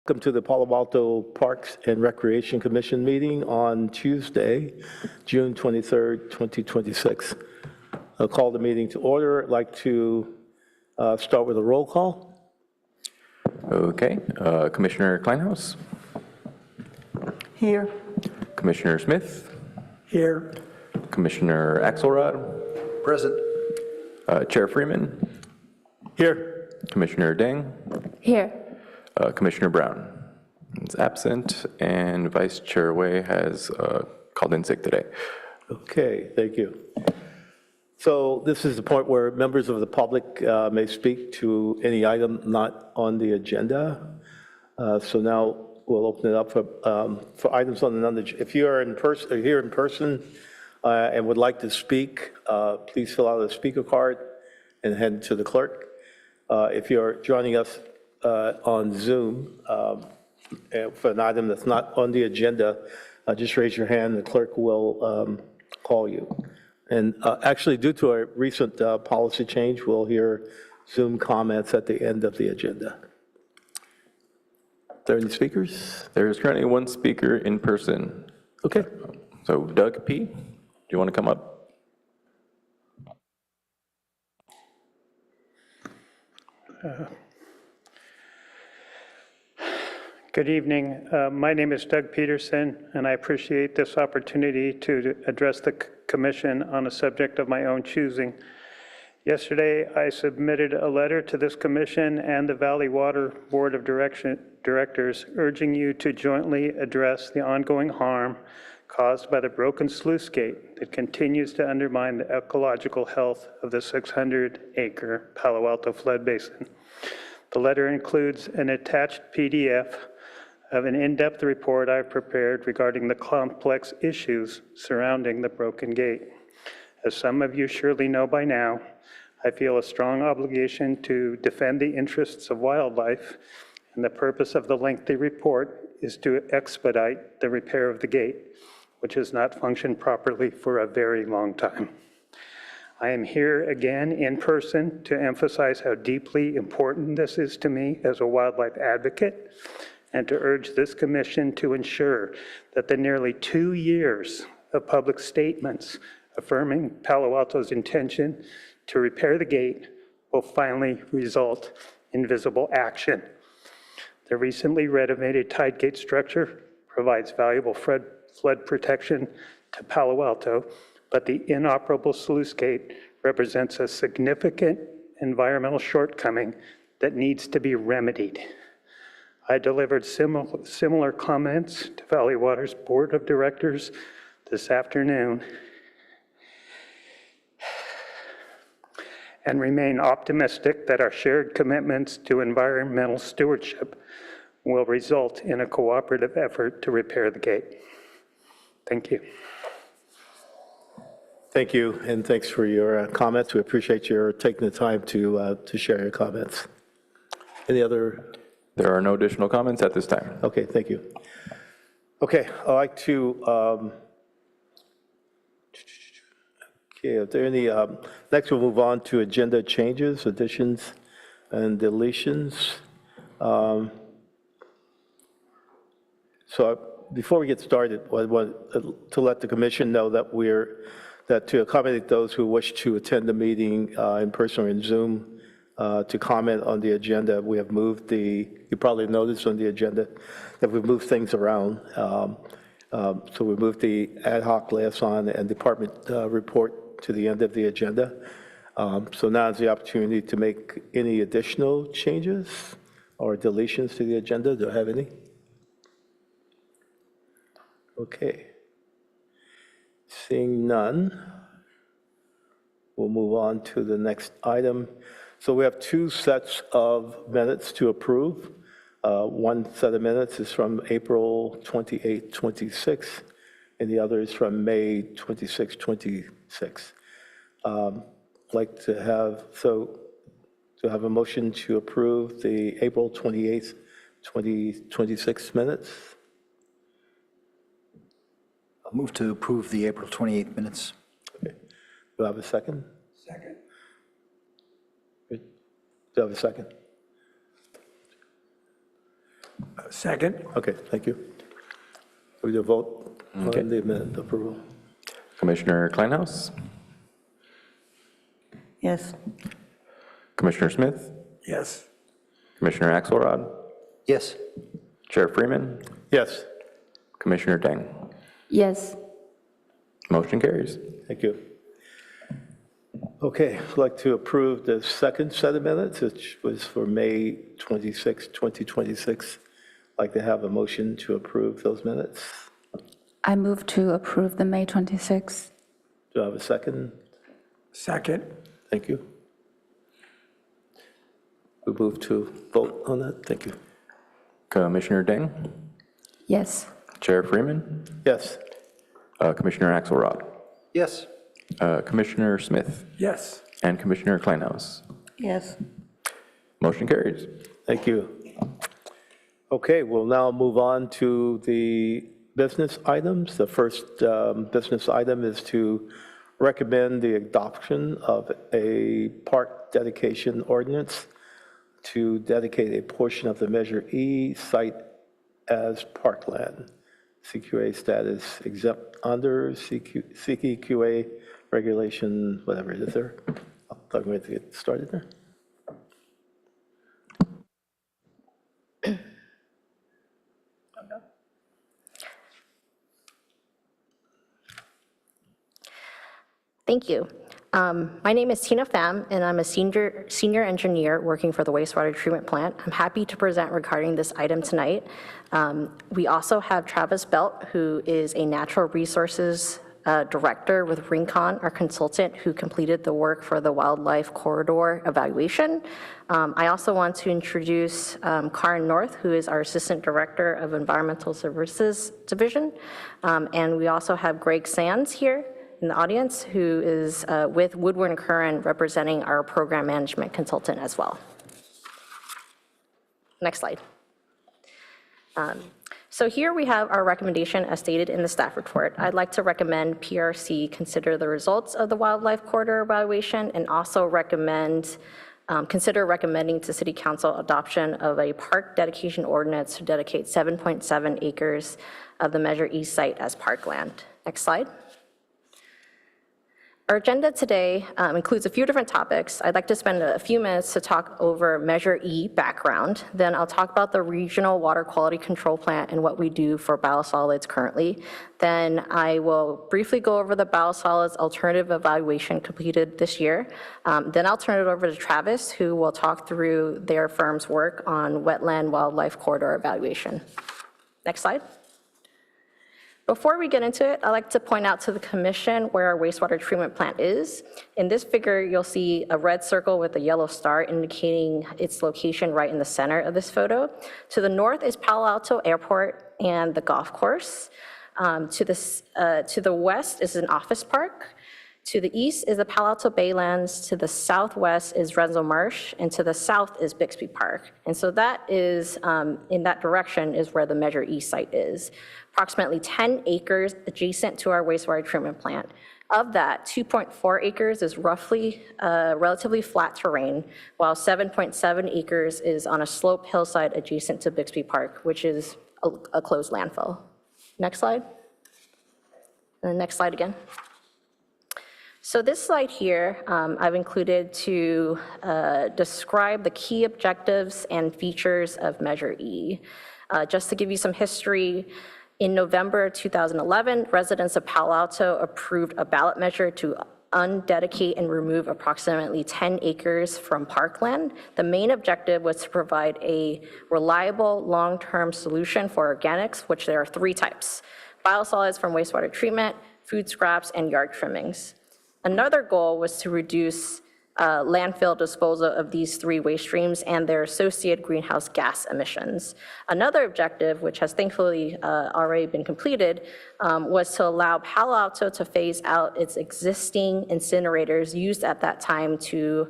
Welcome to the Palo Alto Parks and Recreation Commission meeting on Tuesday, June 23rd, 2026. I'll call the meeting to order. I'd like to start with a roll call. Okay, Commissioner Kleinhaus. Here. Commissioner Smith. Here. Commissioner Axelrod. Present. Chair Freeman. Here. Commissioner Deng. Here. Commissioner Brown is absent, and Vice Chair Wei has called in sick today. Okay, thank you. So this is the point where members of the public may speak to any item not on the agenda. So now we'll open it up for items on the agenda. If you are here in person and would like to speak, please fill out a speaker card and head to the clerk. If you're joining us on Zoom for an item that's not on the agenda, just raise your hand, the clerk will call you. And actually, due to a recent policy change, we'll hear Zoom comments at the end of the agenda. Are there any speakers? There is currently one speaker in person. Okay. So Doug P., do you want to come up? Good evening. My name is Doug Peterson, and I appreciate this opportunity to address the Commission on a subject of my own choosing. Yesterday, I submitted a letter to this Commission and the Valley Water Board of Directors urging you to jointly address the ongoing harm caused by the broken sluice gate that continues to undermine the ecological health of the 600-acre Palo Alto flood basin. The letter includes an attached PDF of an in-depth report I've prepared regarding the complex issues surrounding the broken gate. As some of you surely know by now, I feel a strong obligation to defend the interests of wildlife, and the purpose of the lengthy report is to expedite the repair of the gate, which has not functioned properly for a very long time. I am here again in person to emphasize how deeply important this is to me as a wildlife advocate, and to urge this Commission to ensure that the nearly 2 years of public statements affirming Palo Alto's intention to repair the gate will finally result in visible action. The recently renovated tide gate structure provides valuable flood protection to Palo Alto, but the inoperable sluice gate represents a significant environmental shortcoming that needs to be remedied. I delivered similar comments to Valley Water's Board of Directors this afternoon and remain optimistic that our shared commitments to environmental stewardship will result in a cooperative effort to repair the gate. Thank you. Thank you, and thanks for your comments. We appreciate your taking the time to share your comments. Any other? There are no additional comments at this time. Okay, thank you. Okay, I'd like to, okay, are there any, next we'll move on to agenda changes, additions, and deletions. So before we get started, I want to let the Commission know that to accommodate those who wish to attend the meeting in person or in Zoom, to comment on the agenda, we have moved you probably noticed on the agenda that we've moved things around. So we moved the ad hoc liaison and department report to the end of the agenda. So now is the opportunity to make any additional changes or deletions to the agenda. Do I have any? Okay. Seeing none, we'll move on to the next item. So we have 2 sets of minutes to approve. One set of minutes is from April 28, 26, and the other is from May 26, 26. Like to have a motion to approve the April 28th, 2026 minutes. I'll move to approve the April 28th minutes. Okay. Do I have a second? Second. Do I have a second? Second. Okay, thank you. We do a vote on Okay. the amendment approval. Commissioner Kleinhaus, Yes. Commissioner Smith, Yes. Commissioner Axelrod, Yes. Chair Freeman, Yes, Commissioner Deng. Yes. Motion carries. thank you. Okay, I'd like to approve the second set of minutes, which was for May 26, 2026. I'd like to have a motion to approve those minutes. I move to approve the May 26th. Do I have a second? Second. Thank you. We move to vote on that. Thank you. Commissioner Deng, Yes. Chair Freeman, Yes, Commissioner Axelrod, Yes. Commissioner Smith, Yes. and Commissioner Kleinhaus. Yes. Motion carries. thank you. Okay, we'll now move on to the business items. The first business item is to recommend the adoption of a park dedication ordinance to dedicate a portion of the Measure E site as parkland. CQA status exempt under CQA regulation, whatever it is there. I'm going to get started there. Thank you. My name is Tina Pham, and I'm a senior engineer working for the wastewater treatment plant. I'm happy to present regarding this item tonight. We also have Travis Belt, who is a natural resources director with Rincon, our consultant, who completed the work for the wildlife corridor evaluation. I also want to introduce Karen North, who is our assistant director of environmental services division. And we also have Greg Sands here in the audience, who is with Woodward & Curran, representing our program management consultant as well. Next slide. So here we have our recommendation as stated in the staff report. I'd like to recommend PRC consider the results of the wildlife corridor evaluation and also consider recommending to City Council adoption of a park dedication ordinance to dedicate 7.7 acres of the Measure E site as parkland. Next slide. Our agenda today includes a few different topics. I'd like to spend a few minutes to talk over Measure E background. Then I'll talk about the regional water quality control plant and what we do for biosolids currently. Then I will briefly go over the biosolids alternative evaluation completed this year. Then I'll turn it over to Travis, who will talk through their firm's work on wetland wildlife corridor evaluation. Next slide. Before we get into it, I'd like to point out to the commission where our wastewater treatment plant is. In this figure, you'll see a red circle with a yellow star indicating its location right in the center of this photo. To the north is Palo Alto Airport and the golf course. To the west is an office park. To the east is the Palo Alto Baylands, to the southwest is Renzo Marsh, and to the south is Bixby Park. And so that is, in that direction is where the Measure E site is. Approximately 10 acres adjacent to our wastewater treatment plant. Of that, 2.4 acres is roughly relatively flat terrain, while 7.7 acres is on a slope hillside adjacent to Bixby Park, which is a closed landfill. Next slide. And the next slide again. So this slide here, I've included to describe the key objectives and features of Measure E. Just to give you some history, in November 2011, residents of Palo Alto approved a ballot measure to undedicate and remove approximately 10 acres from parkland. The main objective was to provide a reliable long-term solution for organics, which there are 3 types: biosolids from wastewater treatment, food scraps, and yard trimmings. Another goal was to reduce landfill disposal of these 3 waste streams and their associated greenhouse gas emissions. Another objective, which has thankfully already been completed, was to allow Palo Alto to phase out its existing incinerators used at that time to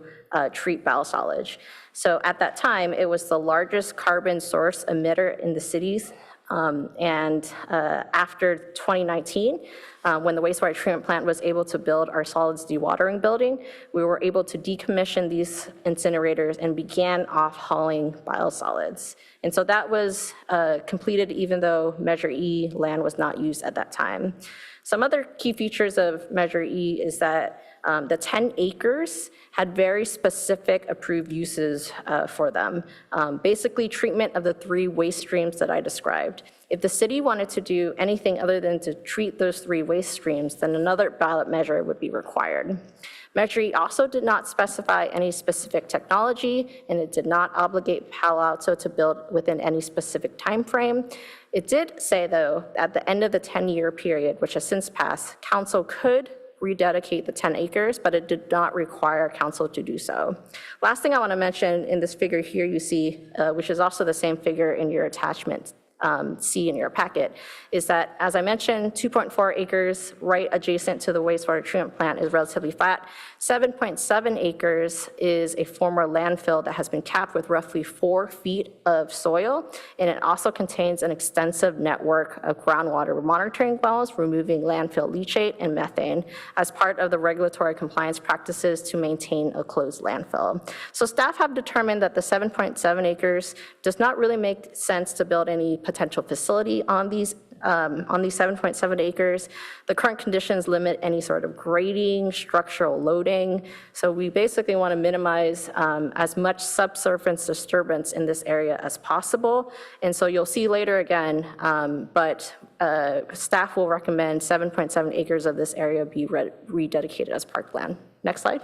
treat biosolids. So at that time, it was the largest carbon source emitter in the cities. After 2019, when the wastewater treatment plant was able to build our solids dewatering building, we were able to decommission these incinerators and began off-hauling biosolids. And so that was completed even though Measure E land was not used at that time. Some other key features of Measure E is that the 10 acres had very specific approved uses for them. Basically, treatment of the 3 waste streams that I described. If the city wanted to do anything other than to treat those 3 waste streams, then another ballot measure would be required. Measure E also did not specify any specific technology, and it did not obligate Palo Alto to build within any specific time frame. It did say, though, at the end of the 10-year period, which has since passed, council could rededicate the 10 acres, but it did not require council to do so. Last thing I want to mention in this figure here you see, which is also the same figure in your attachment C in your packet, is that, as I mentioned, 2.4 acres right adjacent to the wastewater treatment plant is relatively flat. 7.7 acres is a former landfill that has been capped with roughly 4 feet of soil, and it also contains an extensive network of groundwater monitoring wells, removing landfill leachate and methane as part of the regulatory compliance practices to maintain a closed landfill. So staff have determined that the 7.7 acres does not really make sense to build any potential facility on these 7.7 acres. The current conditions limit any sort of grading, structural loading. So we basically want to minimize as much subsurface disturbance in this area as possible. And so you'll see later again, but staff will recommend 7.7 acres of this area be rededicated as parkland. Next slide.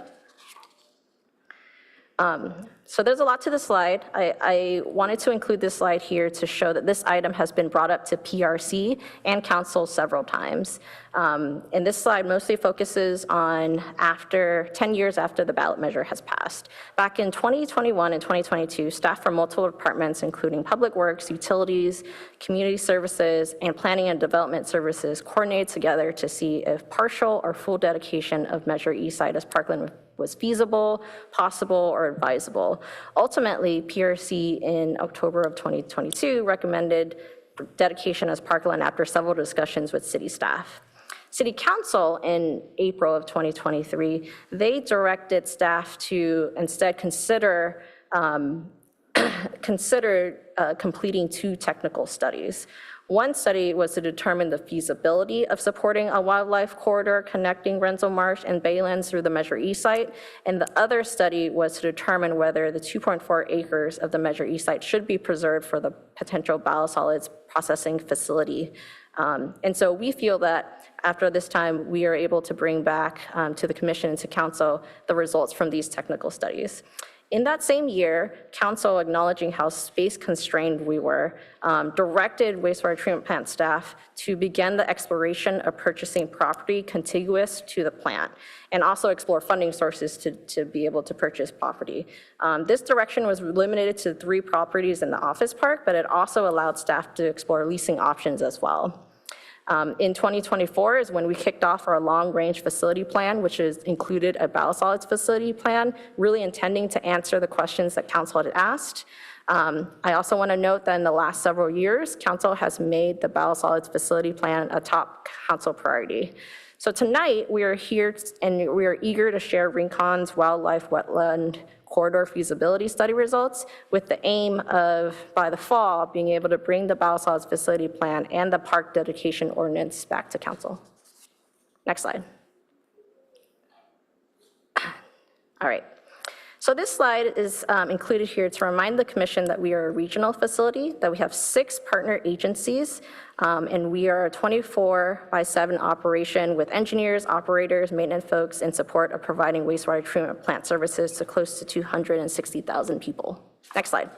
So there's a lot to the slide. I wanted to include this slide here to show that this item has been brought up to PRC and council several times. And this slide mostly focuses on 10 years after the ballot measure has passed. Back in 2021 and 2022, staff from multiple departments, including Public Works, Utilities, Community Services, and Planning and Development Services, coordinated together to see if partial or full dedication of Measure E site as parkland was feasible, possible, or advisable. Ultimately, PRC in October of 2022 recommended dedication as parkland after several discussions with city staff. City Council in April of 2023, they directed staff to instead consider completing 2 technical studies. One study was to determine the feasibility of supporting a wildlife corridor connecting Renzo Marsh and Baylands through the Measure E site, and the other study was to determine whether the 2.4 acres of the Measure E site should be preserved for the potential biosolids processing facility. And so we feel that after this time, we are able to bring back to the commission and to council the results from these technical studies. In that same year, council, acknowledging how space constrained we were, directed wastewater treatment plant staff to begin the exploration of purchasing property contiguous to the plant, and also explore funding sources to be able to purchase property. This direction was limited to 3 properties in the office park, but it also allowed staff to explore leasing options as well. In 2024 is when we kicked off our long-range facility plan, which is included a biosolids facility plan, really intending to answer the questions that council had asked. I also want to note that in the last several years, council has made the biosolids facility plan a top council priority. So tonight, we are here and we are eager to share Rincon's wildlife wetland corridor feasibility study results with the aim of, by the fall, being able to bring the biosolids facility plan and the park dedication ordinance back to council. Next slide. All right. So this slide is included here to remind the commission that we are a regional facility, that we have 6 partner agencies, and we are a 24/7 operation with engineers, operators, maintenance folks in support of providing wastewater treatment plant services to close to 260,000 people. Next slide.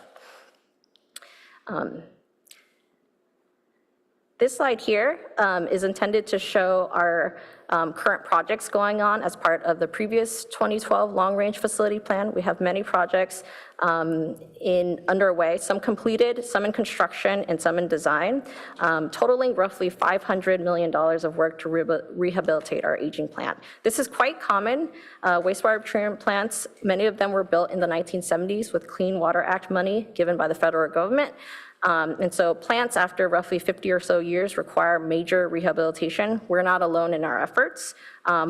This slide here is intended to show our current projects going on as part of the previous 2012 long-range facility plan. We have many projects underway, some completed, some in construction, and some in design, totaling roughly $500 million of work to rehabilitate our aging plant. This is quite common. Wastewater treatment plants, many of them were built in the 1970s with Clean Water Act money given by the federal government. And so plants after roughly 50 or so years require major rehabilitation. We're not alone in our efforts.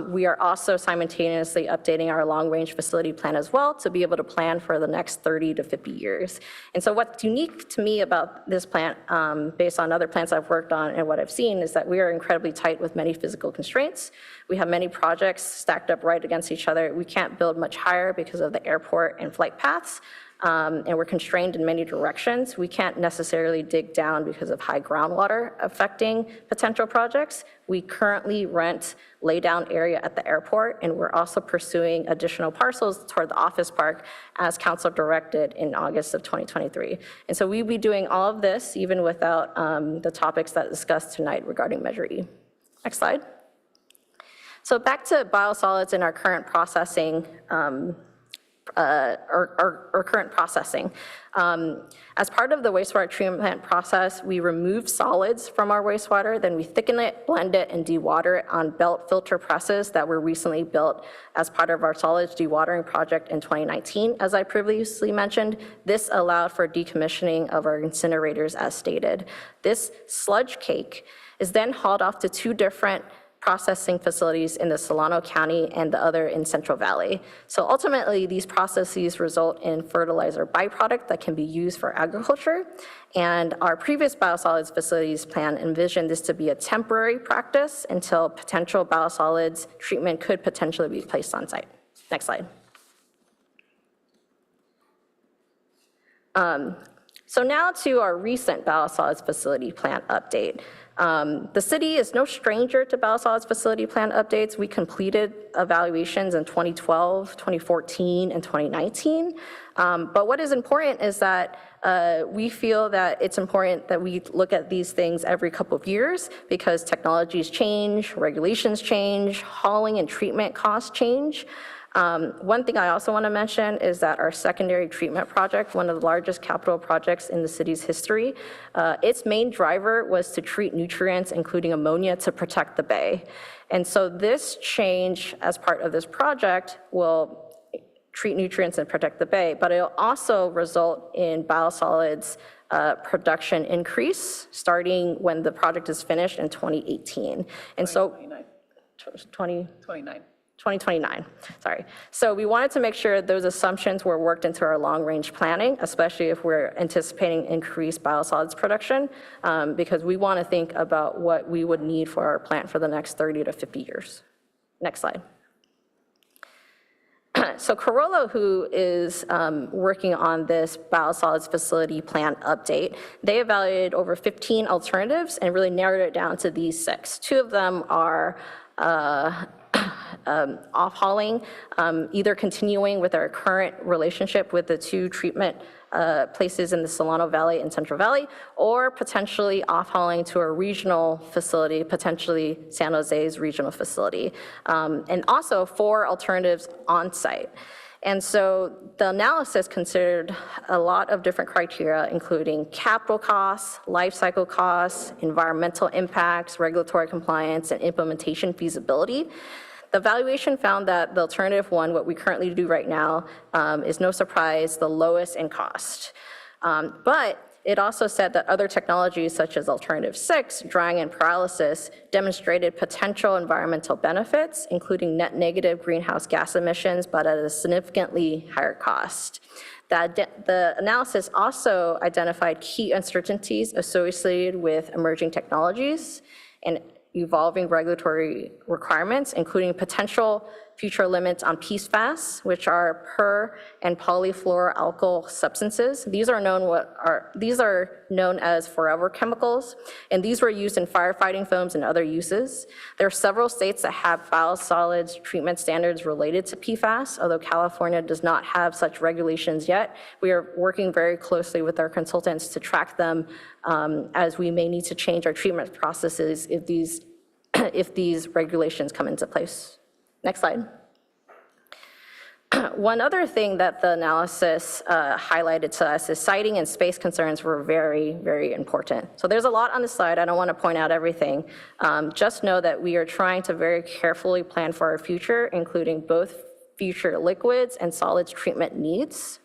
We are also simultaneously updating our long-range facility plan as well to be able to plan for the next 30 to 50 years. And so what's unique to me about this plant, based on other plants I've worked on and what I've seen, is that we are incredibly tight with many physical constraints. We have many projects stacked up right against each other. We can't build much higher because of the airport and flight paths. And we're constrained in many directions. We can't necessarily dig down because of high groundwater affecting potential projects. We currently rent laydown area at the airport, and we're also pursuing additional parcels toward the office park as council directed in August of 2023. And so we'll be doing all of this even without the topics that discussed tonight regarding Measure E. Next slide. So back to biosolids in our current processing, or current processing. As part of the wastewater treatment plant process, we remove solids from our wastewater, then we thicken it, blend it, and dewater it on belt filter presses that were recently built as part of our solids dewatering project in 2019. As I previously mentioned, this allowed for decommissioning of our incinerators as stated. This sludge cake is then hauled off to 2 different processing facilities in the Solano County and the other in Central Valley. So ultimately, these processes result in fertilizer byproduct that can be used for agriculture. And our previous biosolids facilities plan envisioned this to be a temporary practice until potential biosolids treatment could potentially be placed on site. Next slide. So now to our recent biosolids facility plan update. The city is no stranger to biosolids facility plan updates. We completed evaluations in 2012, 2014, and 2019. But what is important is that we feel that it's important that we look at these things every couple of years because technologies change, regulations change, hauling and treatment costs change. One thing I also want to mention is that our secondary treatment project, one of the largest capital projects in the city's history, its main driver was to treat nutrients, including ammonia, to protect the bay. And so this change as part of this project will treat nutrients and protect the bay, but it'll also result in biosolids production increase starting when the project is finished in 2018. And so 2029, sorry. So we wanted to make sure those assumptions were worked into our long-range planning, especially if we're anticipating increased biosolids production, because we want to think about what we would need for our plant for the next 30 to 50 years. Next slide. So Corolla, who is working on this biosolids facility plan update, they evaluated over 15 alternatives and really narrowed it down to these 6. 2 of them are off-hauling, either continuing with our current relationship with the 2 treatment places in the Solano Valley and Central Valley, or potentially off-hauling to a regional facility, potentially San Jose's regional facility, and also 4 alternatives on-site. And so the analysis considered a lot of different criteria, including capital costs, life cycle costs, environmental impacts, regulatory compliance, and implementation feasibility. The evaluation found that the alternative 1, what we currently do right now, is no surprise the lowest in cost. But it also said that other technologies such as alternative 6, drying and pyrolysis, demonstrated potential environmental benefits, including net negative greenhouse gas emissions, but at a significantly higher cost. The analysis also identified key uncertainties associated with emerging technologies and evolving regulatory requirements, including potential future limits on PFAS, which are per- and polyfluoroalkyl substances. These are known as forever chemicals, and these were used in firefighting foams and other uses. There are several states that have biosolids treatment standards related to PFAS, although California does not have such regulations yet. We are working very closely with our consultants to track them as we may need to change our treatment processes if these regulations come into place. Next slide. One other thing that the analysis highlighted to us is siting and space concerns were very, very important. So there's a lot on the slide. I don't want to point out everything. Just know that we are trying to very carefully plan for our future, including both future liquids and solids treatment needs.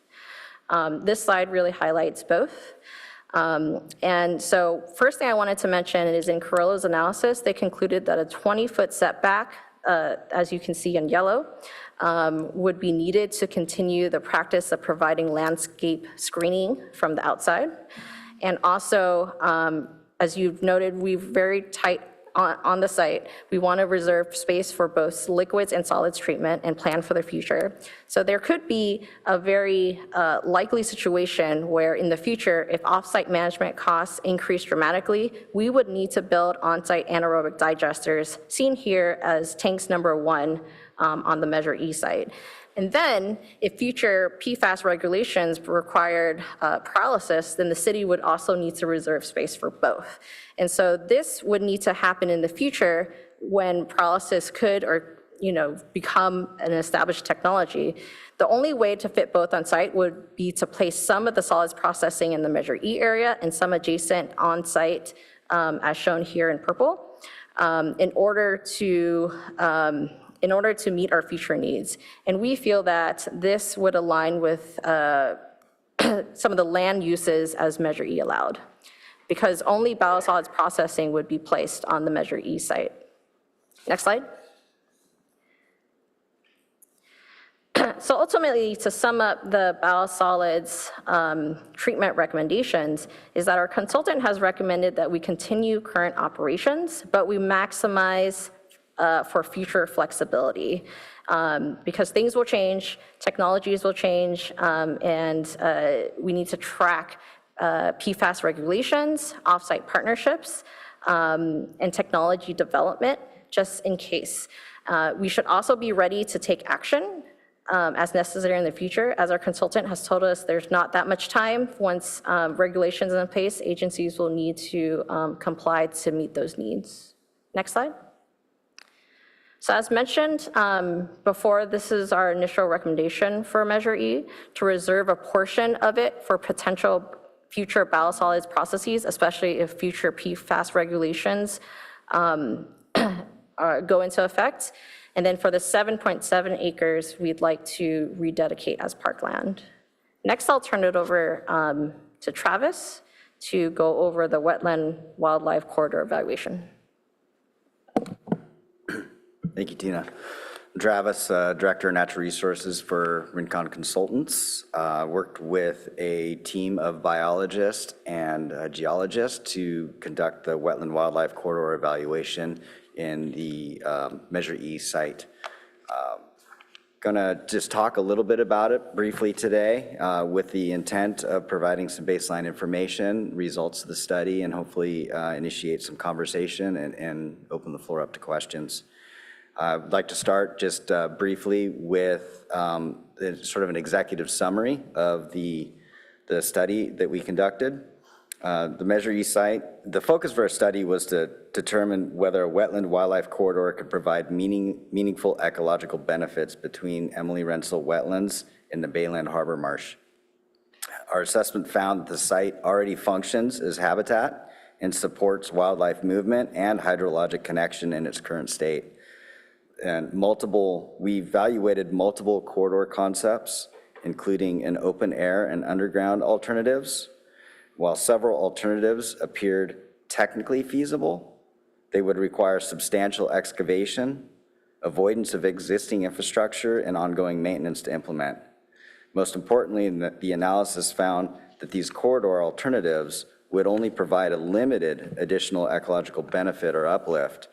This slide really highlights both. And so first thing I wanted to mention is in Carrillo's analysis, they concluded that a 20-foot setback, as you can see in yellow, would be needed to continue the practice of providing landscape screening from the outside. And also, as you've noted, we're very tight on the site. We want to reserve space for both liquids and solids treatment and plan for the future. So there could be a very likely situation where in the future, if offsite management costs increase dramatically, we would need to build on-site anaerobic digesters, seen here as tanks number 1 on the Measure E site. And then, if future PFAS regulations required pyrolysis, then the city would also need to reserve space for both. And so this would need to happen in the future when pyrolysis could become an established technology. The only way to fit both on site would be to place some of the solids processing in the Measure E area and some adjacent on site, as shown here in purple, in order to meet our future needs. And we feel that this would align with some of the land uses as Measure E allowed, because only biosolids processing would be placed on the Measure E site. Next slide. So ultimately, to sum up the biosolids treatment recommendations, is that our consultant has recommended that we continue current operations, but we maximize for future flexibility, because things will change, technologies will change, and we need to track PFAS regulations, offsite partnerships, and technology development, just in case. We should also be ready to take action as necessary in the future. As our consultant has told us, there's not that much time. Once regulations are in place, agencies will need to comply to meet those needs. Next slide. So as mentioned before, this is our initial recommendation for Measure E, to reserve a portion of it for potential future biosolids processes, especially if future PFAS regulations go into effect. And then for the 7.7 acres, we'd like to rededicate as parkland. Next, I'll turn it over to Travis to go over the wetland wildlife corridor evaluation. Thank you, Tina. I'm Travis, Director of Natural Resources for Rincon Consultants. Worked with a team of biologists and geologists to conduct the wetland wildlife corridor evaluation in the Measure E site. Gonna just talk a little bit about it briefly today with the intent of providing some baseline information, results of the study, and hopefully initiate some conversation and open the floor up to questions. I'd like to start just briefly with sort of an executive summary of the study that we conducted. The Measure E site, the focus of our study was to determine whether a wetland wildlife corridor could provide meaningful ecological benefits between Emily Rensel wetlands and the Bayland Harbor Marsh. Our assessment found that the site already functions as habitat and supports wildlife movement and hydrologic connection in its current state. And we evaluated multiple corridor concepts, including an open air and underground alternatives. While several alternatives appeared technically feasible, they would require substantial excavation, avoidance of existing infrastructure, and ongoing maintenance to implement. Most importantly, the analysis found that these corridor alternatives would only provide a limited additional ecological benefit or uplift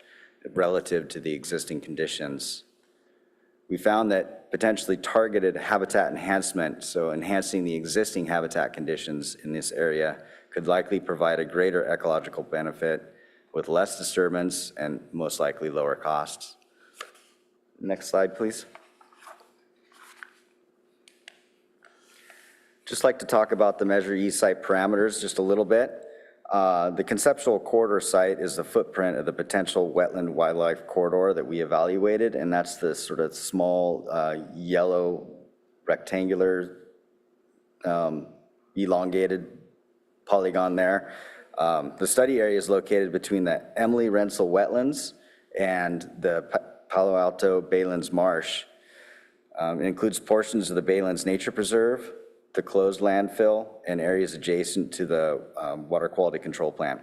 relative to the existing conditions. We found that potentially targeted habitat enhancement, so enhancing the existing habitat conditions in this area, could likely provide a greater ecological benefit with less disturbance and most likely lower costs. Next slide, please. Just like to talk about the Measure E site parameters just a little bit. The conceptual corridor site is the footprint of the potential wetland wildlife corridor that we evaluated, and that's the sort of small yellow rectangular elongated polygon there. The study area is located between the Emily Rensel wetlands and the Palo Alto Baylands Marsh. It includes portions of the Baylands Nature Preserve, the closed landfill, and areas adjacent to the water quality control plant.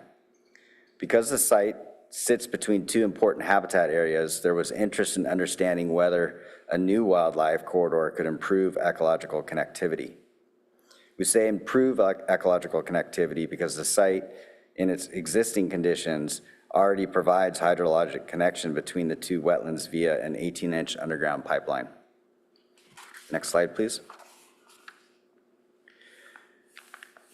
Because the site sits between two important habitat areas, there was interest in understanding whether a new wildlife corridor could improve ecological connectivity. We say improve ecological connectivity because the site, in its existing conditions, already provides hydrologic connection between the two wetlands via an 18-inch underground pipeline. Next slide, please.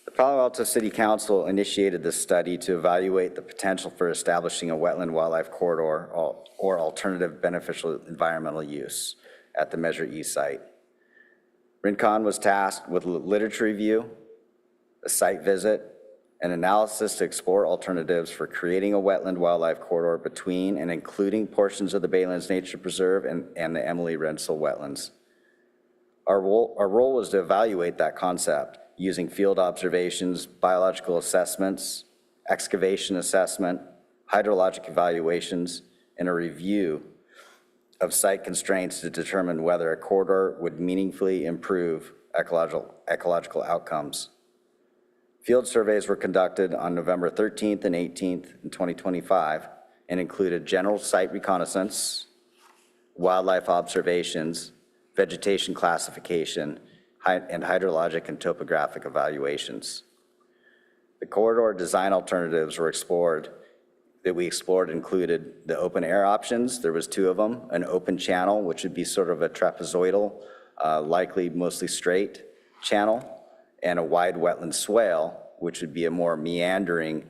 The Palo Alto City Council initiated this study to evaluate the potential for establishing a wetland wildlife corridor or alternative beneficial environmental use at the Measure E site. Rincon was tasked with literature review, a site visit, and analysis to explore alternatives for creating a wetland wildlife corridor between and including portions of the Baylands Nature Preserve and the Emily Rensel wetlands. Our role was to evaluate that concept using field observations, biological assessments, excavation assessment, hydrologic evaluations, and a review of site constraints to determine whether a corridor would meaningfully improve ecological outcomes. Field surveys were conducted on November 13th and 18th in 2025 and included general site reconnaissance, wildlife observations, vegetation classification, and hydrologic and topographic evaluations. The corridor design alternatives we explored included the open air options. There was 2 of them, an open channel, which would be sort of a trapezoidal, likely mostly straight channel, and a wide wetland swale, which would be a more meandering,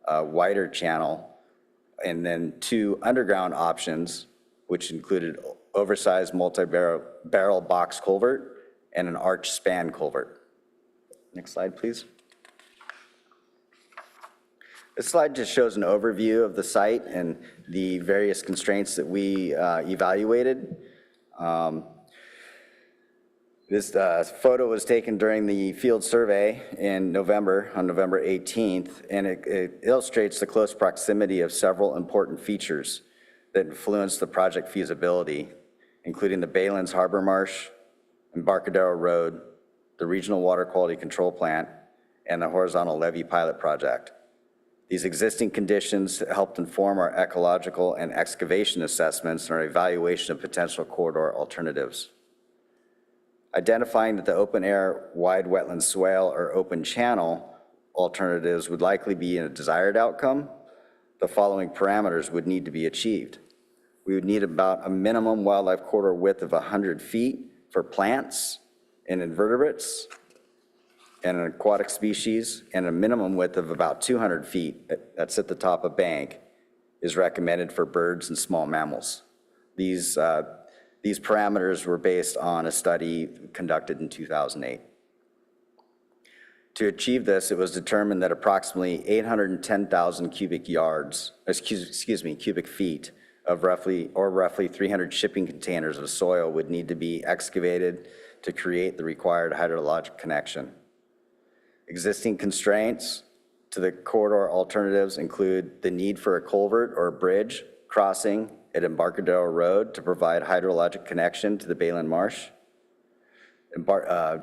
wider channel, and then 2 underground options, which included oversized multi-barrel box culvert and an arch span culvert. Next slide, please. This slide just shows an overview of the site and the various constraints that we evaluated. This photo was taken during the field survey in November, on November 18th, and it illustrates the close proximity of several important features that influence the project feasibility, including the Baylands Harbor Marsh, Embarcadero Road, the Regional Water Quality Control Plant, and the Horizontal Levee Pilot Project. These existing conditions helped inform our ecological and excavation assessments and our evaluation of potential corridor alternatives. Identifying that the open air, wide wetland swale, or open channel alternatives would likely be a desired outcome, the following parameters would need to be achieved. We would need about a minimum wildlife corridor width of 100 feet for plants and invertebrates and an aquatic species, and a minimum width of about 200 feet, that's at the top of bank, is recommended for birds and small mammals. These parameters were based on a study conducted in 2008. To achieve this, it was determined that approximately 810,000 cubic feet of roughly 300 shipping containers of soil would need to be excavated to create the required hydrologic connection. Existing constraints to the corridor alternatives include the need for a culvert or a bridge crossing at Embarcadero Road to provide hydrologic connection to the Bayland Marsh,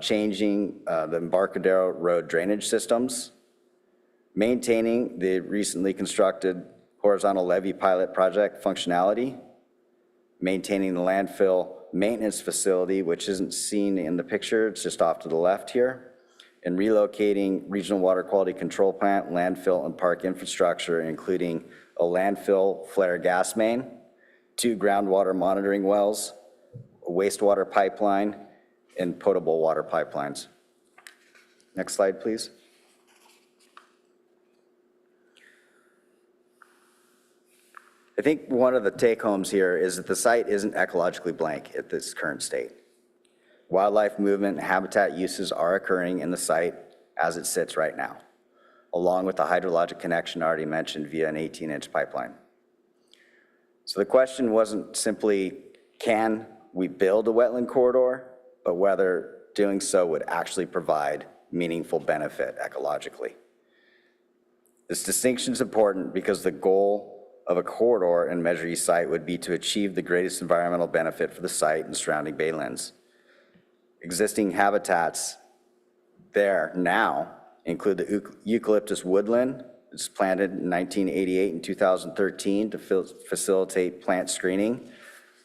changing the Embarcadero Road drainage systems, maintaining the recently constructed Horizontal Levee Pilot Project functionality, maintaining the landfill maintenance facility, which isn't seen in the picture, it's just off to the left here, and relocating Regional Water Quality Control Plant, landfill, and park infrastructure, including a landfill flare gas main, 2 groundwater monitoring wells, a wastewater pipeline, and potable water pipelines. Next slide, please. I think one of the take-homes here is that the site isn't ecologically blank at this current state. Wildlife movement and habitat uses are occurring in the site as it sits right now, along with the hydrologic connection already mentioned via an 18-inch pipeline. So the question wasn't simply, can we build a wetland corridor, but whether doing so would actually provide meaningful benefit ecologically. This distinction is important because the goal of a corridor in Measure E site would be to achieve the greatest environmental benefit for the site and surrounding baylands. Existing habitats there now include the eucalyptus woodland. It's planted in 1988 and 2013 to facilitate plant screening.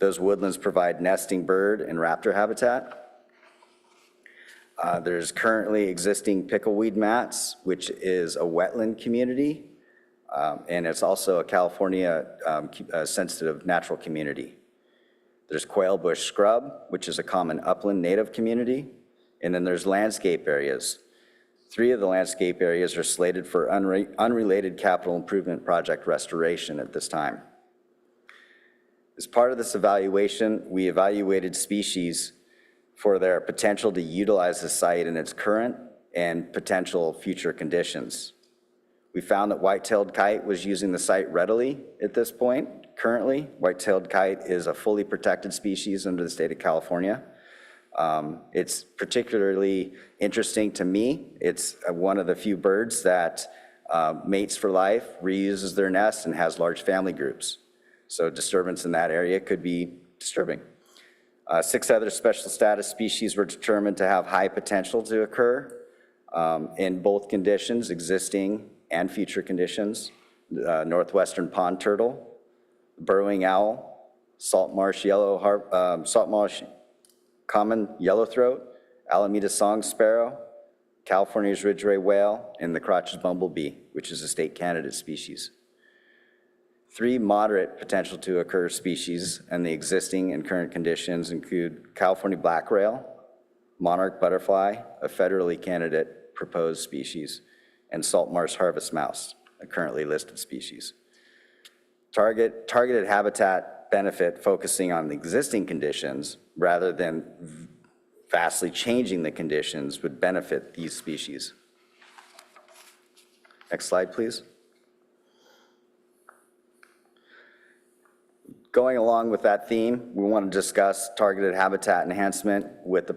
Those woodlands provide nesting bird and raptor habitat. There's currently existing pickleweed mats, which is a wetland community, and it's also a California sensitive natural community. There's quail bush scrub, which is a common upland native community, and then there's landscape areas. 3 of the landscape areas are slated for unrelated capital improvement project restoration at this time. As part of this evaluation, we evaluated species for their potential to utilize the site in its current and potential future conditions. We found that white-tailed kite was using the site readily at this point. Currently, white-tailed kite is a fully protected species under the state of California. It's particularly interesting to me. It's one of the few birds that mates for life, reuses their nests, and has large family groups. So disturbance in that area could be disturbing. 6 other special status species were determined to have high potential to occur in both conditions, existing and future conditions. Northwestern pond turtle, burrowing owl, salt marsh common yellowthroat, Alameda song sparrow, California's ridgeway whale, and the Crotch's bumblebee, which is a state candidate species. 3 moderate potential to occur species and the existing and current conditions include California black rail, monarch butterfly, a federally candidate proposed species, and salt marsh harvest mouse, a currently listed species. Targeted habitat benefit focusing on the existing conditions rather than vastly changing the conditions would benefit these species. Next slide, please. Going along with that theme, we want to discuss targeted habitat enhancement with the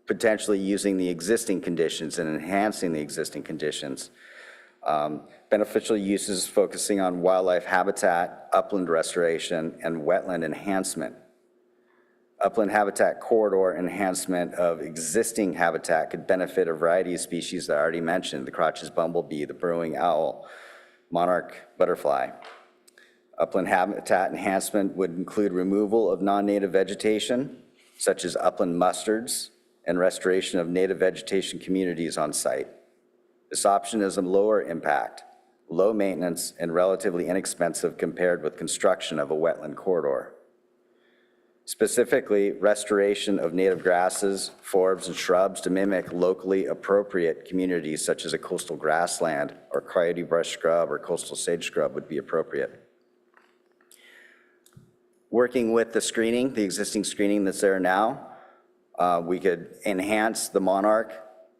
potentially using the existing conditions and enhancing the existing conditions. Beneficial uses focusing on wildlife habitat, upland restoration, and wetland enhancement. Upland habitat corridor enhancement of existing habitat could benefit a variety of species that I already mentioned, the Crotch's bumblebee, the burrowing owl, monarch butterfly. Upland habitat enhancement would include removal of non-native vegetation, such as upland mustards, and restoration of native vegetation communities on site. This option is a lower impact, low maintenance, and relatively inexpensive compared with construction of a wetland corridor. Specifically, restoration of native grasses, forbs, and shrubs to mimic locally appropriate communities such as a coastal grassland or coyote brush scrub or coastal sage scrub would be appropriate. Working with the screening, the existing screening that's there now, we could enhance the monarch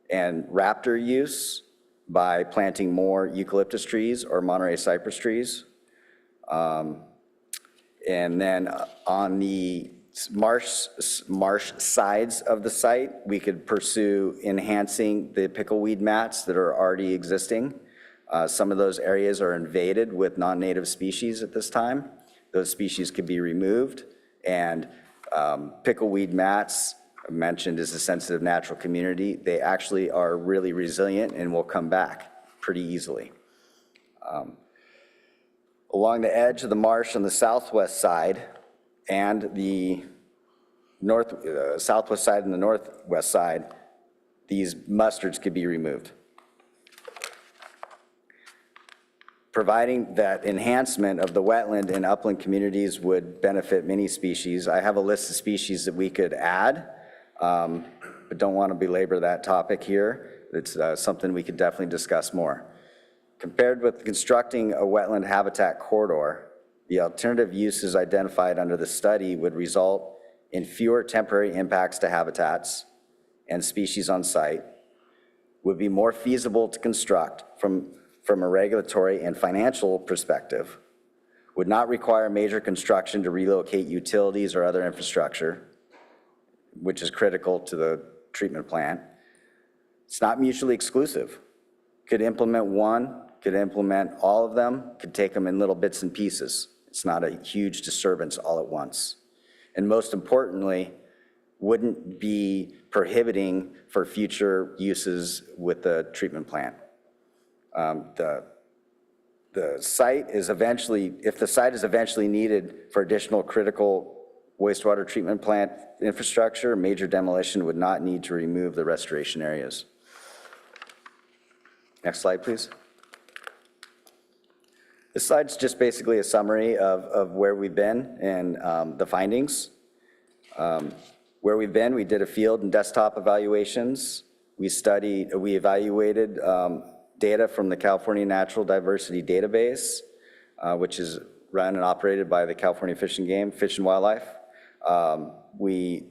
and raptor use by planting more eucalyptus trees or Monterey cypress trees. And then on the marsh sides of the site, we could pursue enhancing the pickleweed mats that are already existing. Some of those areas are invaded with non-native species at this time. Those species could be removed, and pickleweed mats, mentioned as a sensitive natural community, they actually are really resilient and will come back pretty easily. Along the edge of the marsh on the southwest side and the southwest side and the northwest side, these mustards could be removed. Providing that enhancement of the wetland and upland communities would benefit many species. I have a list of species that we could add, but don't want to belabor that topic here. It's something we could definitely discuss more. Compared with constructing a wetland habitat corridor, the alternative uses identified under the study would result in fewer temporary impacts to habitats and species on site, would be more feasible to construct from a regulatory and financial perspective, would not require major construction to relocate utilities or other infrastructure, which is critical to the treatment plant. It's not mutually exclusive. Could implement one, could implement all of them, could take them in little bits and pieces. It's not a huge disturbance all at once. And most importantly, wouldn't be prohibiting for future uses with the treatment plant. The site is eventually, if the site is eventually needed for additional critical wastewater treatment plant infrastructure, major demolition would not need to remove the restoration areas. Next slide, please. This slide's just basically a summary of where we've been and the findings. Where we've been, we did a field and desktop evaluations. We evaluated data from the California Natural Diversity Database, which is run and operated by the California Fish and Game, Fish and Wildlife. We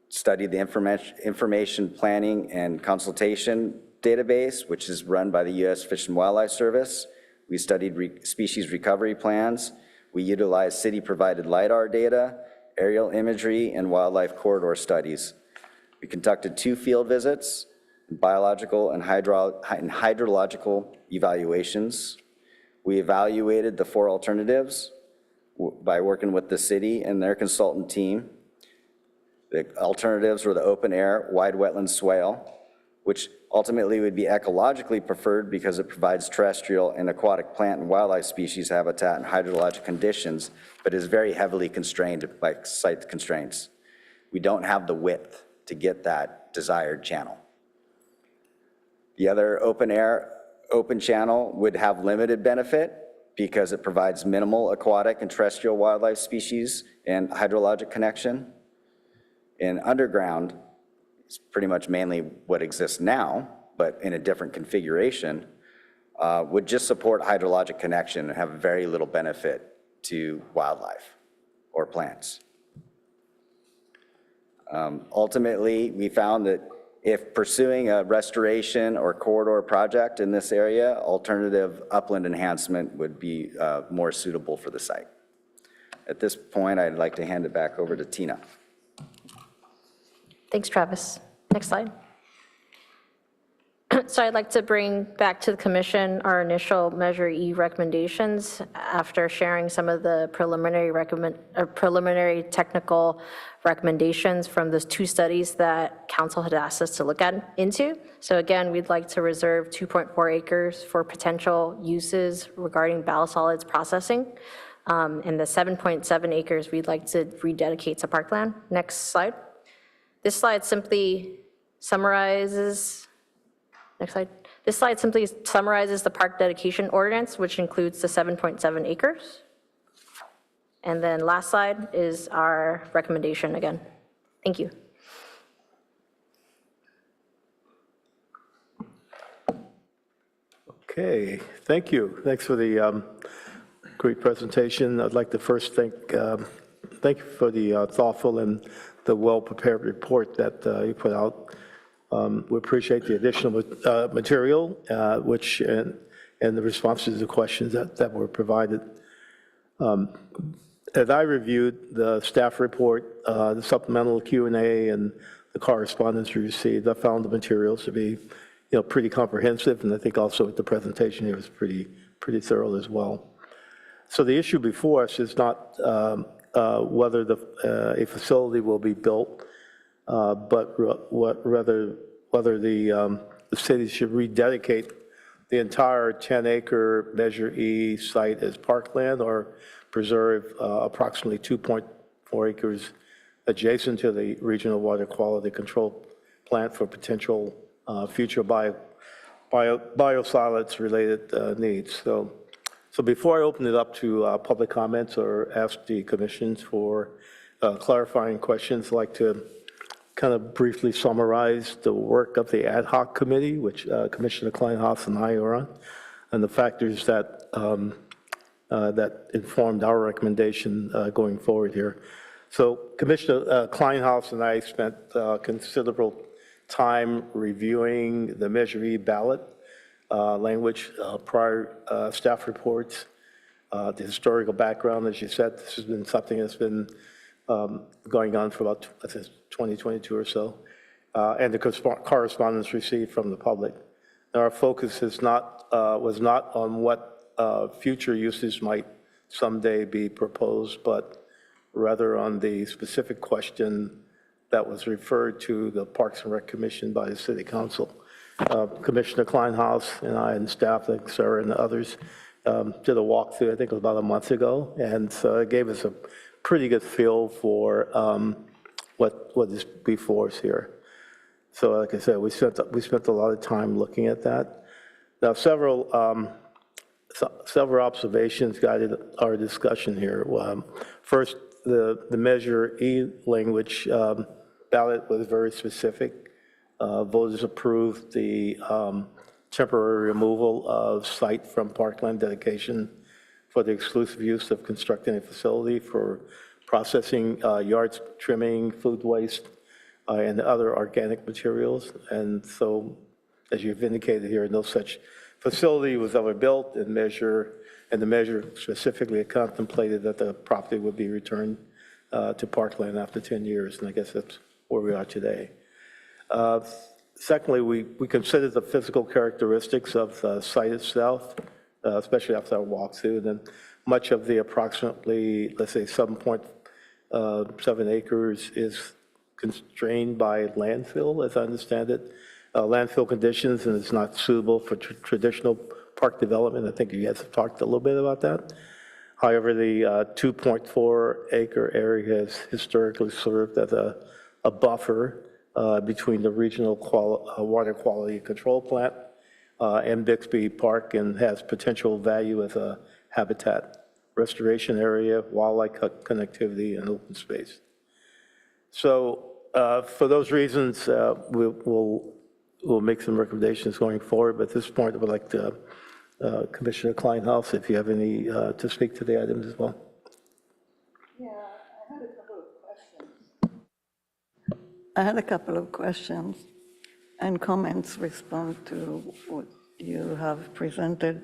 studied the information planning and consultation database, which is run by the U.S. Fish and Wildlife Service. We studied species recovery plans. We utilized city-provided LiDAR data, aerial imagery, and wildlife corridor studies. We conducted 2 field visits, biological and hydrological evaluations. We evaluated the 4 alternatives by working with the city and their consultant team. The alternatives were the open air, wide wetland swale, which ultimately would be ecologically preferred because it provides terrestrial and aquatic plant and wildlife species habitat and hydrologic conditions, but is very heavily constrained by site constraints. We don't have the width to get that desired channel. The other open channel would have limited benefit because it provides minimal aquatic and terrestrial wildlife species and hydrologic connection. And underground is pretty much mainly what exists now, but in a different configuration, would just support hydrologic connection and have very little benefit to wildlife or plants. Ultimately, we found that if pursuing a restoration or corridor project in this area, alternative upland enhancement would be more suitable for the site. At this point, I'd like to hand it back over to Tina. Thanks, Travis. Next slide. So I'd like to bring back to the commission our initial Measure E recommendations after sharing some of the preliminary technical recommendations from those 2 studies that council had asked us to look into. So again, we'd like to reserve 2.4 acres for potential uses regarding biosolids processing. And the 7.7 acres we'd like to rededicate to parkland. Next slide. This slide simply summarizes, next slide. This slide simply summarizes the park dedication ordinance, which includes the 7.7 acres. And then last slide is our recommendation again. Thank you. Okay, thank you. Thanks for the great presentation. I'd like to first thank you for the thoughtful and the well-prepared report that you put out. We appreciate the additional material, and the responses to the questions that were provided. As I reviewed the staff report, the supplemental Q&A, and the correspondence we received, I found the materials to be, pretty comprehensive, and I think also with the presentation it was pretty thorough as well. So the issue before us is not whether a facility will be built, but whether the city should rededicate the entire 10-acre Measure E site as parkland or preserve approximately 2.4 acres adjacent to the regional water quality control plant for potential future biosolids related needs. So before I open it up to public comments or ask the commissions for clarifying questions, I'd like to kind of briefly summarize the work of the ad hoc committee, which Commissioner Kleinhaus and I are on, and the factors that that informed our recommendation going forward here. So Commissioner Kleinhaus and I spent considerable time reviewing the Measure E ballot language, prior staff reports, the historical background. As you said, this has been something that's been going on for about, I think, 2022 or so, and the correspondence received from the public. Now, our focus is was not on what future uses might someday be proposed, but rather on the specific question that was referred to the Parks and Rec Commission by the City Council. Commissioner Kleinhaus and I and staff, like Sarah and the others, did a walkthrough, I think it was about a month ago, and so it gave us a pretty good feel for what is before us here. So like I said, we spent a lot of time looking at that. Now, several observations guided our discussion here. First, the Measure E language ballot was very specific. Voters approved the temporary removal of site from parkland dedication for the exclusive use of constructing a facility for processing yard trimming, food waste, and other organic materials. And so, as you've indicated here, no such facility was ever built, and the measure specifically contemplated that the property would be returned to parkland after 10 years, and I guess that's where we are today. Secondly, we considered the physical characteristics of the site itself, especially after our walkthrough, and then much of the approximately, let's say, 7.7 acres is constrained by landfill, as I understand it. Landfill conditions, and it's not suitable for traditional park development. I think you guys have talked a little bit about that. However, the 2.4 acre area has historically served as a buffer between the regional water quality control plant and Bixby Park, and has potential value as a habitat restoration area, wildlife connectivity, and open space. So for those reasons, we'll make some recommendations going forward, but at this point, I would like to, Commissioner Kleinhaus, if you have any to speak to the items as well. Yeah, I had a couple of questions and comments respond to what you have presented.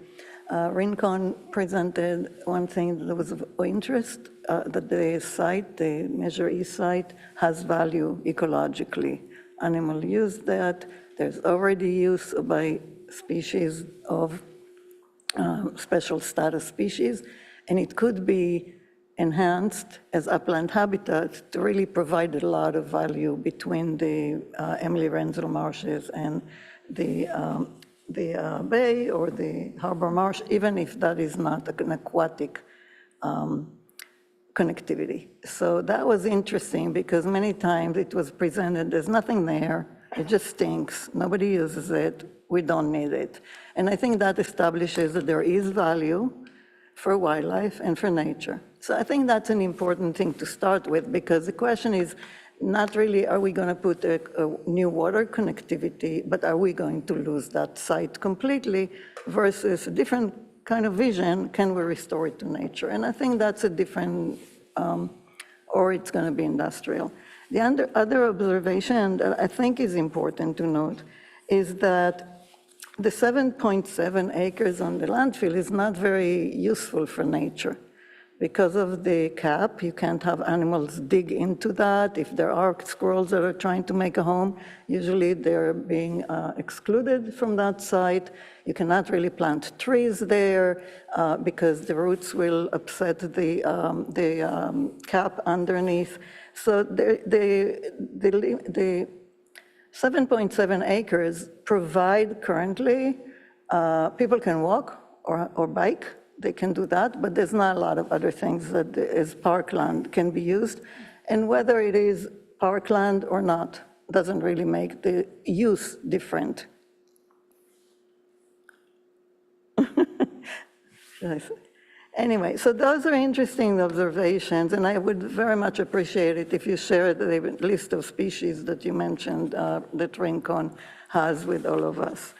Rincon presented one thing that was of interest, that the site, the Measure E site, has value ecologically. Animal use that, there's already use by species of special status species, and it could be enhanced as upland habitat to really provide a lot of value between the Emily Renzel marshes and the bay or the harbor marsh, even if that is not an aquatic connectivity. So that was interesting because many times it was presented, there's nothing there, it just stinks, nobody uses it, we don't need it. And I think that establishes that there is value for wildlife and for nature. So I think that's an important thing to start with, because the question is not really are we going to put a new water connectivity, but are we going to lose that site completely, versus a different kind of vision, can we restore it to nature? And I think that's a different, or it's going to be industrial. The other observation that I think is important to note is that the 7.7 acres on the landfill is not very useful for nature. Because of the cap, you can't have animals dig into that. If there are squirrels that are trying to make a home, usually they're being excluded from that site. You cannot really plant trees there because the roots will upset the cap underneath. So the 7.7 acres provide currently, people can walk or bike, they can do that, but there's not a lot of other things that as parkland can be used. And whether it is parkland or not doesn't really make the use different. Should I say? Anyway, so those are interesting observations, and I would very much appreciate it if you share the list of species that you mentioned that Rincon has with all of us.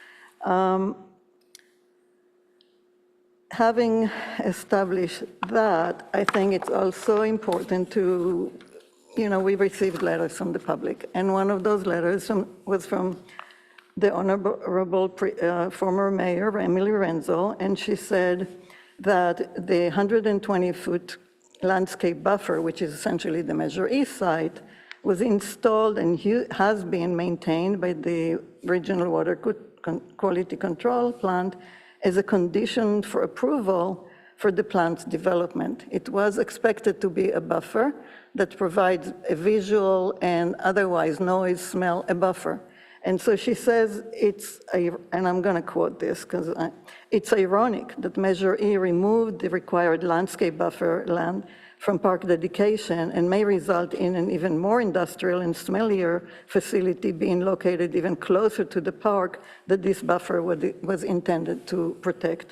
Having established that, I think it's also important to, we received letters from the public, and one of those letters was from the Honorable former Mayor, Emily Renzel, and she said that the 120-foot landscape buffer, which is essentially the Measure E site, was installed and has been maintained by the Regional Water Quality Control Plant as a condition for approval for the plant's development. It was expected to be a buffer that provides a visual and otherwise noise, smell, a buffer. And so she says and I'm going to quote this because it's ironic that Measure E removed the required landscape buffer land from park dedication and may result in an even more industrial and smellier facility being located even closer to the park that this buffer was intended to protect.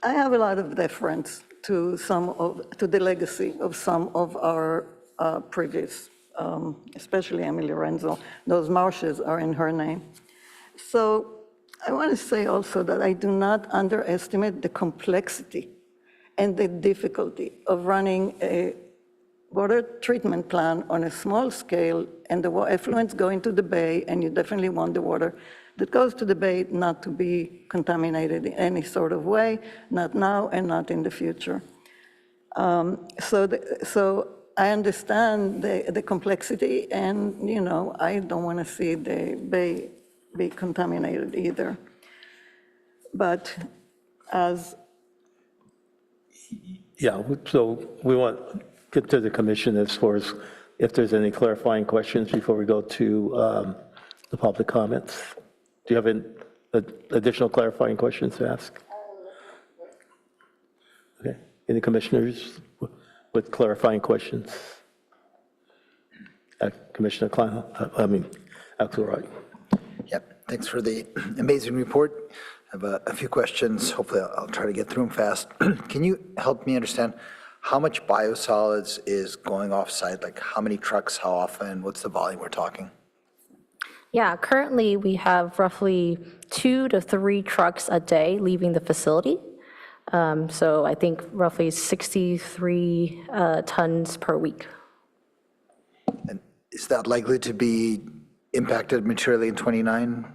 I have a lot of deference to the legacy of some of our previous, especially Emily Renzo. Those marshes are in her name. So I want to say also that I do not underestimate the complexity and the difficulty of running a water treatment plant on a small scale, and the effluents go into the bay, and you definitely want the water that goes to the bay not to be contaminated in any sort of way, not now and not in the future. So I understand the complexity, and I don't want to see the bay be contaminated either. But Yeah, so we want to get to the commission as far as if there's any clarifying questions before we go to the public comments. Do you have any additional clarifying questions to ask? Okay, any commissioners with clarifying questions? Commissioner Klein, Axelrod. Yep, thanks for the amazing report. I have a few questions. Hopefully I'll try to get through them fast. Can you help me understand how much biosolids is going off-site? Like how many trucks, how often, what's the volume we're talking? Yeah, currently we have roughly 2 to 3 trucks a day leaving the facility. So I think roughly 63 tons per week. And is that likely to be impacted materially in 29?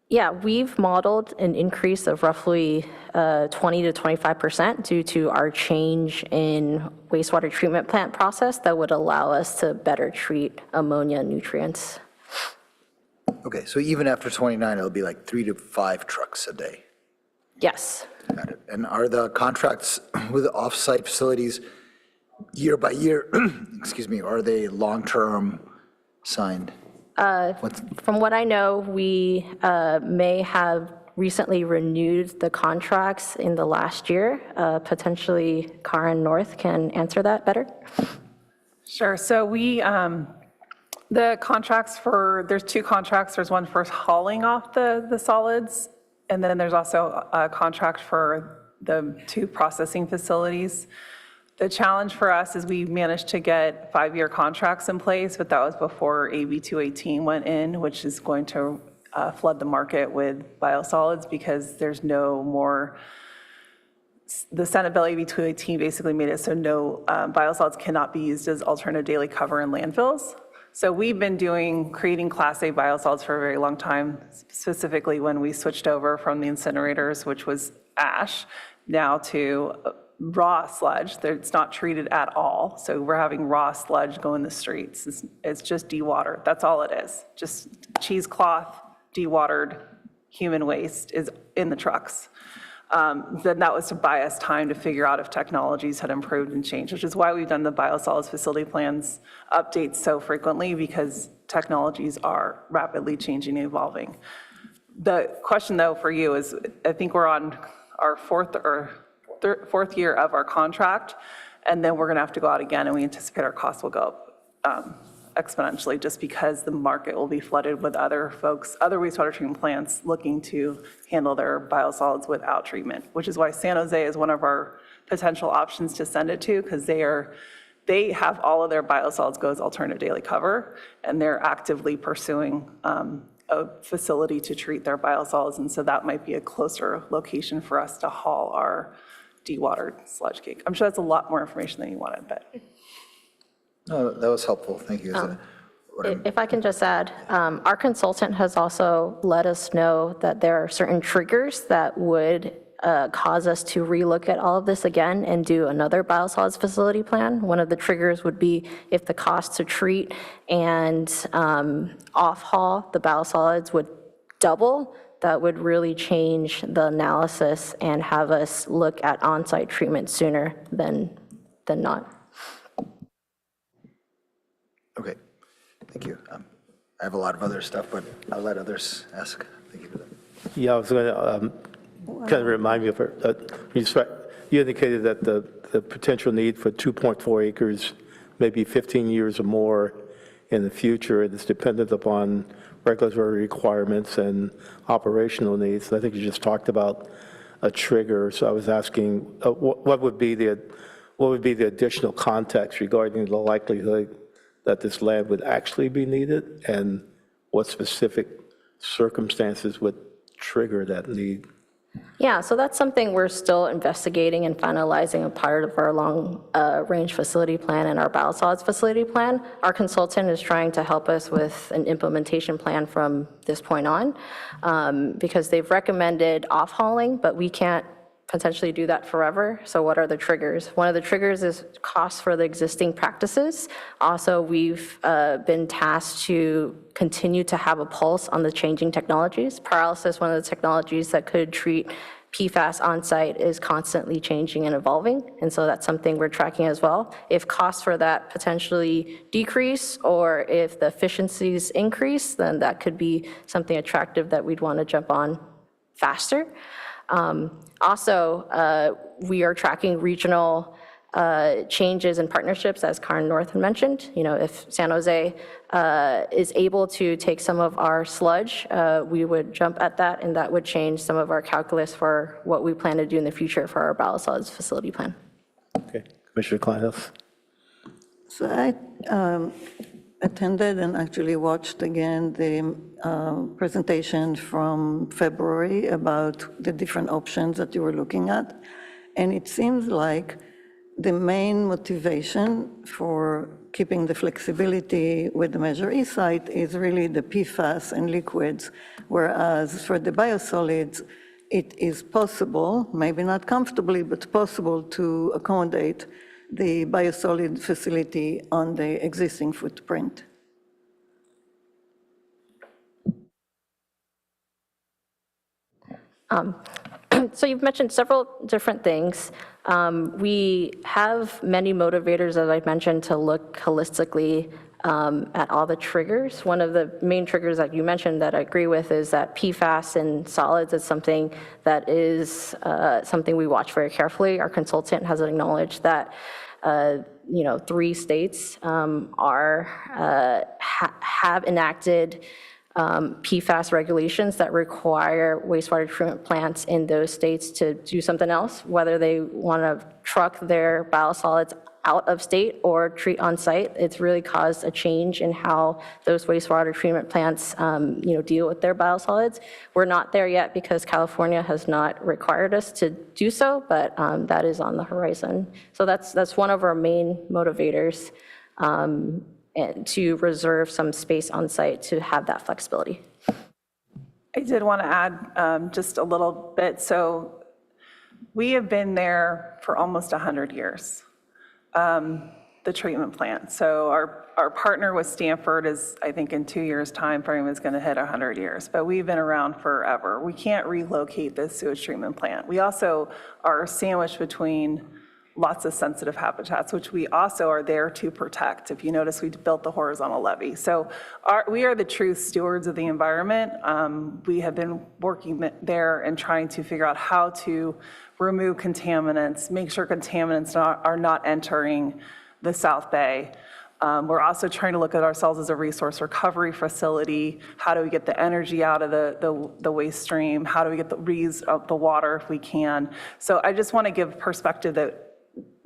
Yeah, we've modeled an increase of roughly 20 to 25% due to our change in wastewater treatment plant process that would allow us to better treat ammonia nutrients. Okay, so even after 29, it'll be like 3 to 5 trucks a day. Yes. Got it. And are the contracts with off-site facilities year by year, excuse me, are they long-term signed? From what I know, we may have recently renewed the contracts in the last year. Potentially Karen North can answer that better. Sure. So the contracts there's 2 contracts. There's one for hauling off the solids, and then there's also a contract for the 2 processing facilities. The challenge for us is we managed to get 5-year contracts in place, but that was before AB 218 went in, which is going to flood the market with biosolids because there's no more. The Senate Bill AB 218 basically made it so no biosolids cannot be used as alternative daily cover in landfills. So we've been creating Class A biosolids for a very long time, specifically when we switched over from the incinerators, which was ash, now to raw sludge. It's not treated at all. So we're having raw sludge go in the streets. It's just dewatered. That's all it is. Just cheesecloth, dewatered human waste is in the trucks. Then that was to buy us time to figure out if technologies had improved and changed, which is why we've done the biosolids facility plans updates so frequently, because technologies are rapidly changing and evolving. The question, though, for you is, I think we're on our fourth year of our contract, and then we're going to have to go out again, and we anticipate our costs will go up exponentially just because the market will be flooded with other wastewater treatment plants looking to handle their biosolids without treatment, which is why San Jose is one of our potential options to send it to, because they have all of their biosolids go as alternative daily cover, and they're actively pursuing a facility to treat their biosolids, and so that might be a closer location for us to haul our dewatered sludge cake. I'm sure that's a lot more information than you wanted, but. No, that was helpful. Thank you. If I can just add, our consultant has also let us know that there are certain triggers that would cause us to relook at all of this again and do another biosolids facility plan. One of the triggers would be if the cost to treat and off-haul the biosolids would double, that would really change the analysis and have us look at on-site treatment sooner than not. Okay, thank you. I have a lot of other stuff, but I'll let others ask. Thank you for that. Yeah, I was going to kind of remind me of you indicated that the potential need for 2.4 acres, maybe 15 years or more in the future, and it's dependent upon regulatory requirements and operational needs. I think you just talked about a trigger, so I was asking what would be the additional context regarding the likelihood that this land would actually be needed, and what specific circumstances would trigger that need? Yeah, so that's something we're still investigating and finalizing a part of our long-range facility plan and our biosolids facility plan. Our consultant is trying to help us with an implementation plan from this point on, because they've recommended off-hauling, but we can't potentially do that forever. So what are the triggers? One of the triggers is costs for the existing practices. Also, we've been tasked to continue to have a pulse on the changing technologies. Pyrolysis, one of the technologies that could treat PFAS on-site, is constantly changing and evolving, and so that's something we're tracking as well. If costs for that potentially decrease, or if the efficiencies increase, then that could be something attractive that we'd want to jump on faster. Also, we are tracking regional changes and partnerships, as Karen North had mentioned. You know, if San Jose is able to take some of our sludge, we would jump at that, and that would change some of our calculus for what we plan to do in the future for our biosolids facility plan. Okay, Commissioner Kleinhaus. So I attended and actually watched again the presentation from February about the different options that you were looking at. And it seems like the main motivation for keeping the flexibility with the Measure E site is really the PFAS and liquids, whereas for the biosolids, it is possible, maybe not comfortably, but possible to accommodate the biosolid facility on the existing footprint. So you've mentioned several different things. We have many motivators, as I mentioned, to look holistically at all the triggers. One of the main triggers that you mentioned that I agree with is that PFAS in solids is something that is something we watch very carefully. Our consultant has acknowledged that 3 states have enacted PFAS regulations that require wastewater treatment plants in those states to do something else, whether they want to truck their biosolids out of state or treat on site. It's really caused a change in how those wastewater treatment plants deal with their biosolids. We're not there yet because California has not required us to do so, but that is on the horizon. So that's one of our main motivators, and to reserve some space on site to have that flexibility. I did want to add just a little bit. So we have been there for almost 100 years, the treatment plant. So our partner with Stanford is, I think in 2 years' time frame, is going to hit 100 years, but we've been around forever. We can't relocate this sewage treatment plant. We also are sandwiched between lots of sensitive habitats, which we also are there to protect. If you notice, we built the horizontal levee. So we are the true stewards of the environment. We have been working there and trying to figure out how to remove contaminants, make sure contaminants are not entering the South Bay. We're also trying to look at ourselves as a resource recovery facility. How do we get the energy out of the waste stream? How do we get the reuse of the water if we can? So I just want to give perspective that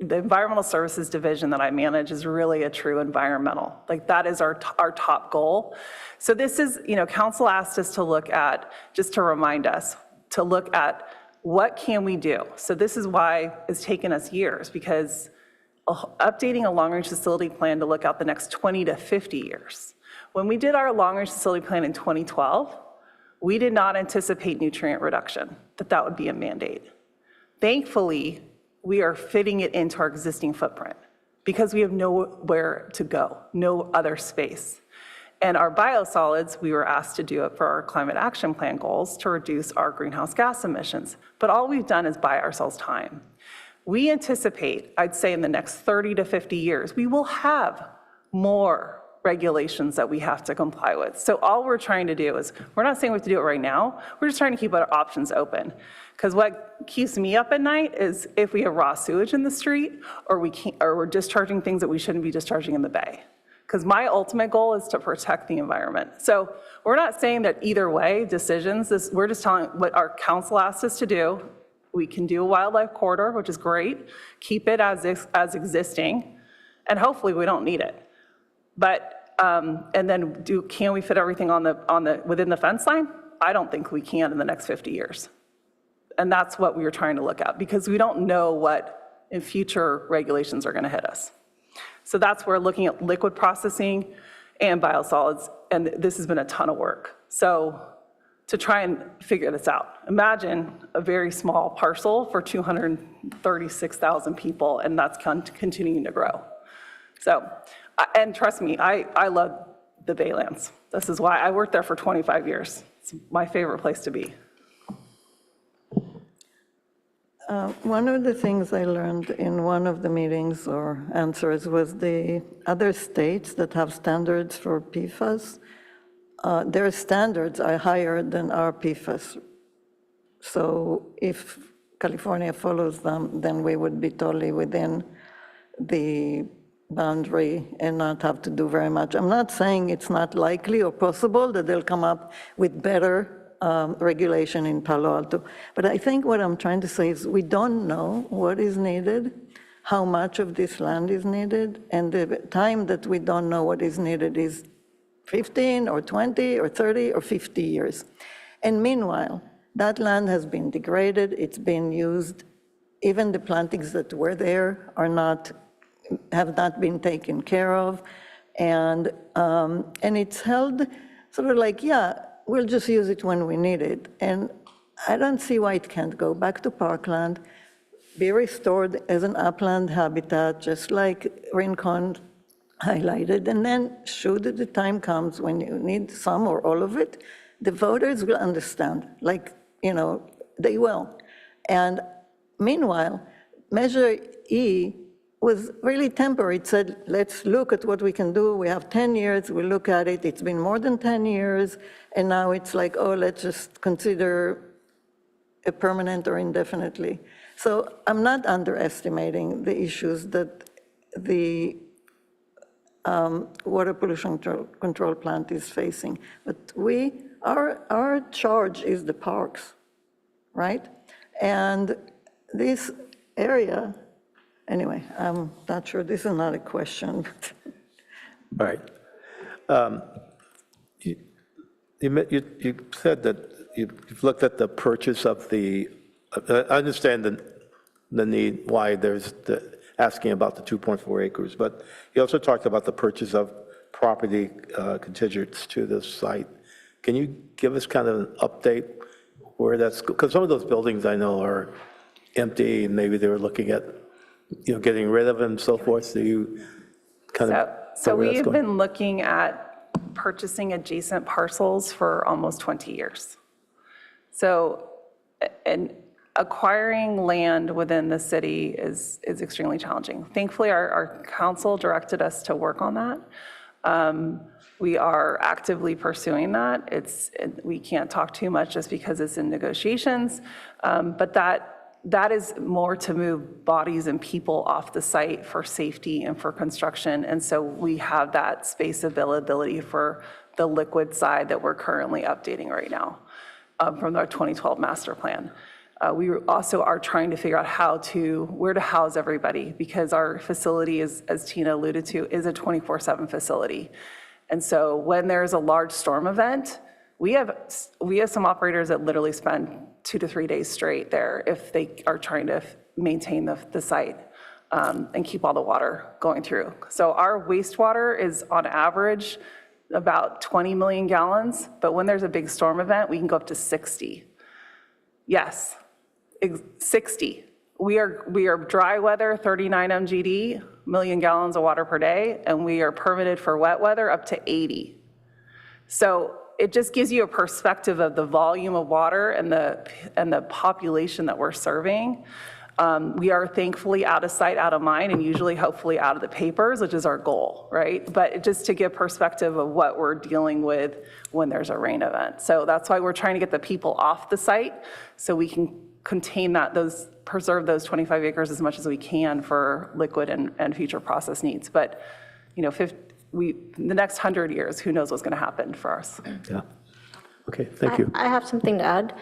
the environmental services division that I manage is really a true environmental. Like, that is our top goal. So this is, council asked us to look at, just to remind us, to look at what can we do? So this is why it's taken us years, because updating a long-range facility plan to look out the next 20 to 50 years. When we did our long-range facility plan in 2012, we did not anticipate nutrient reduction, that would be a mandate. Thankfully, we are fitting it into our existing footprint because we have nowhere to go, no other space. And our biosolids, we were asked to do it for our climate action plan goals to reduce our greenhouse gas emissions. But all we've done is buy ourselves time. We anticipate, I'd say in the next 30 to 50 years, we will have more regulations that we have to comply with. So all we're trying to do is, we're not saying we have to do it right now, we're just trying to keep our options open. Because what keeps me up at night is if we have raw sewage in the street, or we're discharging things that we shouldn't be discharging in the bay. Because my ultimate goal is to protect the environment. So we're not saying that either way decisions, we're just telling what our council asked us to do. We can do a wildlife corridor, which is great, keep it as existing, and hopefully we don't need it. But, and then can we fit everything within the fence line? I don't think we can in the next 50 years. And that's what we were trying to look at, because we don't know what in future regulations are gonna hit us. So that's where looking at liquid processing and biosolids, and this has been a ton of work. So to try and figure this out, imagine a very small parcel for 236,000 people, and that's continuing to grow. So, and trust me, I love the Baylands. This is why I worked there for 25 years. It's my favorite place to be. One of the things I learned in one of the meetings or answers was the other states that have standards for PFAS, their standards are higher than our PFAS. So if California follows them, then we would be totally within the boundary and not have to do very much. I'm not saying it's not likely or possible that they'll come up with better regulation in Palo Alto. But I think what I'm trying to say is we don't know what is needed, how much of this land is needed, and the time that we don't know what is needed is 15 or 20 or 30 or 50 years. And meanwhile, that land has been degraded, it's been used, even the plantings that were there have not been taken care of, and it's held sort of like, yeah, we'll just use it when we need it. And I don't see why it can't go back to parkland, be restored as an upland habitat, just like Rincon highlighted. And then should the time comes when you need some or all of it, the voters will understand, like, they will. And meanwhile, Measure E was really temporary. It said, let's look at what we can do. We have 10 years, we look at it. It's been more than 10 years. And now it's like, oh, let's just consider a permanent or indefinitely. So I'm not underestimating the issues that the water pollution control plant is facing. But our charge is the parks, right? And this area, anyway, I'm not sure, this is not a question. All right. You said that you've looked at the purchase of the, I understand the need, why there's asking about the 2.4 acres, but you also talked about the purchase of property contingents to this site. Can you give us kind of an update where that's, because some of those buildings I know are empty, and maybe they were looking at getting rid of them and so forth, so you kind of... So we've been looking at purchasing adjacent parcels for almost 20 years. So, and acquiring land within the city is extremely challenging. Thankfully, our council directed us to work on that. We are actively pursuing that. We can't talk too much just because it's in negotiations, but that is more to move bodies and people off the site for safety and for construction. And so we have that space availability for the liquid side that we're currently updating right now from our 2012 master plan. We also are trying to figure out where to house everybody, because our facility is, as Tina alluded to, is a 24/7 facility. And so when there's a large storm event, we have some operators that literally spend 2 to 3 days straight there if they are trying to maintain the site and keep all the water going through. So our wastewater is on average about 20 million gallons, but when there's a big storm event, we can go up to 60. Yes, 60. We are dry weather, 39 MGD, million gallons of water per day, and we are permitted for wet weather up to 80. So it just gives you a perspective of the volume of water and the population that we're serving. We are thankfully out of sight, out of mind, and usually hopefully out of the papers, which is our goal, right? But just to give perspective of what we're dealing with when there's a rain event. So that's why we're trying to get the people off the site so we can contain preserve those 25 acres as much as we can for liquid and future process needs. But, the next 100 years, who knows what's going to happen for us. Yeah. Okay, thank you. I have something to add.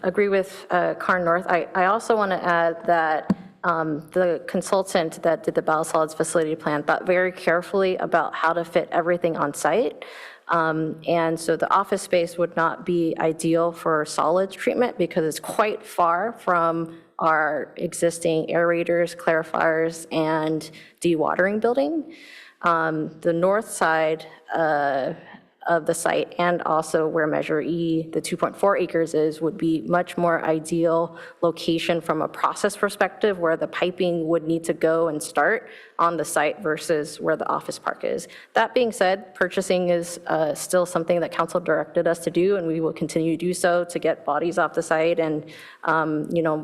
Agree with Car North. I also want to add that the consultant that did the biosolids facility plan thought very carefully about how to fit everything on site. And so the office space would not be ideal for solids treatment because it's quite far from our existing aerators, clarifiers, and dewatering building. The north side of the site and also where Measure E, the 2.4 acres is, would be much more ideal location from a process perspective where the piping would need to go and start on the site versus where the office park is. That being said, purchasing is still something that council directed us to do, and we will continue to do so to get bodies off the site and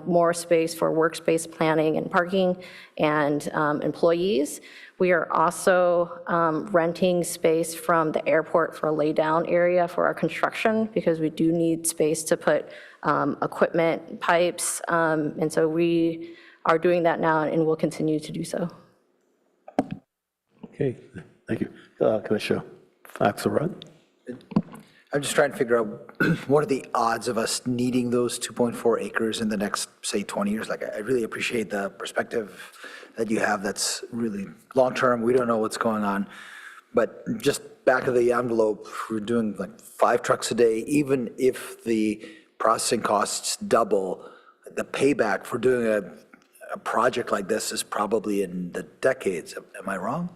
more space for workspace planning and parking and employees. We are also renting space from the airport for a lay-down area for our construction because we do need space to put equipment, pipes, and so we are doing that now and will continue to do so. Okay, thank you. Commissioner Axelrod? I'm just trying to figure out what are the odds of us needing those 2.4 acres in the next, say, 20 years? Like, I really appreciate the perspective that you have that's really long-term. We don't know what's going on. But just back of the envelope, we're doing like 5 trucks a day. Even if the processing costs double, the payback for doing a project like this is probably in the decades. Am I wrong?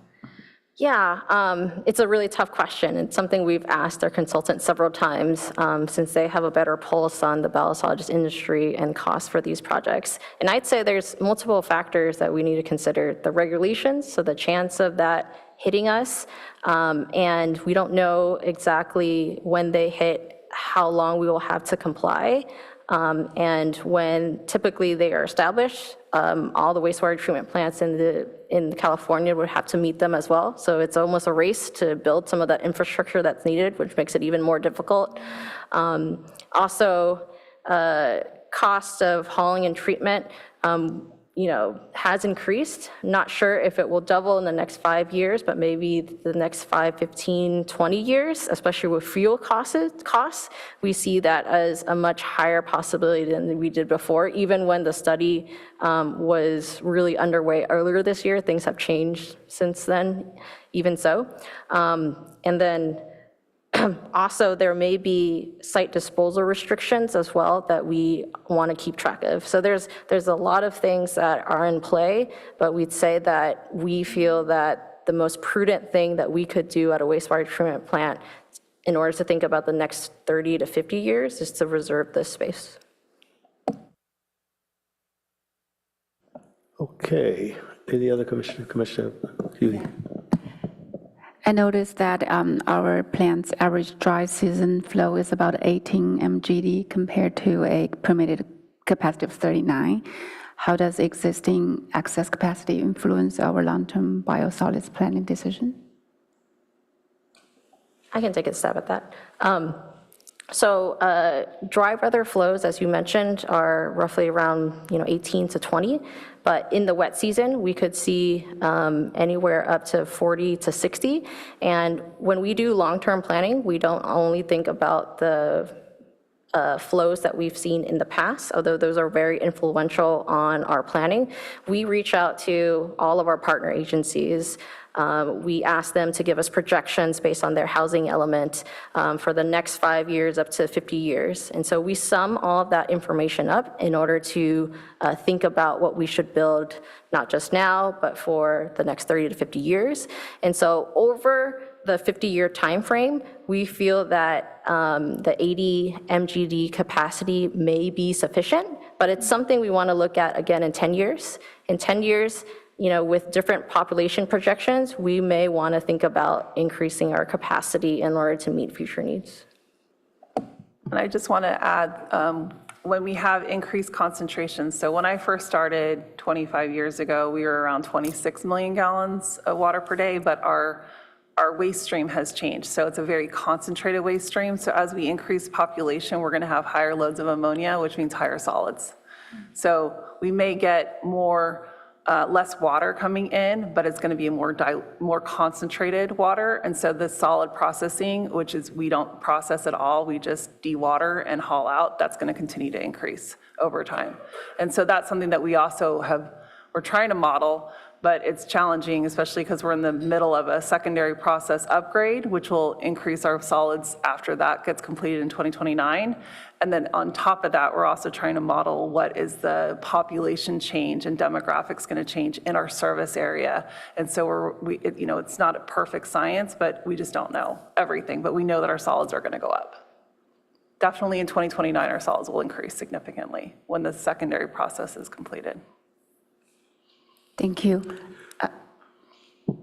Yeah, it's a really tough question. It's something we've asked our consultant several times since they have a better pulse on the biosolids industry and costs for these projects. And I'd say there's multiple factors that we need to consider. The regulations, so the chance of that hitting us, and we don't know exactly when they hit, how long we will have to comply. And when typically they are established, all the wastewater treatment plants in California would have to meet them as well. So it's almost a race to build some of that infrastructure that's needed, which makes it even more difficult. Also, cost of hauling and treatment, has increased. Not sure if it will double in the next 5 years, but maybe the next 5, 15, 20 years, especially with fuel costs. We see that as a much higher possibility than we did before. Even when the study was really underway earlier this year, things have changed since then, even so. And then also, there may be site disposal restrictions as well that we want to keep track of. So there's a lot of things that are in play, but we'd say that we feel that the most prudent thing that we could do at a wastewater treatment plant in order to think about the next 30 to 50 years is to reserve this space. Okay, any other Commissioner Cutie? I noticed that our plant's average dry season flow is about 18 mgd compared to a permitted capacity of 39. How does existing excess capacity influence our long-term biosolids planning decision? I can take a stab at that. Dry weather flows, as you mentioned, are roughly around 18 to 20. But in the wet season, we could see anywhere up to 40 to 60. And when we do long-term planning, we don't only think about the flows that we've seen in the past, although those are very influential on our planning. We reach out to all of our partner agencies. We ask them to give us projections based on their housing element for the next 5 years up to 50 years. And so we sum all of that information up in order to think about what we should build, not just now, but for the next 30 to 50 years. And so over the 50-year timeframe, we feel that the 80 mgd capacity may be sufficient, but it's something we want to look at again in 10 years. In 10 years, with different population projections, we may want to think about increasing our capacity in order to meet future needs. And I just want to add, when we have increased concentrations, so when I first started 25 years ago, we were around 26 million gallons of water per day, but our waste stream has changed. So it's a very concentrated waste stream. So as we increase population, we're going to have higher loads of ammonia, which means higher solids. So we may get less water coming in, but it's going to be a more concentrated water. And so the solid processing, which is we don't process at all, we just dewater and haul out, that's going to continue to increase over time. And so that's something that we also we're trying to model, but it's challenging, especially because we're in the middle of a secondary process upgrade, which will increase our solids after that gets completed in 2029. And then on top of that, we're also trying to model what is the population change and demographics going to change in our service area. And so it's not a perfect science, but we just don't know everything. But we know that our solids are going to go up. Definitely in 2029, our solids will increase significantly when the secondary process is completed. Thank you.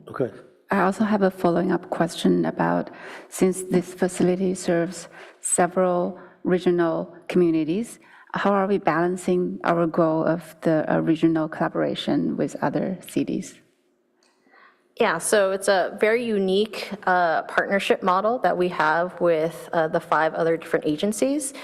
Okay. I also have a following up question about, since this facility serves several regional communities, how are we balancing our goal of the regional collaboration with other cities? Yeah, so it's a very unique partnership model that we have with the 5 other different agencies.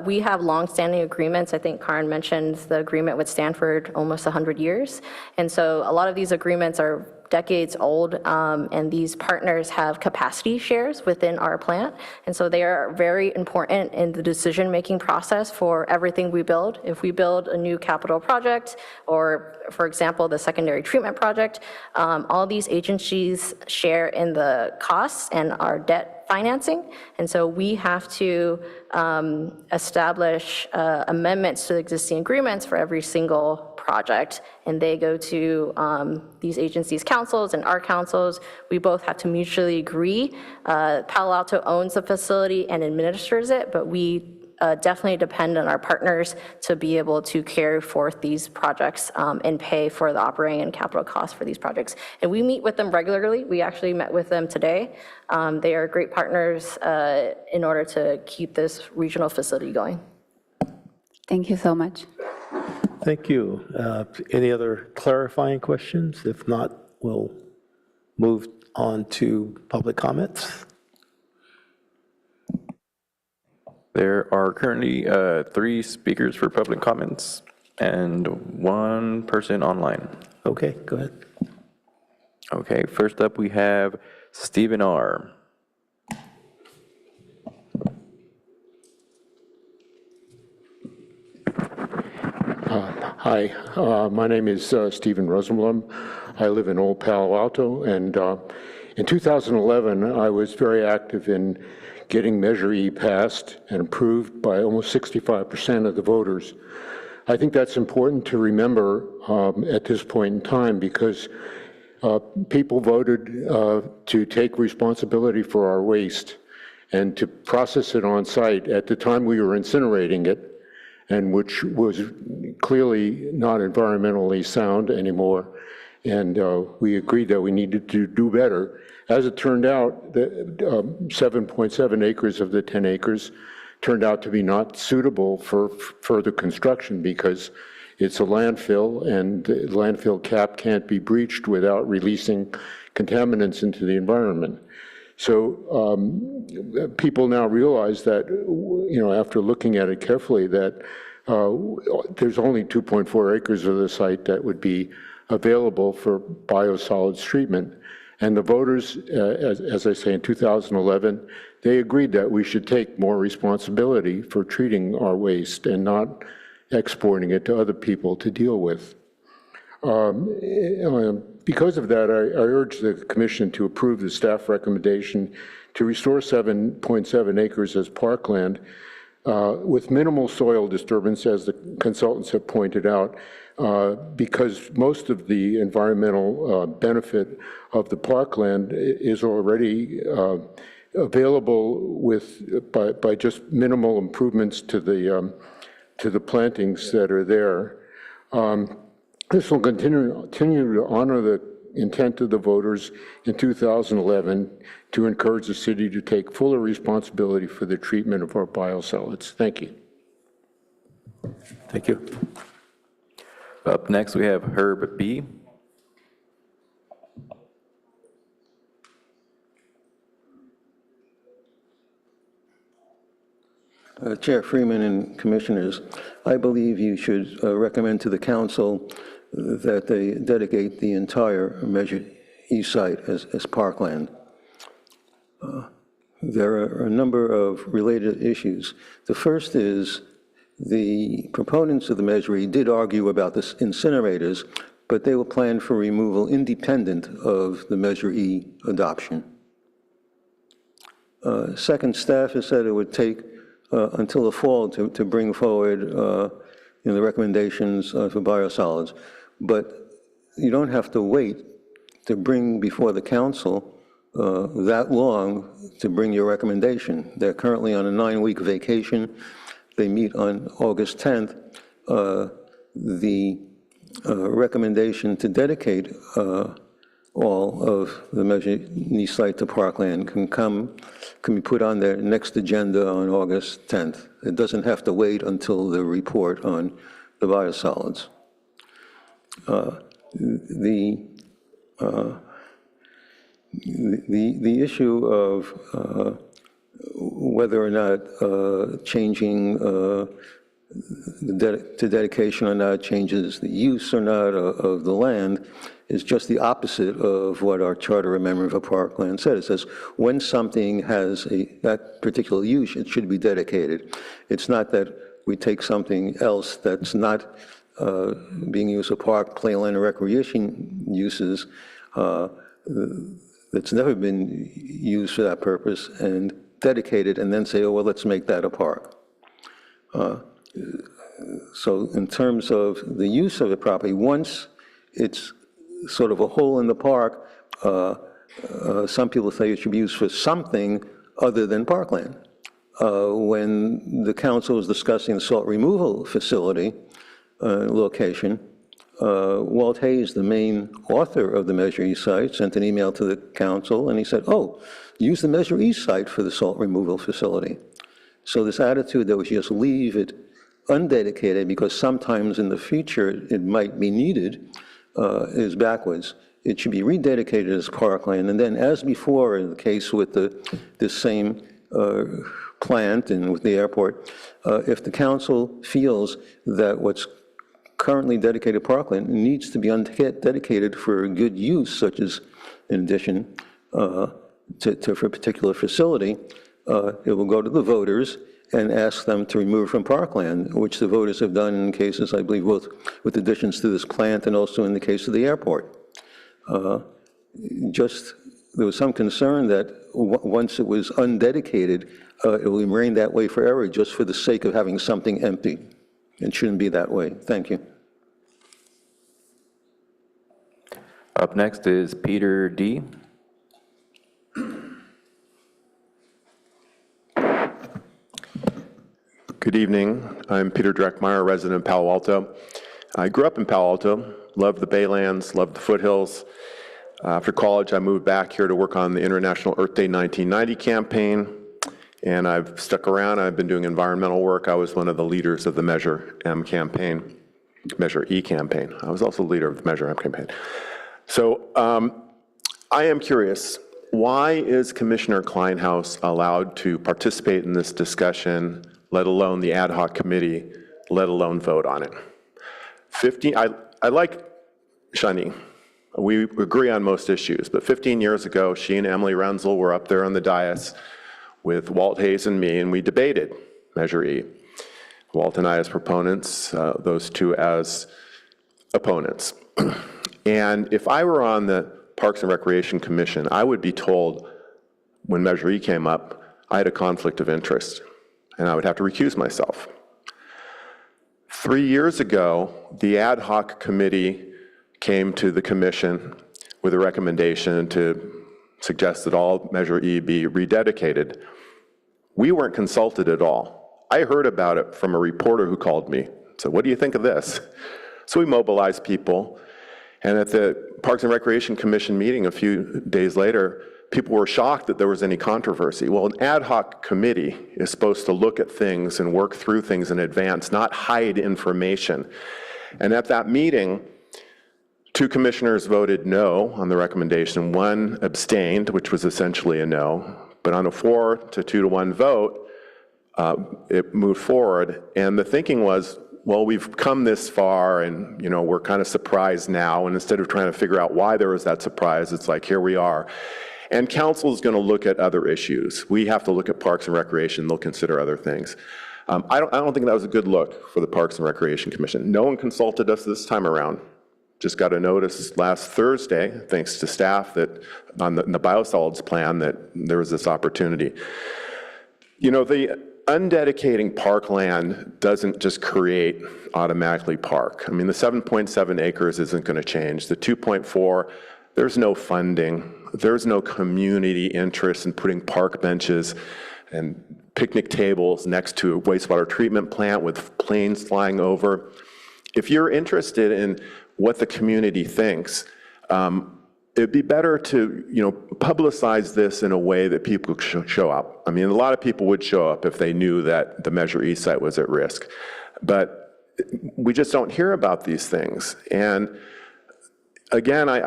We have longstanding agreements. I think Karen mentioned the agreement with Stanford, almost 100 years. And so a lot of these agreements are decades old, and these partners have capacity shares within our plant. And so they are very important in the decision-making process for everything we build. If we build a new capital project, or for example, the secondary treatment project, all these agencies share in the costs and our debt financing. And so we have to establish amendments to the existing agreements for every single project, and they go to these agencies' councils and our councils. We both have to mutually agree. Palo Alto owns the facility and administers it, but we definitely depend on our partners to be able to carry forth these projects and pay for the operating and capital costs for these projects. And we meet with them regularly. We actually met with them today. They are great partners in order to keep this regional facility going. Thank you so much. Thank you. Any other clarifying questions? If not, we'll move on to public comments. There are currently 3 speakers for public comments and 1 person online. Okay, go ahead. Okay, first up we have Stephen R. Hi, my name is Stephen Rosenblum. I live in Old Palo Alto, and in 2011, I was very active in getting Measure E passed and approved by almost 65% of the voters. I think that's important to remember at this point in time, because people voted to take responsibility for our waste and to process it on site at the time we were incinerating it, and which was clearly not environmentally sound anymore. And we agreed that we needed to do better. As it turned out, the 7.7 acres of the 10 acres turned out to be not suitable for further construction because it's a landfill, and the landfill cap can't be breached without releasing contaminants into the environment. So people now realize that, after looking at it carefully, that there's only 2.4 acres of the site that would be available for biosolids treatment. And the voters, as I say, in 2011, they agreed that we should take more responsibility for treating our waste and not exporting it to other people to deal with. Because of that, I urge the Commission to approve the staff recommendation to restore 7.7 acres as parkland with minimal soil disturbance, as the consultants have pointed out, because most of the environmental benefit of the parkland is already available by just minimal improvements to the plantings that are there. This will continue to honor the intent of the voters in 2011 to encourage the city to take fuller responsibility for the treatment of our biosolids. Thank you. Thank you. Up next, we have Herb B. Chair Freeman and Commissioners, I believe you should recommend to the council that they dedicate the entire Measure E site as parkland. There are a number of related issues. The first is the proponents of the Measure E did argue about the incinerators, but they were planned for removal independent of the Measure E adoption. Second, staff has said it would take until the fall to bring forward the recommendations for biosolids. But you don't have to wait to bring before the council that long to bring your recommendation. They're currently on a 9-week vacation. They meet on August 10th. The recommendation to dedicate all of the Measure E site to parkland can be put on their next agenda on August 10th. It doesn't have to wait until the report on the biosolids. The issue of whether or not changing to dedication or not changes the use or not of the land is just the opposite of what our Charter Amendment for Parkland said. It says when something has that particular use, it should be dedicated. It's not that we take something else that's not being used for park, playland, or recreation uses that's never been used for that purpose and dedicate it and then say, oh, well, let's make that a park. So in terms of the use of the property, once it's sort of a hole in the park, some people say it should be used for something other than parkland. When the council was discussing the salt removal facility location, Walt Hayes, the main author of the Measure E site, sent an email to the council and he said, oh, use the Measure E site for the salt removal facility. So this attitude that we should just leave it undedicated because sometimes in the future it might be needed is backwards. It should be rededicated as parkland, and then as before in the case with this same plant and with the airport, if the council feels that what's currently dedicated parkland needs to be undedicated for good use, such as in addition for a particular facility, it will go to the voters and ask them to remove from parkland, which the voters have done in cases, I believe, both with additions to this plant and also in the case of the airport. There was some concern that once it was undedicated, it will remain that way forever just for the sake of having something empty. It shouldn't be that way. Thank you. Up next is Peter D. Good evening. I'm Peter Dreckmeyer, resident of Palo Alto. I grew up in Palo Alto, loved the Baylands, loved the foothills. After college, I moved back here to work on the International Earth Day 1990 campaign, and I've stuck around. I've been doing environmental work. I was one of the leaders of the Measure M campaign, Measure E campaign. I was also the leader of the Measure M campaign. So I am curious, why is Commissioner Kleinhaus allowed to participate in this discussion, let alone the ad hoc committee, let alone vote on it? I like Shani. We agree on most issues, but 15 years ago, she and Emily Renzel were up there on the dais with Walt Hayes and me, and we debated Measure E. Walt and I as proponents, those two as opponents. And if I were on the Parks and Recreation Commission, I would be told when Measure E came up, I had a conflict of interest, and I would have to recuse myself. 3 years ago, the ad hoc committee came to the commission with a recommendation to suggest that all Measure E be rededicated. We weren't consulted at all. I heard about it from a reporter who called me. So what do you think of this? So we mobilized people, and at the Parks and Recreation Commission meeting a few days later, people were shocked that there was any controversy. Well, an ad hoc committee is supposed to look at things and work through things in advance, not hide information. And at that meeting, 2 commissioners voted no on the recommendation, 1 abstained, which was essentially a no, but on a 4 to 2 to 1 vote, it moved forward. And the thinking was, well, we've come this far and, we're kind of surprised now. And instead of trying to figure out why there was that surprise, it's like, here we are. And council is going to look at other issues. We have to look at Parks and Recreation. They'll consider other things. I don't think that was a good look for the Parks and Recreation Commission. No one consulted us this time around. Just got a notice last Thursday, thanks to staff, that on the biosolids plan, that there was this opportunity. The undedicating parkland doesn't just create automatically park. I mean, the 7.7 acres isn't going to change. The 2.4, there's no funding. There's no community interest in putting park benches and picnic tables next to a wastewater treatment plant with planes flying over. If you're interested in what the community thinks, it'd be better to, publicize this in a way that people show up. I mean, a lot of people would show up if they knew that the Measure E site was at risk, but we just don't hear about these things. And again, I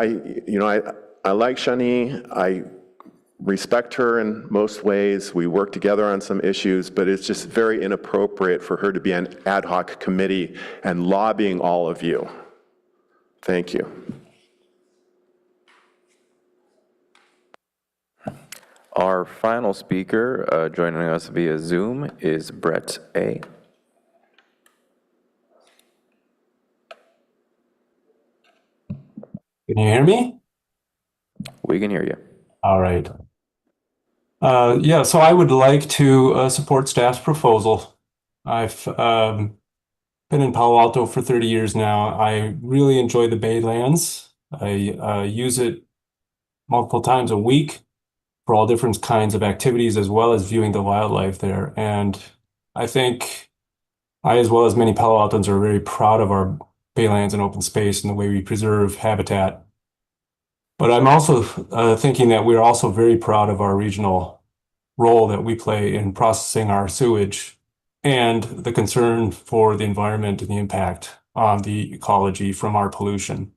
like Shani. I respect her in most ways. We work together on some issues, but it's just very inappropriate for her to be an ad hoc committee and lobbying all of you. Thank you. Our final speaker joining us via Zoom is Brett A. Can you hear me? We can hear you. All right. Yeah, so I would like to support staff's proposal. I've been in Palo Alto for 30 years now. I really enjoy the Baylands. I use it multiple times a week for all different kinds of activities, as well as viewing the wildlife there. And I think I, as well as many Palo Altans, are very proud of our Baylands and open space and the way we preserve habitat. But I'm also thinking that we're also very proud of our regional role that we play in processing our sewage and the concern for the environment and the impact on the ecology from our pollution.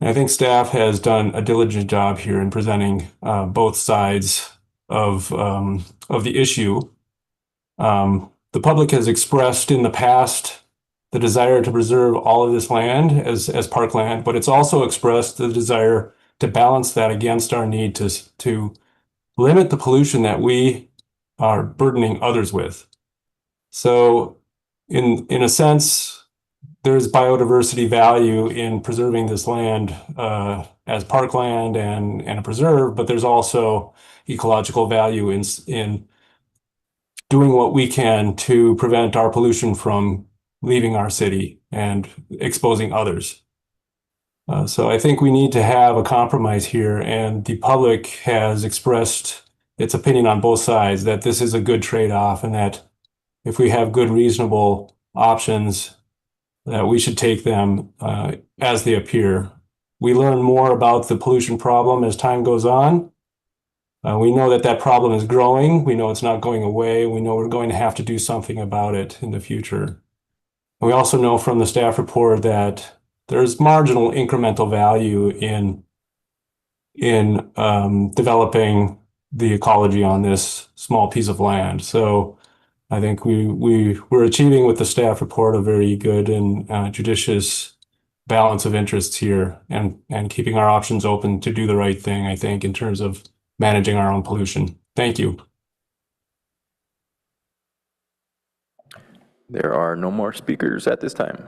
And I think staff has done a diligent job here in presenting both sides of the issue. The public has expressed in the past the desire to preserve all of this land as parkland, but it's also expressed the desire to balance that against our need to limit the pollution that we are burdening others with. So in a sense, there's biodiversity value in preserving this land as parkland and a preserve, but there's also ecological value in doing what we can to prevent our pollution from leaving our city and exposing others. So I think we need to have a compromise here, and the public has expressed its opinion on both sides that this is a good trade-off, and that if we have good, reasonable options, that we should take them as they appear. We learn more about the pollution problem as time goes on. We know that problem is growing. We know it's not going away. We know we're going to have to do something about it in the future. We also know from the staff report that there's marginal incremental value in developing the ecology on this small piece of land. So I think we're achieving with the staff report a very good and judicious balance of interests here, and keeping our options open to do the right thing, I think, in terms of managing our own pollution. Thank you. There are no more speakers at this time.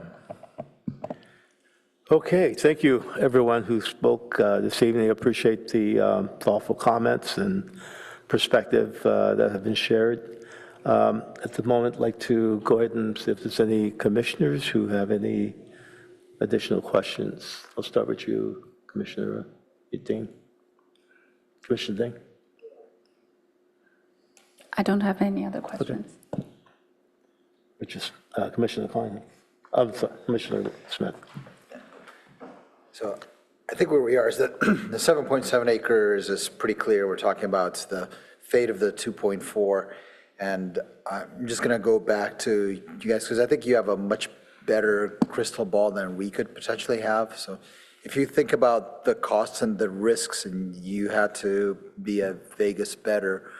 Okay, thank you, everyone who spoke this evening. I appreciate the thoughtful comments and perspective that have been shared. At the moment, I'd like to go ahead and see if there's any commissioners who have any additional questions. I'll start with you, Commissioner Ding. Commissioner Ding? I don't have any other questions. Which is Commissioner Klein. Commissioner Smith. So I think where we are is that the 7.7 acres is pretty clear. We're talking about the fate of the 2.4. And I'm just going to go back to you guys, because I think you have a much better crystal ball than we could potentially have. So if you think about the costs and the risks, and you had to be a Vegas better,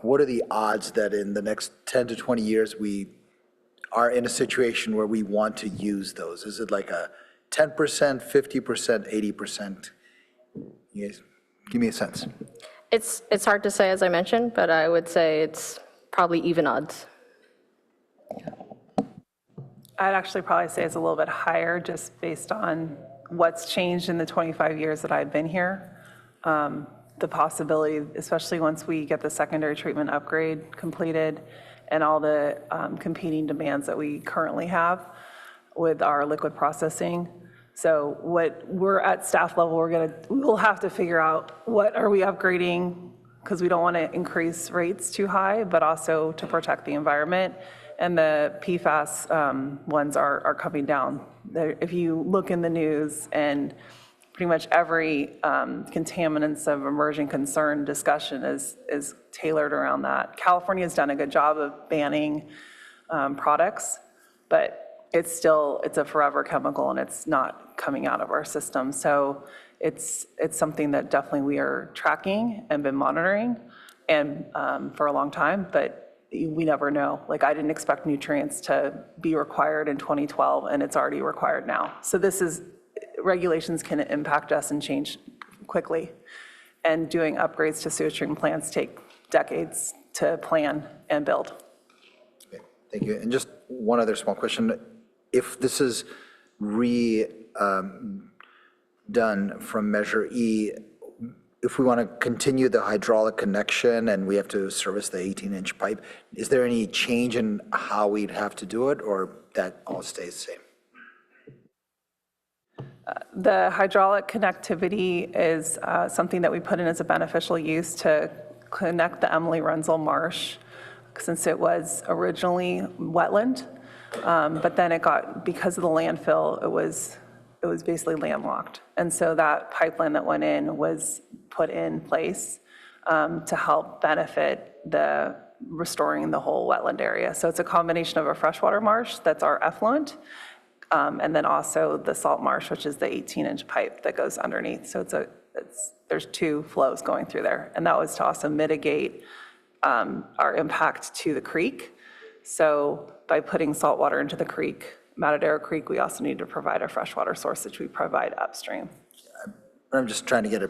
what are the odds that in the next 10 to 20 years we are in a situation where we want to use those? Is it like a 10%, 50%, 80%? You guys, give me a sense. It's hard to say, as I mentioned, but I would say it's probably even odds. I'd actually probably say it's a little bit higher, just based on what's changed in the 25 years that I've been here. The possibility, especially once we get the secondary treatment upgrade completed and all the competing demands that we currently have with our liquid processing. So what we're at staff level, we'll have to figure out what are we upgrading, because we don't want to increase rates too high, but also to protect the environment. And the PFAS ones are coming down. If you look in the news, and pretty much every contaminants of emerging concern discussion is tailored around that. California has done a good job of banning products, but it's a forever chemical, and it's not coming out of our system. So it's something that definitely we are tracking and been monitoring and for a long time, but we never know. Like, I didn't expect nutrients to be required in 2012, and it's already required now. So regulations can impact us and change quickly. And doing upgrades to sewage treatment plants take decades to plan and build. Okay, thank you. And just one other small question. If this is done from Measure E, if we want to continue the hydraulic connection and we have to service the 18-inch pipe, is there any change in how we'd have to do it, or that all stays the same? The hydraulic connectivity is something that we put in as a beneficial use to connect the Emily Renzel Marsh, since it was originally wetland. But then because of the landfill, it was basically landlocked. And so that pipeline that went in was put in place to help benefit restoring the whole wetland area. So it's a combination of a freshwater marsh that's our effluent, and then also the salt marsh, which is the 18-inch pipe that goes underneath. So there's two flows going through there. And that was to also mitigate our impact to the creek. So by putting salt water into the creek, Matadero Creek, we also need to provide a freshwater source, which we provide upstream. I'm just trying to get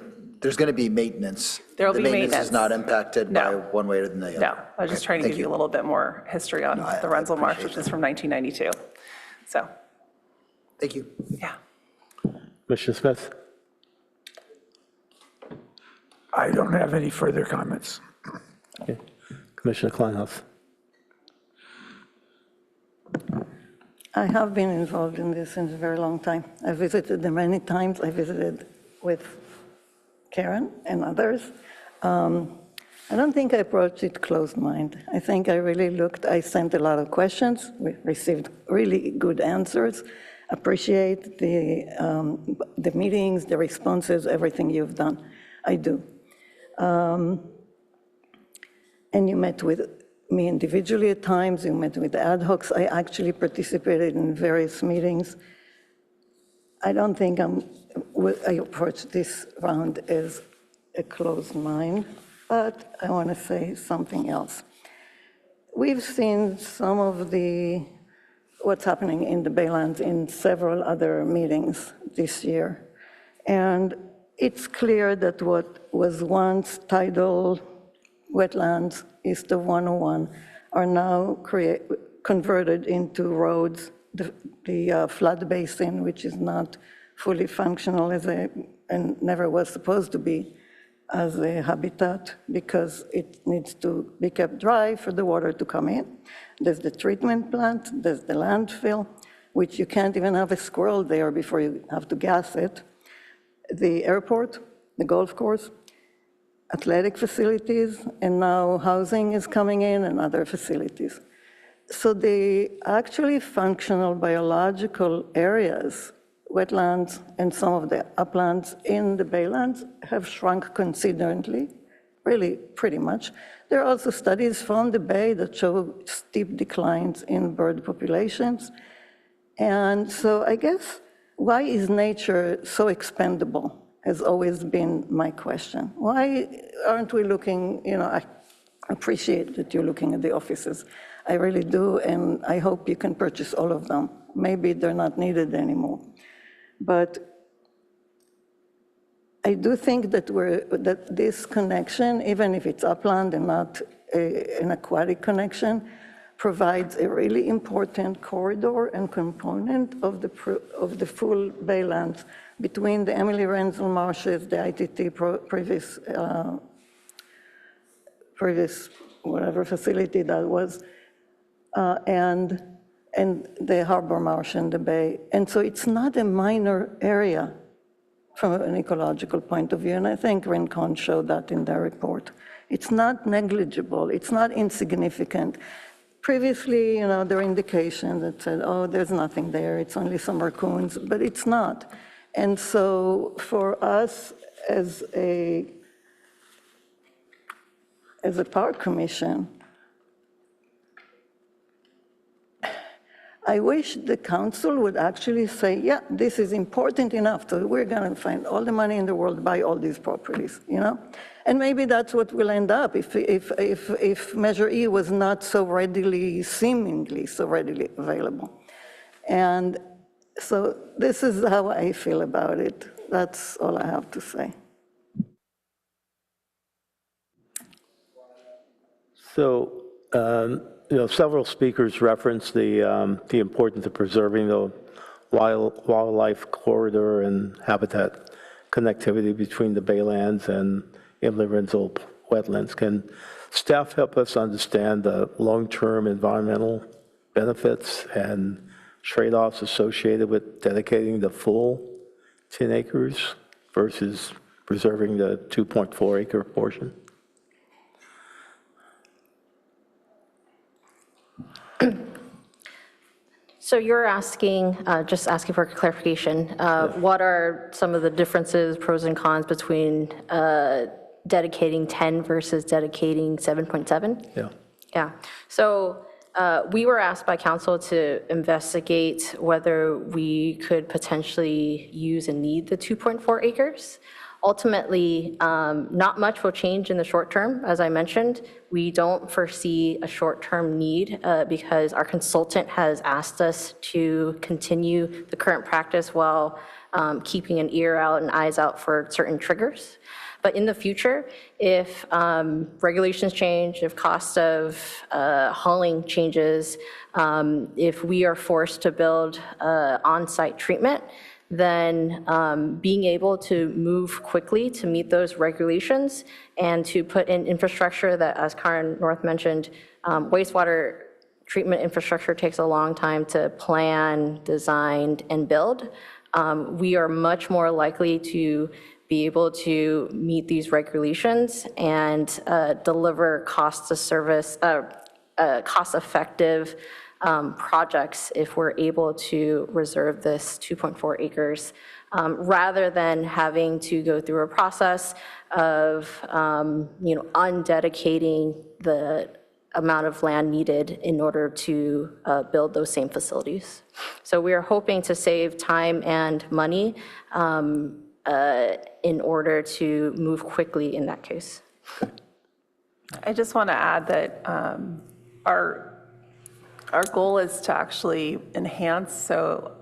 there's going to be maintenance. There'll be maintenance. The maintenance is not impacted by one way or the other. No, I was just trying to give you a little bit more history on the Renzel Marsh, which is from 1992. So. Thank you. Yeah. Commissioner Smith? I don't have any further comments. Okay. Commissioner Kleinhaus? I have been involved in this since a very long time. I visited them many times. I visited with Karen and others. I don't think I approached it closed-minded. I think I really I sent a lot of questions. We received really good answers. Appreciate the meetings, the responses, everything you've done. I do. And you met with me individually at times, you met with the ad hocs. I actually participated in various meetings. I don't think I approached this round as a closed mind, but I want to say something else. We've seen some of what's happening in the Baylands in several other meetings this year. And it's clear that what was once tidal wetlands east of 101 are now converted into roads. The flood basin, which is not fully functional and never was supposed to be as a habitat, because it needs to be kept dry for the water to come in. There's the treatment plant, there's the landfill, which you can't even have a squirrel there before you have to gas it. The airport, the golf course, athletic facilities, and now housing is coming in and other facilities. So the actually functional biological areas, wetlands and some of the uplands in the baylands have shrunk considerably, really pretty much. There are also studies from the bay that show steep declines in bird populations. And so I guess, why is nature so expendable has always been my question. Why aren't we looking, I appreciate that you're looking at the offices. I really do, and I hope you can purchase all of them. Maybe they're not needed anymore. But I do think that this connection, even if it's upland and not an aquatic connection, provides a really important corridor and component of the full baylands between the Emily Renzel marshes, the ITT previous whatever facility that was, and the harbor marsh and the bay. And so it's not a minor area from an ecological point of view, and I think Rincon showed that in their report. It's not negligible, it's not insignificant. Previously, there were indications that said, oh, there's nothing there, it's only some raccoons, but it's not. And so for us as a park commission, I wish the council would actually say, yeah, this is important enough, so we're going to find all the money in the world to buy all these properties, And maybe that's what will end up if Measure E was not seemingly so readily available. And so this is how I feel about it. That's all I have to say. So, several speakers referenced the importance of preserving the wildlife corridor and habitat connectivity between the baylands and Emily Renzel wetlands. Can staff help us understand the long-term environmental benefits and trade-offs associated with dedicating the full 10 acres versus preserving the 2.4 acre portion? So you're asking, just asking for clarification, what are some of the differences, pros and cons between dedicating 10 versus dedicating 7.7? Yeah. Yeah. So we were asked by council to investigate whether we could potentially use and need the 2.4 acres. Ultimately, not much will change in the short term. As I mentioned, we don't foresee a short-term need because our consultant has asked us to continue the current practice while keeping an ear out and eyes out for certain triggers. But in the future, if regulations change, if cost of hauling changes, if we are forced to build on-site treatment, then being able to move quickly to meet those regulations and to put in infrastructure that, as Karen North mentioned, wastewater treatment infrastructure takes a long time to plan, design, and build. We are much more likely to be able to meet these regulations and deliver cost-effective projects if we're able to reserve this 2.4 acres, rather than having to go through a process of, undedicating the amount of land needed in order to build those same facilities. So we are hoping to save time and money in order to move quickly in that case. I just want to add that our goal is to actually enhance, so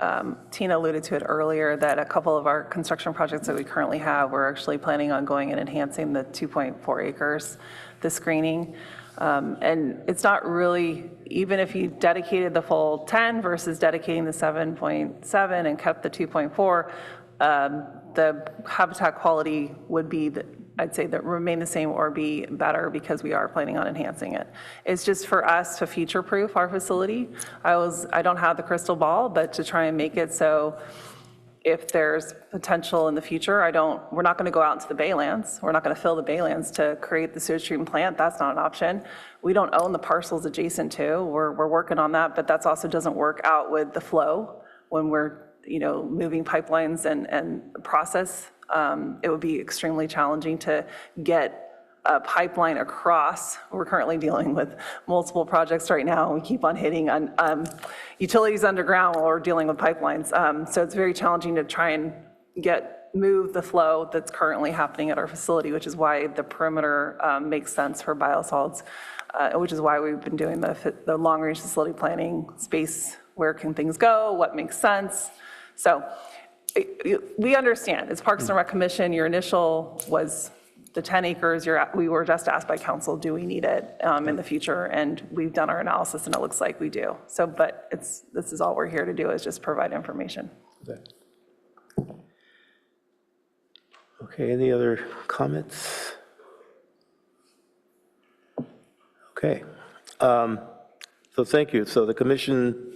Tina alluded to it earlier, that a couple of our construction projects that we currently have, we're actually planning on going and enhancing the 2.4 acres, the screening. And it's not really, even if you dedicated the full 10 versus dedicating the 7.7 and kept the 2.4, the habitat quality would be, I'd say, that remain the same or be better because we are planning on enhancing it. It's just for us to future-proof our facility. I don't have the crystal ball, but to try and make it so if there's potential in the future, we're not going to go out into the baylands. We're not going to fill the baylands to create the sewage treatment plant. That's not an option. We don't own the parcels adjacent to. We're working on that, but that also doesn't work out with the flow when we're, moving pipelines and process. It would be extremely challenging to get a pipeline across. We're currently dealing with multiple projects right now. We keep on hitting on utilities underground while we're dealing with pipelines. So it's very challenging to try and move the flow that's currently happening at our facility, which is why the perimeter makes sense for biosolids, which is why we've been doing the long-range facility planning space. Where can things go? What makes sense? So we understand. It's Parks and Rec Commission. Your initial was the 10 acres. We were just asked by council, do we need it in the future? And we've done our analysis, and it looks like we do. So, but this is all we're here to do, is just provide information. Okay, any other comments? Okay. So thank you. So the commission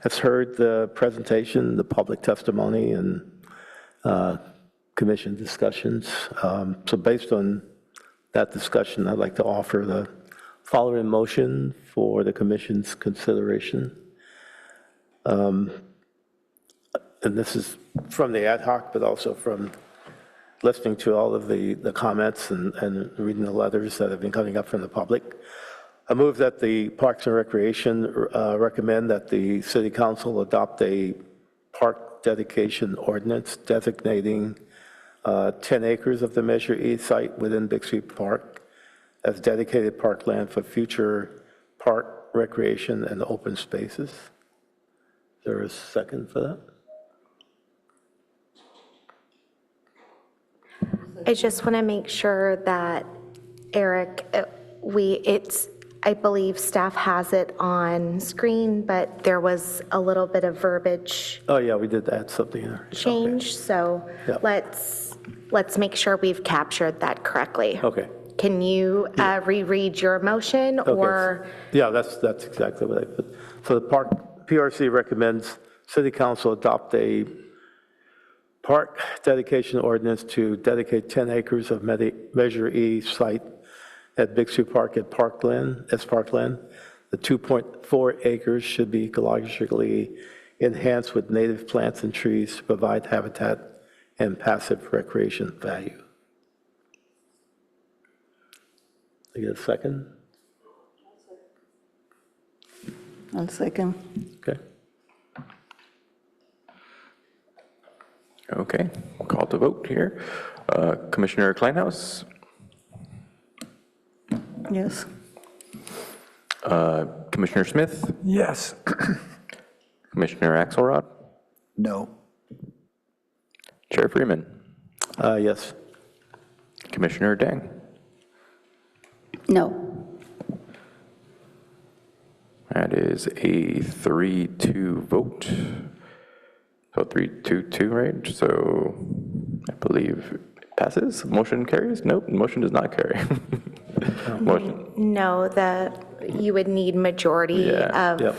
has heard the presentation, the public testimony, and commission discussions. So based on that discussion, I'd like to offer the following motion for the commission's consideration. And this is from the ad hoc, but also from listening to all of the comments and reading the letters that have been coming up from the public. I move that the Parks and Recreation recommend that the City Council adopt a park dedication ordinance designating 10 acres of the Measure E site within Bixby Park as dedicated parkland for future park recreation and open spaces. Is there a second for that? I just want to make sure that, Eric, I believe staff has it on screen, but there was a little bit of verbiage Oh, yeah, we did add something there. change, so Yep. let's make sure we've captured that correctly. Okay. Can you reread your motion, or? Yeah, that's exactly what I put. So the PRC recommends City Council adopt a park dedication ordinance to dedicate 10 acres of Measure E site at Bixby Park as parkland. The 2.4 acres should be ecologically enhanced with native plants and trees to provide habitat and passive recreation value. I get a second? I'll second. Okay. Okay, call to vote here. Commissioner Kleinhaus, Yes. Commissioner Smith, Yes. Commissioner Axelrod, No. Chair Freeman, Yes. Commissioner Dang. No. That is a 3-2 vote. So 3-2-2, right? So I believe it passes. Motion carries? Nope, motion does not carry. Motion. No, you would need majority Yeah. of, Yep.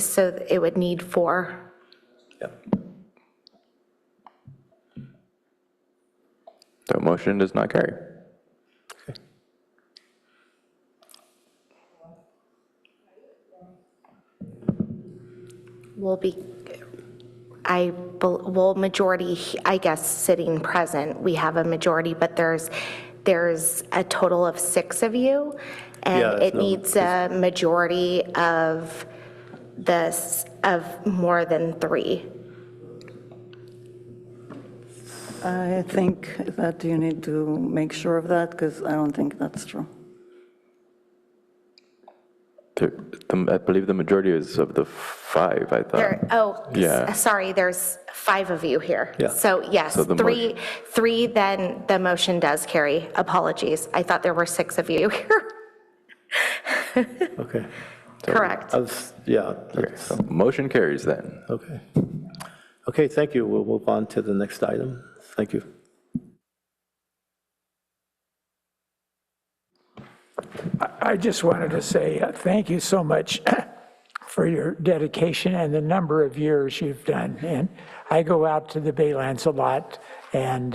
so it would need 4. Yep. So motion does not carry. Majority, I guess, sitting present, we have a majority, but there's a total of 6 of you, and it needs a majority of more than 3. I think that you need to make sure of that, because I don't think that's true. I believe the majority is of the 5, I thought. Yeah. Sorry, there's 5 of you here. Yeah. So yes, So the 3, then the motion does carry. Apologies. I thought there were 6 of you here. Okay. Correct. Okay, so motion carries then. Okay. Okay, thank you. We'll move on to the next item. Thank you. I just wanted to say thank you so much for your dedication and the number of years you've done. And I go out to the Baylands a lot and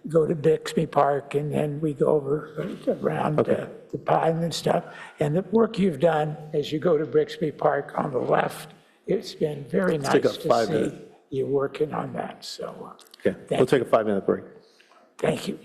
go to Bixby Park, and then we go over around the pond and stuff. And the work you've done as you go to Bixby Park on the left, it's been very Let's take nice a to 5 see minute. you working on that. So Okay, we'll take a 5-minute break. thank you.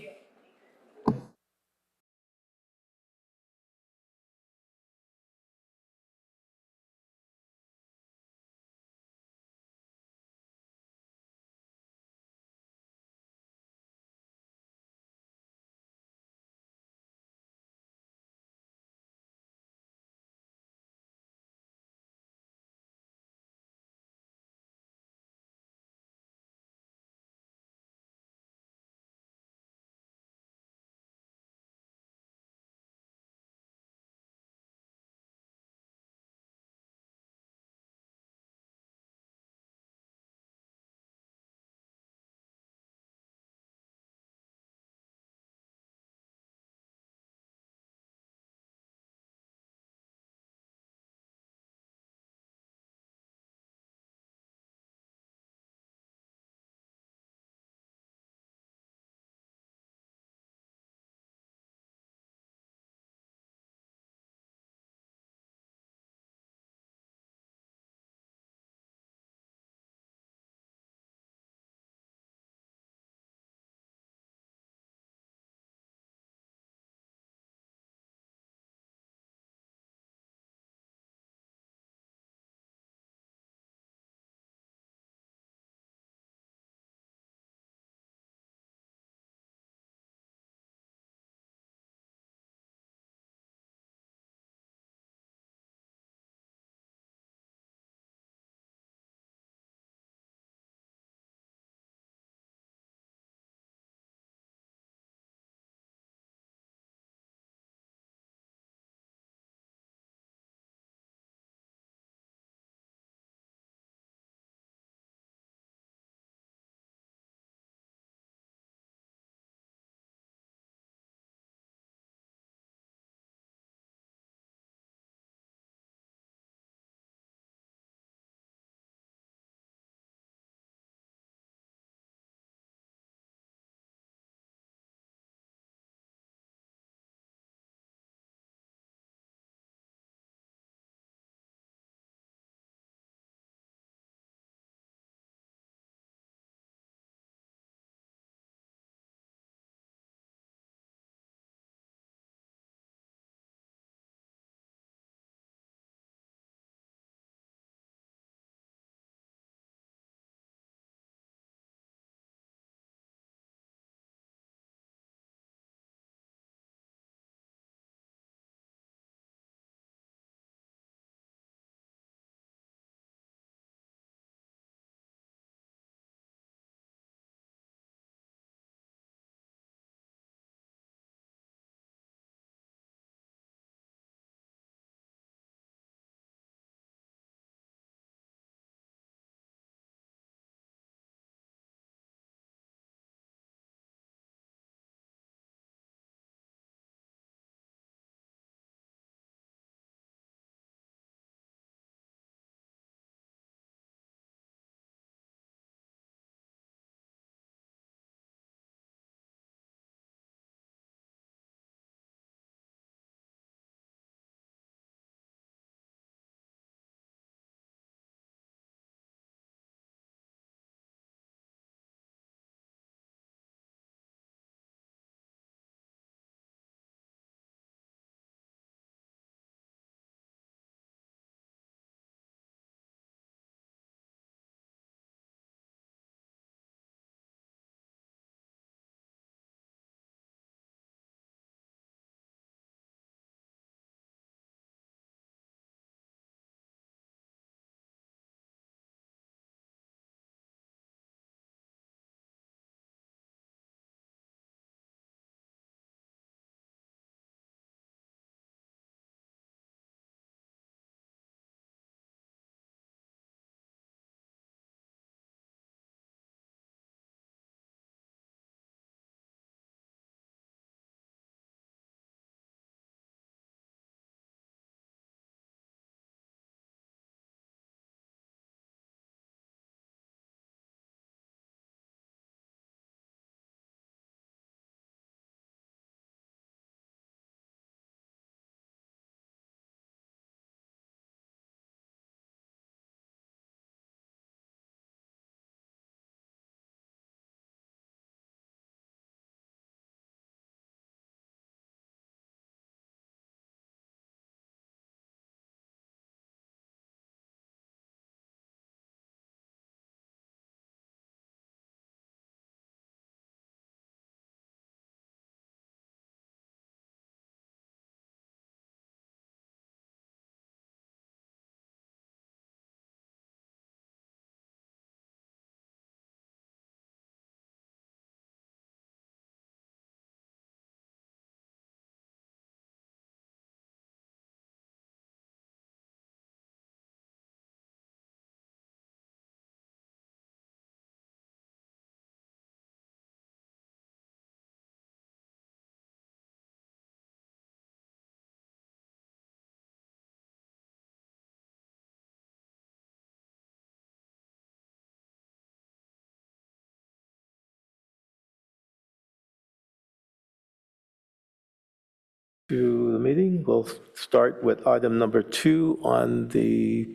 to the meeting. We'll start with item number 2 on the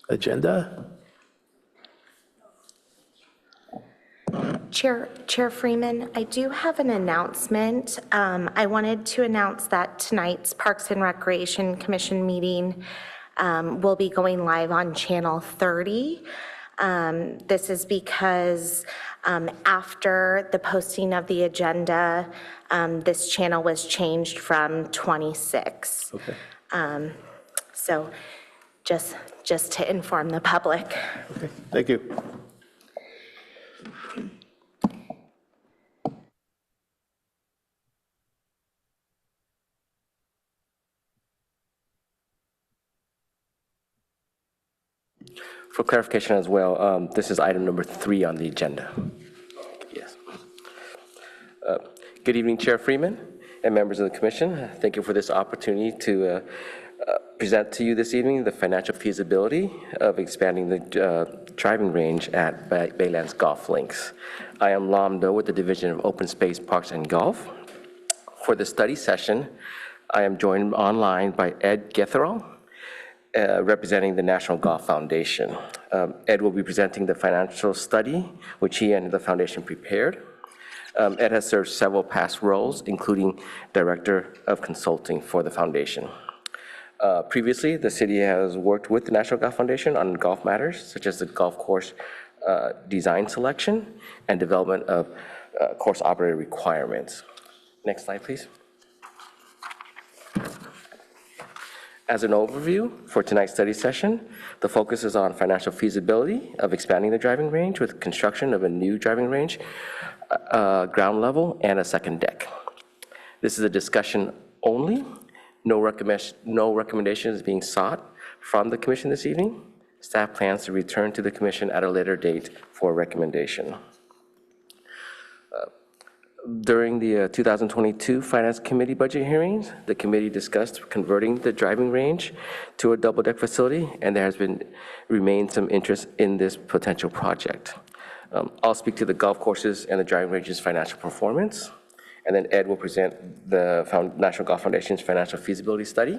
agenda. Chair Freeman, I do have an announcement. I wanted to announce that tonight's Parks and Recreation Commission meeting will be going live on Channel 30. This is because after the posting of the agenda, this channel was changed from 26. Okay. So just to inform the public. Okay. Thank you. For clarification as well, this is item number 3 on the agenda. Yes. Good evening, Chair Freeman and members of the Commission. Thank you for this opportunity to present to you this evening the financial feasibility of expanding the driving range at Baylands Golf Links. I am Lam Do with the Division of Open Space, Parks, and Golf. For the study session, I am joined online by Ed Getherall, representing the National Golf Foundation. Ed will be presenting the financial study, which he and the foundation prepared. Ed has served several past roles, including Director of Consulting for the foundation. Previously, the city has worked with the National Golf Foundation on golf matters, such as the golf course design selection and development of course operator requirements. Next slide, please. As an overview for tonight's study session, the focus is on financial feasibility of expanding the driving range with construction of a new driving range, ground level, and a second deck. This is a discussion only. No recommendation is being sought from the Commission this evening. Staff plans to return to the Commission at a later date for recommendation. During the 2022 Finance Committee budget hearings, the committee discussed converting the driving range to a double-deck facility, and there has remained some interest in this potential project. I'll speak to the golf courses and the driving range's financial performance, and then Ed will present the National Golf Foundation's financial feasibility study.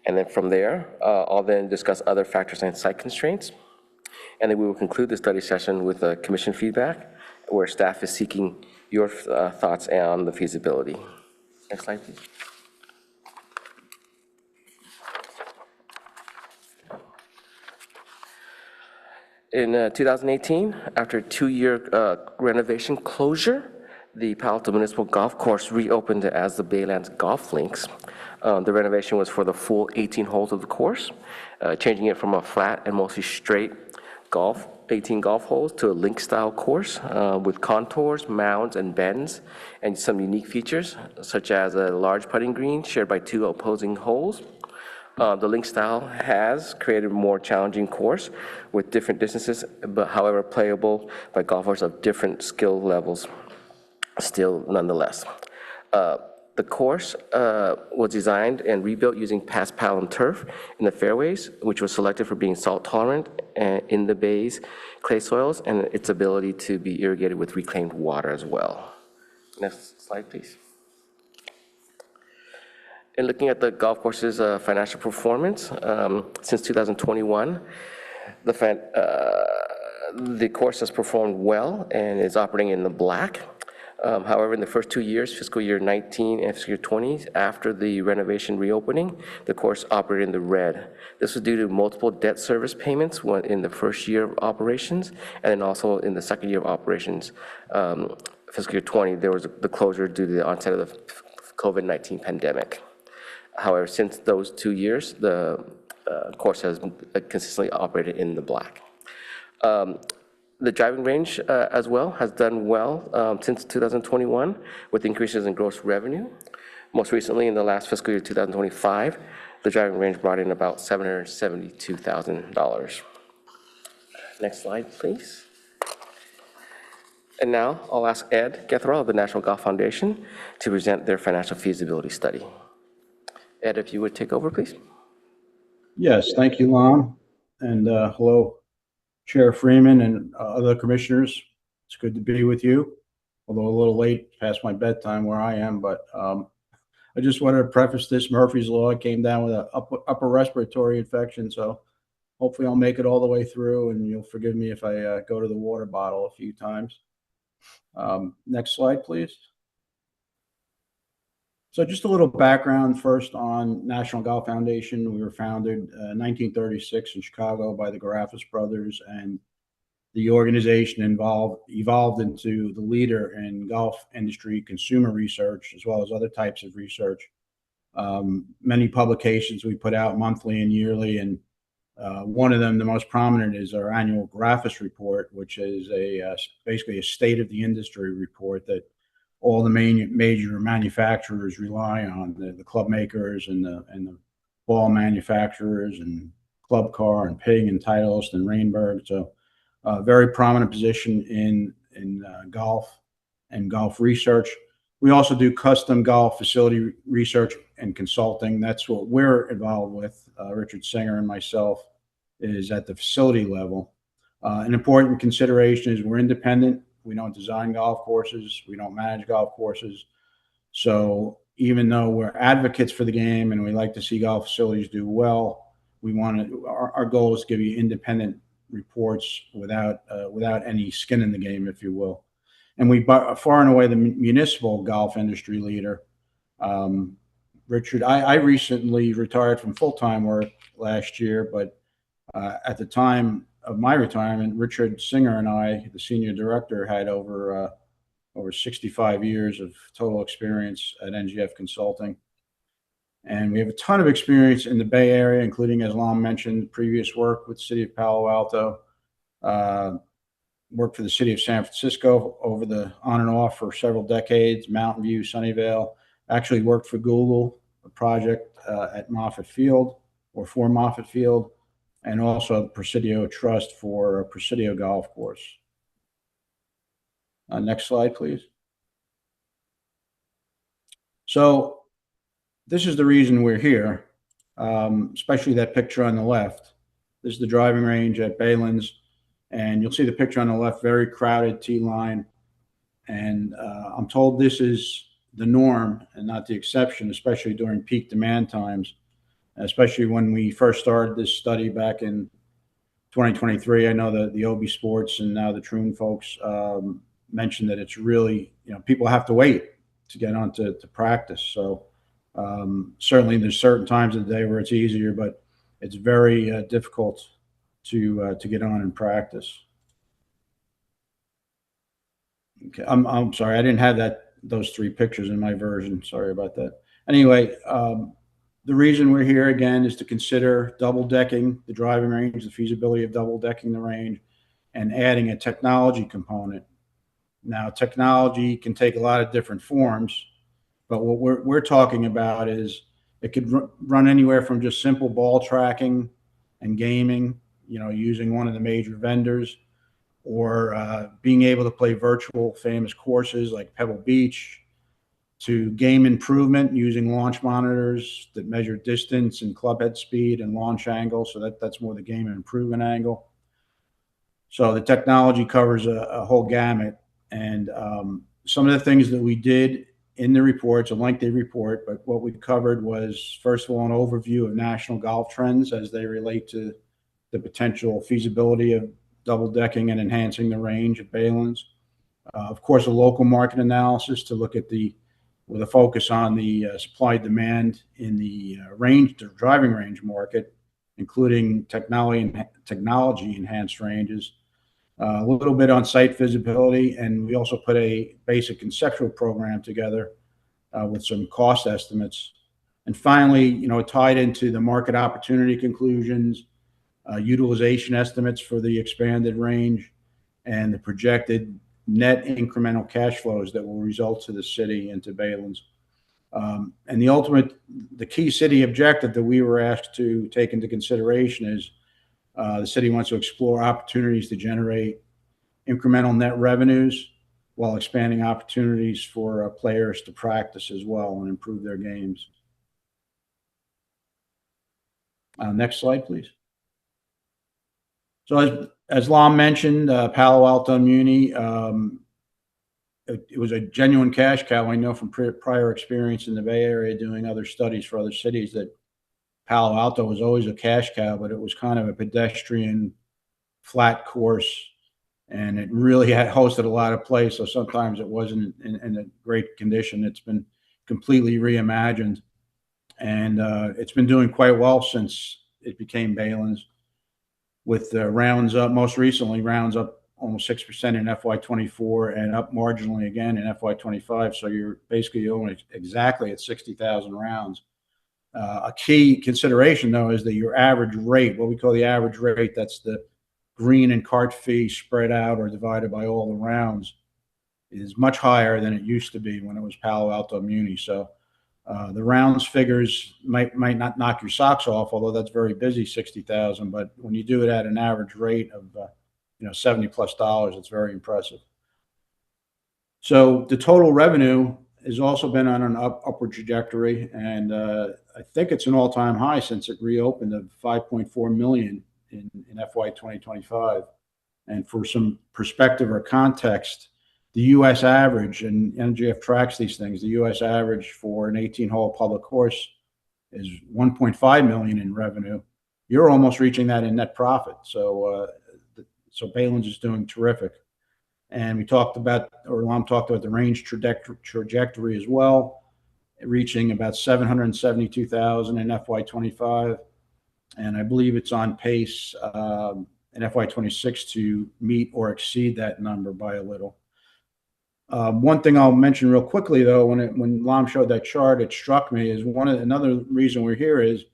And then from there, I'll then discuss other factors and site constraints. And then we will conclude the study session with a commission feedback, where staff is seeking your thoughts on the feasibility. Next slide, please. In 2018, after a 2-year renovation closure, the Palo Alto Municipal Golf Course reopened as the Baylands Golf Links. The renovation was for the full 18 holes of the course, changing it from a flat and mostly straight 18 golf holes to a link-style course with contours, mounds, and bends, and some unique features, such as a large putting green shared by 2 opposing holes. The link style has created a more challenging course with different distances, but however playable by golfers of different skill levels still nonetheless. The course was designed and rebuilt using past pattern turf in the fairways, which was selected for being salt tolerant in the bay's clay soils and its ability to be irrigated with reclaimed water as well. Next slide, please. In looking at the golf course's financial performance, since 2021, the course has performed well and is operating in the black. However, in the first 2 years, fiscal year 19 and fiscal year 20, after the renovation reopening, the course operated in the red. This was due to multiple debt service payments in the first year of operations, and then also in the second year of operations, fiscal year 20, there was the closure due to the onset of the COVID-19 pandemic. However, since those 2 years, the course has consistently operated in the black. The driving range as well has done well since 2021 with increases in gross revenue. Most recently in the last fiscal year 2025, the driving range brought in about $772,000. Next slide, please. And now I'll ask Ed Getherall of the National Golf Foundation to present their financial feasibility study. Ed, if you would take over, please. Yes, thank you, Lon. And hello, Chair Freeman and other commissioners. It's good to be with you, although a little late past my bedtime where I am, but I just wanted to preface this, Murphy's Law. I came down with an upper respiratory infection, so hopefully I'll make it all the way through, and you'll forgive me if I go to the water bottle a few times. Next slide, please. So just a little background first on National Golf Foundation. We were founded in 1936 in Chicago by the Garafis brothers, and the organization evolved into the leader in golf industry consumer research, as well as other types of research. Many publications we put out monthly and yearly, and one of them, the most prominent, is our annual Garafis report, which is basically a state of the industry report that all the major manufacturers rely on, the club makers and the ball manufacturers and Club Car and Ping and Titleist and Rainberg. So very prominent position in golf and golf research. We also do custom golf facility research and consulting. That's what we're involved with. Richard Singer and myself is at the facility level. An important consideration is we're independent. We don't design golf courses. We don't manage golf courses. So even though we're advocates for the game and we like to see golf facilities do well, our goal is to give you independent reports without any skin in the game, if you will. And we far and away the municipal golf industry leader. Richard, I recently retired from full-time work last year, but at the time of my retirement, Richard Singer and I, the senior director, had over 65 years of total experience at NGF Consulting. And we have a ton of experience in the Bay Area, including, as Lon mentioned, previous work with the city of Palo Alto, worked for the city of San Francisco on and off for several decades, Mountain View, Sunnyvale, actually worked for Google, a project at Moffett Field or for Moffett Field, and also the Presidio Trust for Presidio Golf Course. Next slide, please. So this is the reason we're here, especially that picture on the left. This is the driving range at Baylands, and you'll see the picture on the left, very crowded tee line. And I'm told this is the norm and not the exception, especially during peak demand times, especially when we first started this study back in 2023. I know that the OB Sports and now the Troon folks mentioned that it's really, people have to wait to get on to practice. So certainly there's certain times of the day where it's easier, but it's very difficult to get on and practice. Okay, I'm sorry, I didn't have those three pictures in my version. Sorry about that. Anyway, the reason we're here again is to consider double decking the driving range, the feasibility of double decking the range, and adding a technology component. Now, technology can take a lot of different forms, but what we're talking about is it could run anywhere from just simple ball tracking and gaming, using one of the major vendors, or being able to play virtual famous courses like Pebble Beach, to game improvement using launch monitors that measure distance and club head speed and launch angle. So that's more the game improvement angle. So the technology covers a whole gamut. And some of the things that we did in the report, it's a lengthy report, but what we covered was, first of all, an overview of national golf trends as they relate to the potential feasibility of double decking and enhancing the range at Baylands. Of course, a local market analysis to look at with a focus on the supply demand in the driving range market, including technology enhanced ranges. A little bit on site visibility, and we also put a basic conceptual program together with some cost estimates. And finally, it tied into the market opportunity conclusions, utilization estimates for the expanded range, and the projected net incremental cash flows that will result to the city and to Baylands. And the key city objective that we were asked to take into consideration is the city wants to explore opportunities to generate incremental net revenues while expanding opportunities for players to practice as well and improve their games. Next slide, please. So as Lon mentioned, Palo Alto Muni it was a genuine cash cow. I know from prior experience in the Bay Area doing other studies for other cities that Palo Alto was always a cash cow, but it was kind of a pedestrian flat course, and it really had hosted a lot of plays. So sometimes it wasn't in a great condition. It's been completely reimagined, and it's been doing quite well since it became Balin's, with rounds up, most recently rounds up almost 6% in FY24 and up marginally again in FY25. So you're basically only exactly at 60,000 rounds. A key consideration, though, is that your average rate, what we call the average rate, that's the green and cart fee spread out or divided by all the rounds, is much higher than it used to be when it was Palo Alto Muni. So the rounds figures might not knock your socks off, although that's very busy, 60,000. But when you do it at an average rate of $70+, it's very impressive. So the total revenue has also been on an upward trajectory, and I think it's an all-time high since it reopened of 5.4 million in FY 2025. And for some perspective or context, the U.S. average, and NGF tracks these things, the U.S. average for an 18-hole public course is 1.5 million in revenue. You're almost reaching that in net profit. So Balin's is doing terrific. And we talked about, or Lam talked about the range trajectory as well, reaching about 772,000 in FY25. And I believe it's on pace in FY26 to meet or exceed that number by a little. One thing I'll mention real quickly, though, when Lam showed that chart, it struck me is another reason we're here is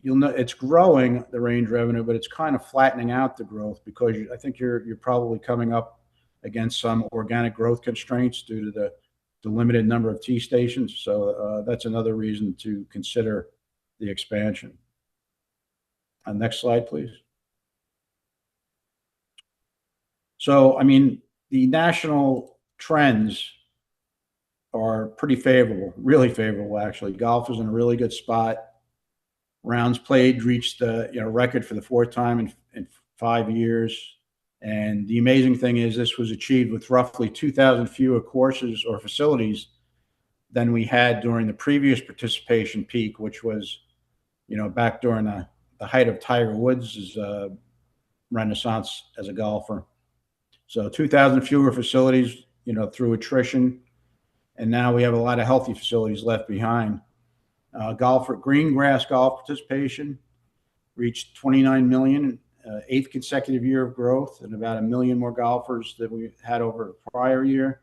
you'll know it's growing, the range revenue, but it's kind of flattening out the growth because I think you're probably coming up against some organic growth constraints due to the limited number of T stations. So that's another reason to consider the expansion. Next slide, please. So, I mean, the national trends are pretty favorable, really favorable, actually. Golf is in a really good spot. Rounds played reached the record for the fourth time in 5 years. And the amazing thing is this was achieved with roughly 2,000 fewer courses or facilities than we had during the previous participation peak, which was, back during the height of Tiger Woods' renaissance as a golfer. So 2,000 fewer facilities, through attrition. And now we have a lot of healthy facilities left behind. Green grass golf participation reached 29 million, eighth consecutive year of growth, and about 1 million more golfers than we had over the prior year.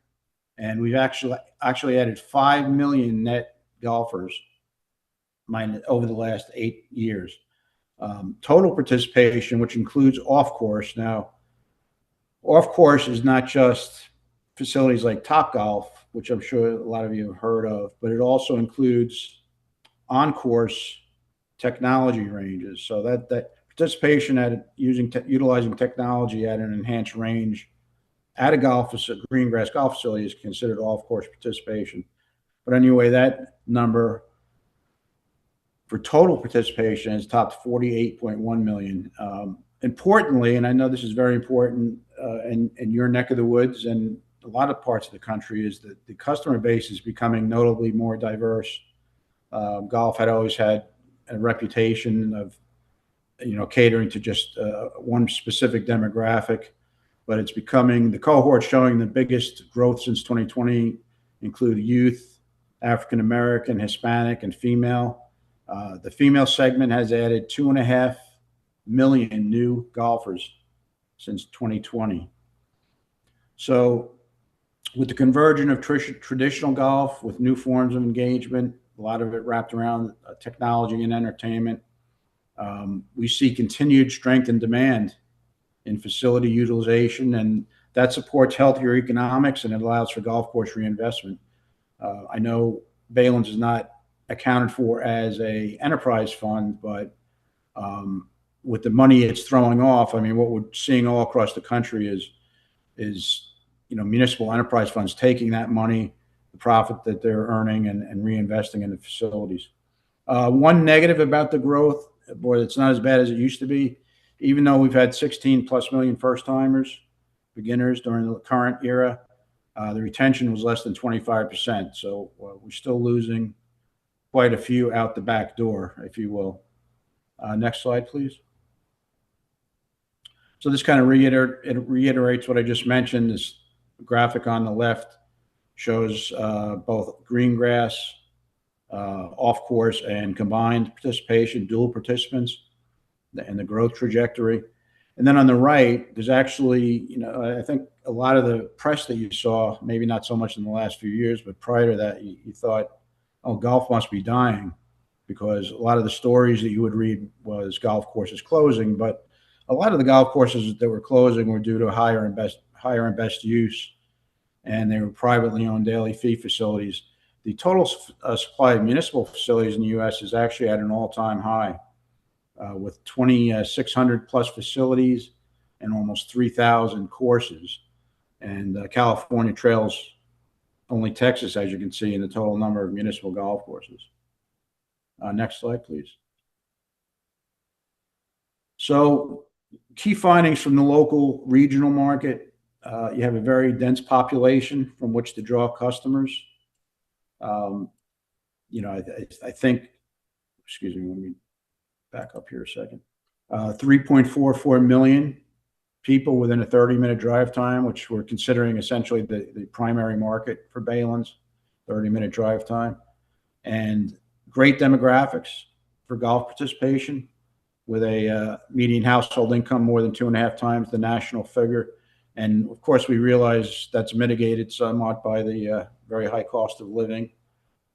And we've actually added 5 million net golfers over the last 8 years. Total participation, which includes off-course. Now, off-course is not just facilities like Topgolf, which I'm sure a lot of you have heard of, but it also includes on-course technology ranges. So that participation at utilizing technology at an enhanced range at a green grass golf facility is considered off-course participation. But anyway, that number for total participation has topped 48.1 million. Importantly, and I know this is very important in your neck of the woods and a lot of parts of the country, is that the customer base is becoming notably more diverse. Golf had always had a reputation of, catering to just one specific demographic, but it's becoming, the cohort showing the biggest growth since 2020 include youth, African American, Hispanic, and female. The female segment has added 2.5 million new golfers since 2020. So with the conversion of traditional golf with new forms of engagement, a lot of it wrapped around technology and entertainment, we see continued strength and demand in facility utilization, and that supports healthier economics and it allows for golf course reinvestment. I know Balin's is not accounted for as a enterprise fund, but with the money it's throwing off, I mean, what we're seeing all across the country is municipal enterprise funds taking that money, the profit that they're earning, and reinvesting in the facilities. One negative about the growth, boy, it's not as bad as it used to be. Even though we've had 16+ million first-timers, beginners during the current era, The retention was less than 25%, so we're still losing quite a few out the back door, if you will. Next slide, please. So this kind of reiterates what I just mentioned. This graphic on the left shows both green grass, off course, and combined participation, dual participants, and the growth trajectory. And then on the right, there's actually, I think a lot of the press that you saw, maybe not so much in the last few years, but prior to that, you thought, oh, golf must be dying, because a lot of the stories that you would read was golf courses closing, but a lot of the golf courses that were closing were due to higher and best use, and they were privately owned daily fee facilities. The total supply of municipal facilities in the U.S. is actually at an all-time high, with 2,600 plus facilities and almost 3,000 courses. And California trails only Texas, as you can see, in the total number of municipal golf courses. Next slide, please. So key findings from the local regional market. You have a very dense population from which to draw customers. I think, excuse me, let me back up here a second. 3.44 million people within a 30-minute drive time, which we're considering essentially the primary market for Baylands, 30-minute drive time. And great demographics for golf participation, with a median household income more than 2.5 times the national figure. And of course, we realize that's mitigated somewhat by the very high cost of living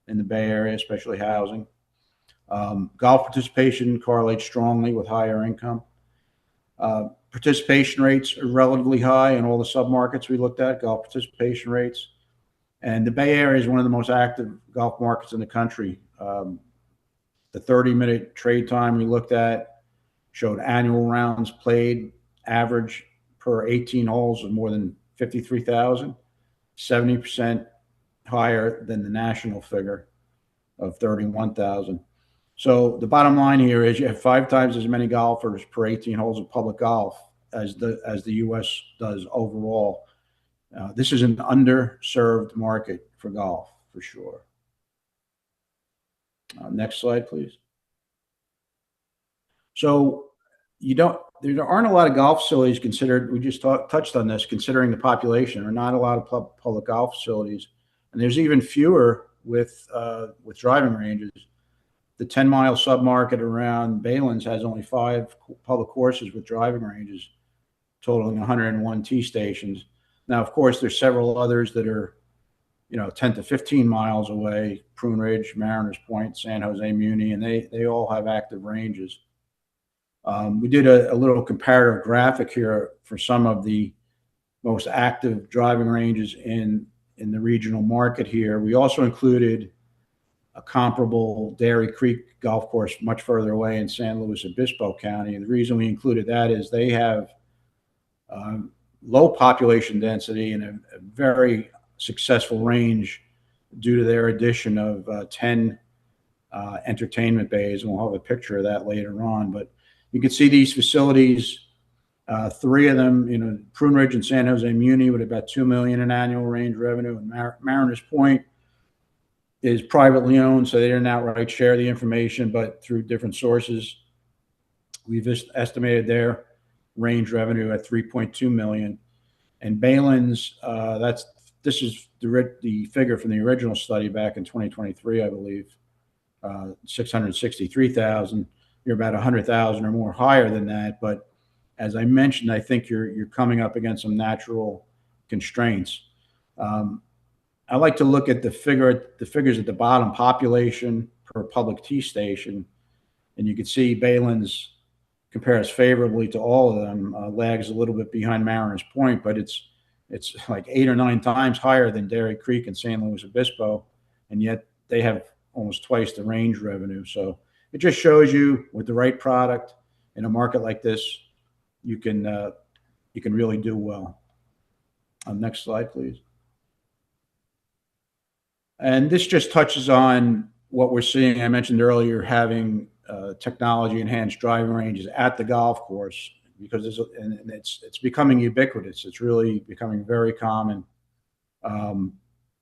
in the Bay Area, especially housing. Golf participation correlates strongly with higher income. Participation rates are relatively high in all the submarkets we looked at, golf participation rates. And the Bay Area is one of the most active golf markets in the country. The 30-minute trade time we looked at showed annual rounds played average per 18 holes of more than 53,000, 70% higher than the national figure of 31,000. So the bottom line here is you have 5 times as many golfers per 18 holes of public golf as the U.S. does overall. This is an underserved market for golf, for sure. Next slide, please. So there aren't a lot of golf facilities considered. We just touched on this, considering the population. There are not a lot of public golf facilities, and there's even fewer with driving ranges. The 10-mile submarket around Baylands has only 5 public courses with driving ranges, totaling 101 tee stations. Now, of course, there's several others that are, 10 to 15 miles away: Prune Ridge, Mariners Point, San Jose Muni, and they all have active ranges. We did a little comparative graphic here for some of the most active driving ranges in the regional market here. We also included a comparable Dairy Creek golf course much further away in San Luis Obispo County. And the reason we included that is they have low population density and a very successful range due to their addition of 10 entertainment bays. And we'll have a picture of that later on. But you can see these facilities, 3 of them, Prune Ridge and San Jose Muni, with about $2 million in annual range revenue. And Mariners Point is privately owned, so they didn't outright share the information, but through different sources, we've estimated their range revenue at $3.2 million. And Baylands, this is the figure from the original study back in 2023, I believe, 663,000. You're about 100,000 or more higher than that. But as I mentioned, I think you're coming up against some natural constraints. I like to look at the figures at the bottom: population per public tee station, and you can see Baylands compares favorably to all of them. Lags a little bit behind Mariners Point, but it's like 8 or 9 times higher than Dairy Creek and San Luis Obispo, and yet they have almost twice the range revenue. So it just shows you, with the right product in a market like this, you can really do well. Next slide, please. And this just touches on what we're seeing. I mentioned earlier, having technology-enhanced driving ranges at the golf course, because it's becoming ubiquitous. It's really becoming very common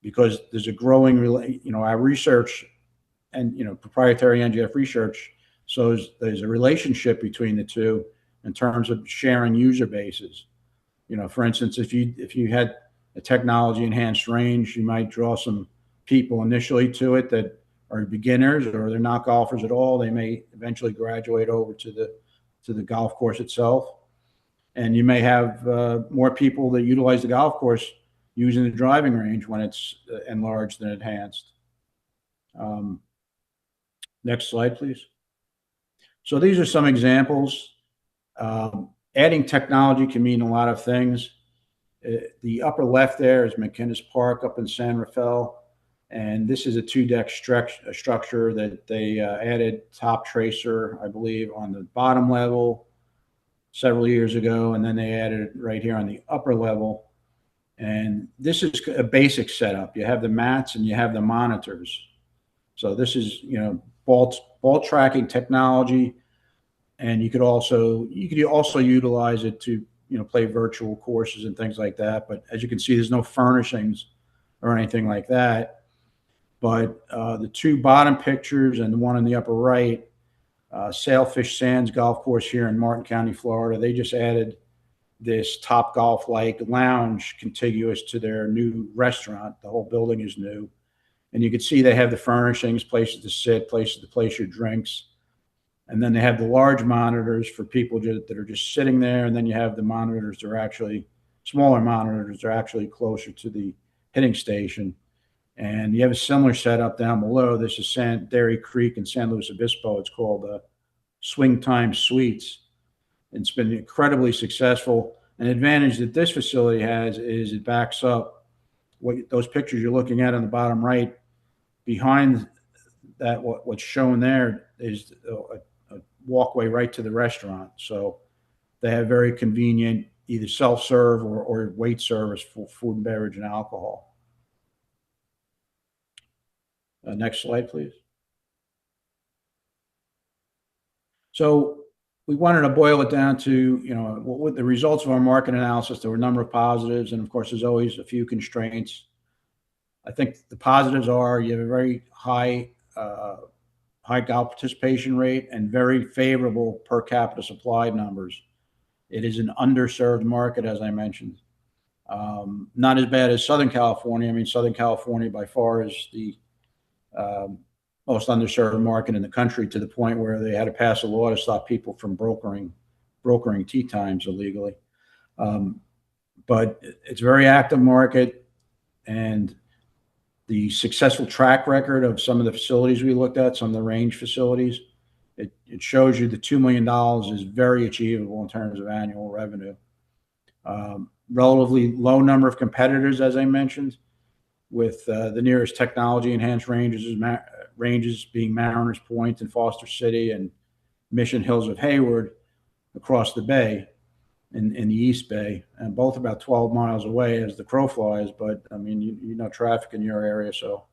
because there's a growing, our research and, proprietary NGF research shows there's a relationship between the two in terms of sharing user bases. For instance, if you had a technology enhanced range, you might draw some people initially to it that are beginners or they're not golfers at all. They may eventually graduate over to the golf course itself. And you may have more people that utilize the golf course using the driving range when it's enlarged and enhanced. Next slide, please. So these are some examples. Adding technology can mean a lot of things. The upper left there is McInnes Park up in San Rafael. And this is a 2-deck structure that they added top tracer, I believe, on the bottom level several years ago. And then they added it right here on the upper level. And this is a basic setup. You have the mats and you have the monitors. So this is, ball tracking technology. And you could also utilize it to, play virtual courses and things like that. But as you can see, there's no furnishings or anything like that. But the two bottom pictures and the one in the upper right, Sailfish Sands Golf Course here in Martin County, Florida, they just added this Top Golf-like lounge contiguous to their new restaurant. The whole building is new. And you can see they have the furnishings, places to sit, places to place your drinks. And then they have the large monitors for people that are just sitting there. And then you have the monitors that are actually, smaller monitors that are actually closer to the hitting station. And you have a similar setup down below. This is Dairy Creek in San Luis Obispo. It's called Swing Time Suites. It's been incredibly successful. An advantage that this facility has is it backs up those pictures you're looking at on the bottom right. Behind that, what's shown there is a walkway right to the restaurant. So they have very convenient either self-serve or wait service for food and beverage and alcohol. Next slide, please. So we wanted to boil it down to, with the results of our market analysis, there were a number of positives. And of course, there's always a few constraints. I think the positives are you have a very high golf participation rate and very favorable per capita supply numbers. It is an underserved market, as I mentioned. Not as bad as Southern California. I mean, Southern California by far is the most underserved market in the country, to the point where they had to pass a law to stop people from brokering tee times illegally. But it's a very active market, and the successful track record of some of the facilities we looked at, some of the range facilities, it shows you the $2 million is very achievable in terms of annual revenue. Relatively low number of competitors, as I mentioned, with the nearest technology enhanced ranges being Mariners Point and Foster City and Mission Hills of Hayward across the bay in the East Bay, and both about 12 miles away as the crow flies. But I mean, traffic in your area, so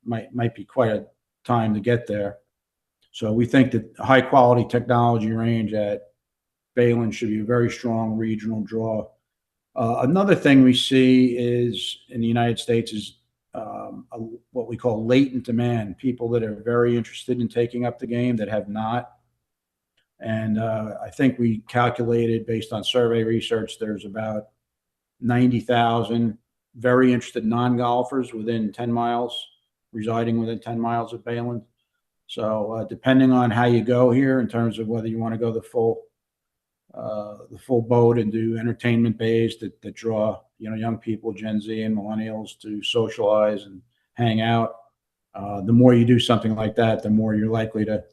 might be quite a time to get there. So we think that a high quality technology range at Bayland should be a very strong regional draw. Another thing we see is in the United States is what we call latent demand, people that are very interested in taking up the game that have not. And I think we calculated, based on survey research, there's about 90,000 very interested non-golfers within 10 miles, residing within 10 miles of Bayland. So depending on how you go here in terms of whether you want to go the full boat and do entertainment bays that draw young people, Gen Z and millennials, to socialize and hang out, the more you do something like that, the more you're likely to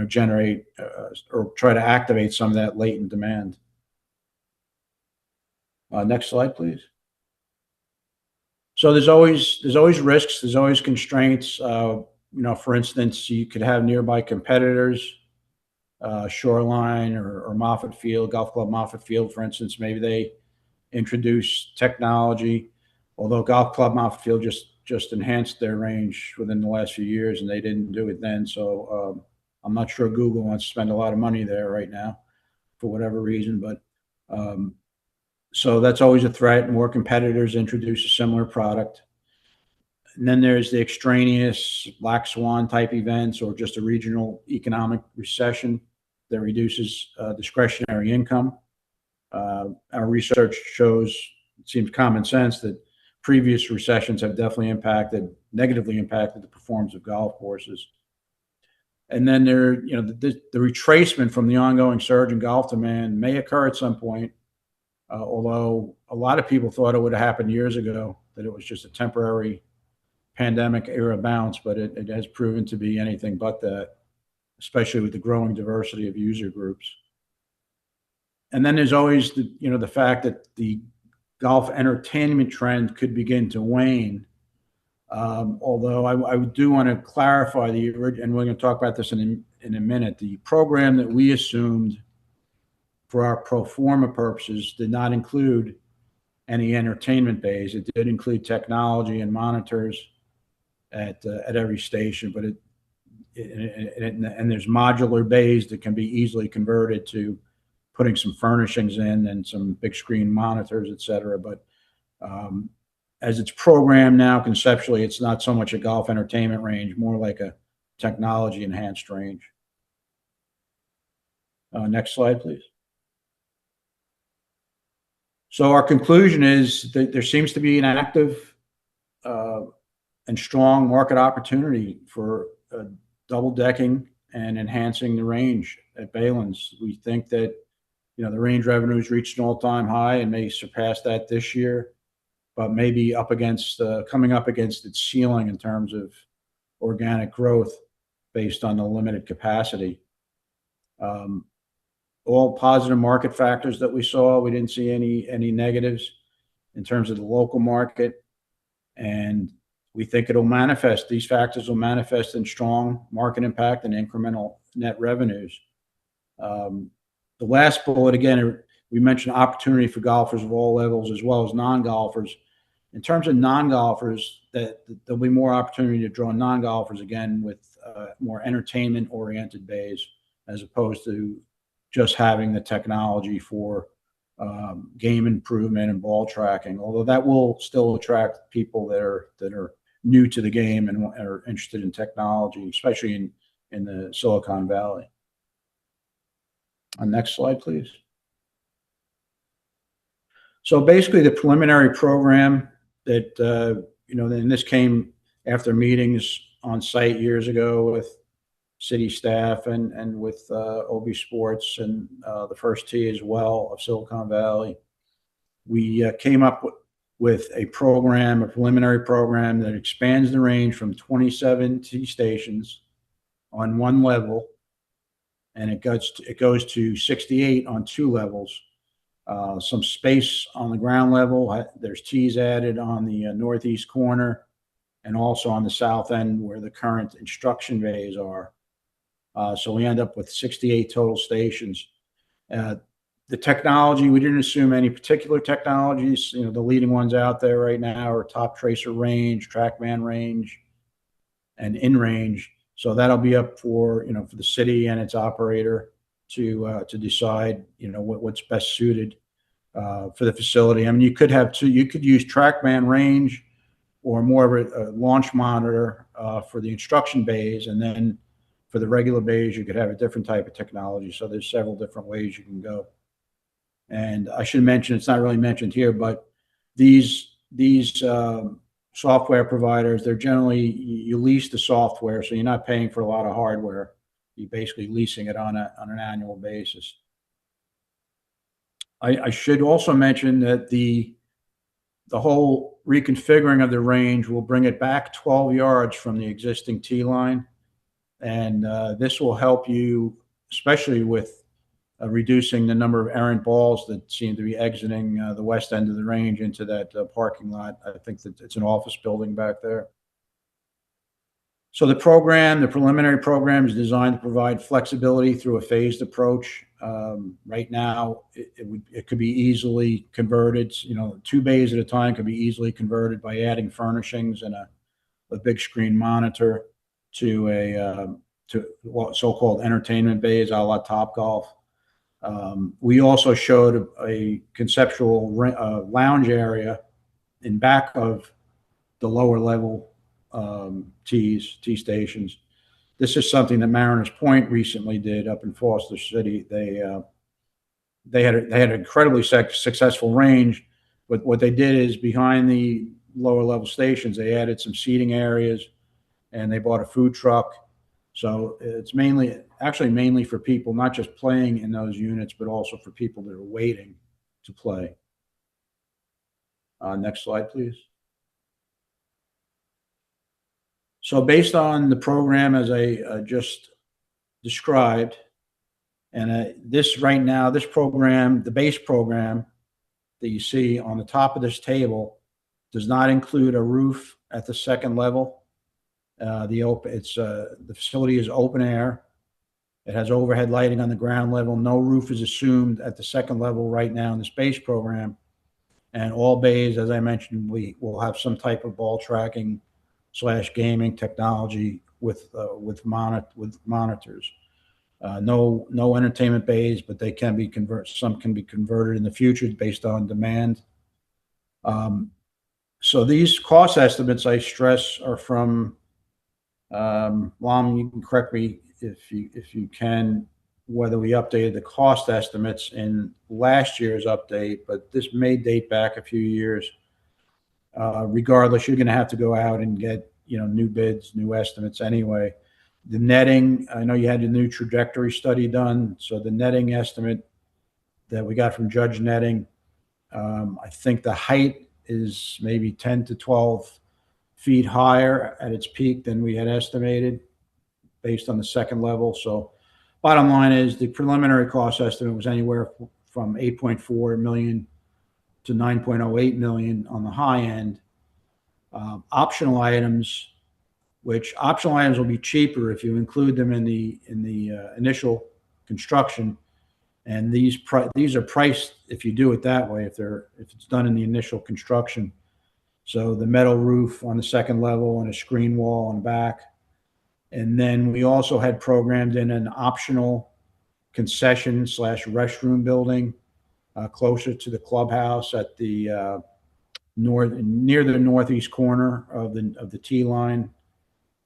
generate or try to activate some of that latent demand. Next slide, please. So there's always risks, there's always constraints. For instance, you could have nearby competitors, Shoreline or Moffett Field, Golf Club Moffett Field, for instance. Maybe they introduce technology, although Golf Club Moffett Field just enhanced their range within the last few years, and they didn't do it then. So I'm not sure Google wants to spend a lot of money there right now for whatever reason, but So that's always a threat. More competitors introduce a similar product. And then there's the extraneous black swan type events or just a regional economic recession that reduces discretionary income. Our research shows, it seems common sense, that previous recessions have definitely negatively impacted the performance of golf courses. And then the retracement from the ongoing surge in golf demand may occur at some point, although a lot of people thought it would have happened years ago, that it was just a temporary pandemic era bounce, but it has proven to be anything but that, especially with the growing diversity of user groups. And then there's always the fact that the golf entertainment trend could begin to wane. Although I do want to clarify and we're going to talk about this in a minute, the program that we assumed for our pro forma purposes did not include any entertainment bays. It did include technology and monitors at every station, but and there's modular bays that can be easily converted to putting some furnishings in and some big screen monitors, et cetera. But as it's programmed now, conceptually, it's not so much a golf entertainment range, more like a technology enhanced range. Next slide, please. So our conclusion is that there seems to be an active and strong market opportunity for double decking and enhancing the range at Baylands. We think that the range revenues reached an all-time high and may surpass that this year, but maybe coming up against its ceiling in terms of organic growth based on the limited capacity. All positive market factors that we saw. We didn't see any negatives in terms of the local market, and we think these factors will manifest in strong market impact and incremental net revenues. The last bullet, again, we mentioned opportunity for golfers of all levels as well as non-golfers. In terms of non-golfers, there'll be more opportunity to draw non-golfers again with more entertainment-oriented bays, as opposed to just having the technology for game improvement and ball tracking. Although that will still attract people that are new to the game and are interested in technology, especially in the Silicon Valley. Next slide, please. So basically, the preliminary program that and this came after meetings on site years ago with city staff and with OB Sports and the First Tee as well of Silicon Valley. We came up with a preliminary program that expands the range from 27 tee stations on one level, and it goes to 68 on two levels. Some space on the ground level. There's tees added on the northeast corner and also on the south end where the current instruction bays are. So we end up with 68 total stations. The technology, we didn't assume any particular technologies. The leading ones out there right now are Top Tracer range, TrackMan range, and InRange. So that'll be up for the city and its operator to decide what's best suited for the facility. I mean, you could use TrackMan range or more of a launch monitor for the instruction bays, and then for the regular bays you could have a different type of technology. So there's several different ways you can go. And I should mention, it's not really mentioned here, but these software providers, they're generally, you lease the software, so you're not paying for a lot of hardware. You're basically leasing it on an annual basis. I should also mention that the whole reconfiguring of the range will bring it back 12 yards from the existing tee line. And this will help you, especially with reducing the number of errant balls that seem to be exiting the west end of the range into that parking lot. I think that it's an office building back there. So the preliminary program is designed to provide flexibility through a phased approach. Right now, it could be easily converted, 2 bays at a time could be easily converted by adding furnishings and a big screen monitor to so-called entertainment bays a la Topgolf. We also showed a conceptual lounge area in back of the lower level T stations. This is something that Mariners Point recently did up in Foster City. They had an incredibly successful range, but what they did is behind the lower level stations, they added some seating areas and they bought a food truck. So it's actually mainly for people not just playing in those units, but also for people that are waiting to play. Next slide, please. So based on the program as I just described, and this program, the base program that you see on the top of this table does not include a roof at the second level. The facility is open air. It has overhead lighting on the ground level. No roof is assumed at the second level right now in the space program. And all bays, as I mentioned, we will have some type of ball tracking / gaming technology with monitors. No entertainment bays, but they can be some can be converted in the future based on demand. So these cost estimates, I stress, are from Lom, you can correct me if you can, whether we updated the cost estimates in last year's update, but this may date back a few years. Regardless, you're going to have to go out and get new bids, new estimates anyway. The netting, I know you had a new trajectory study done, so the netting estimate that we got from Judge Netting, I think the height is maybe 10 to 12 feet higher at its peak than we had estimated based on the second level. So bottom line is the preliminary cost estimate was anywhere from 8.4 million to 9.08 million on the high end. Optional items will be cheaper if you include them in the initial construction. And these are priced if you do it that way, if it's done in the initial construction. So the metal roof on the second level and a screen wall on back. And then we also had programmed in an optional concession / restroom building closer to the clubhouse at the near the northeast corner of the T line,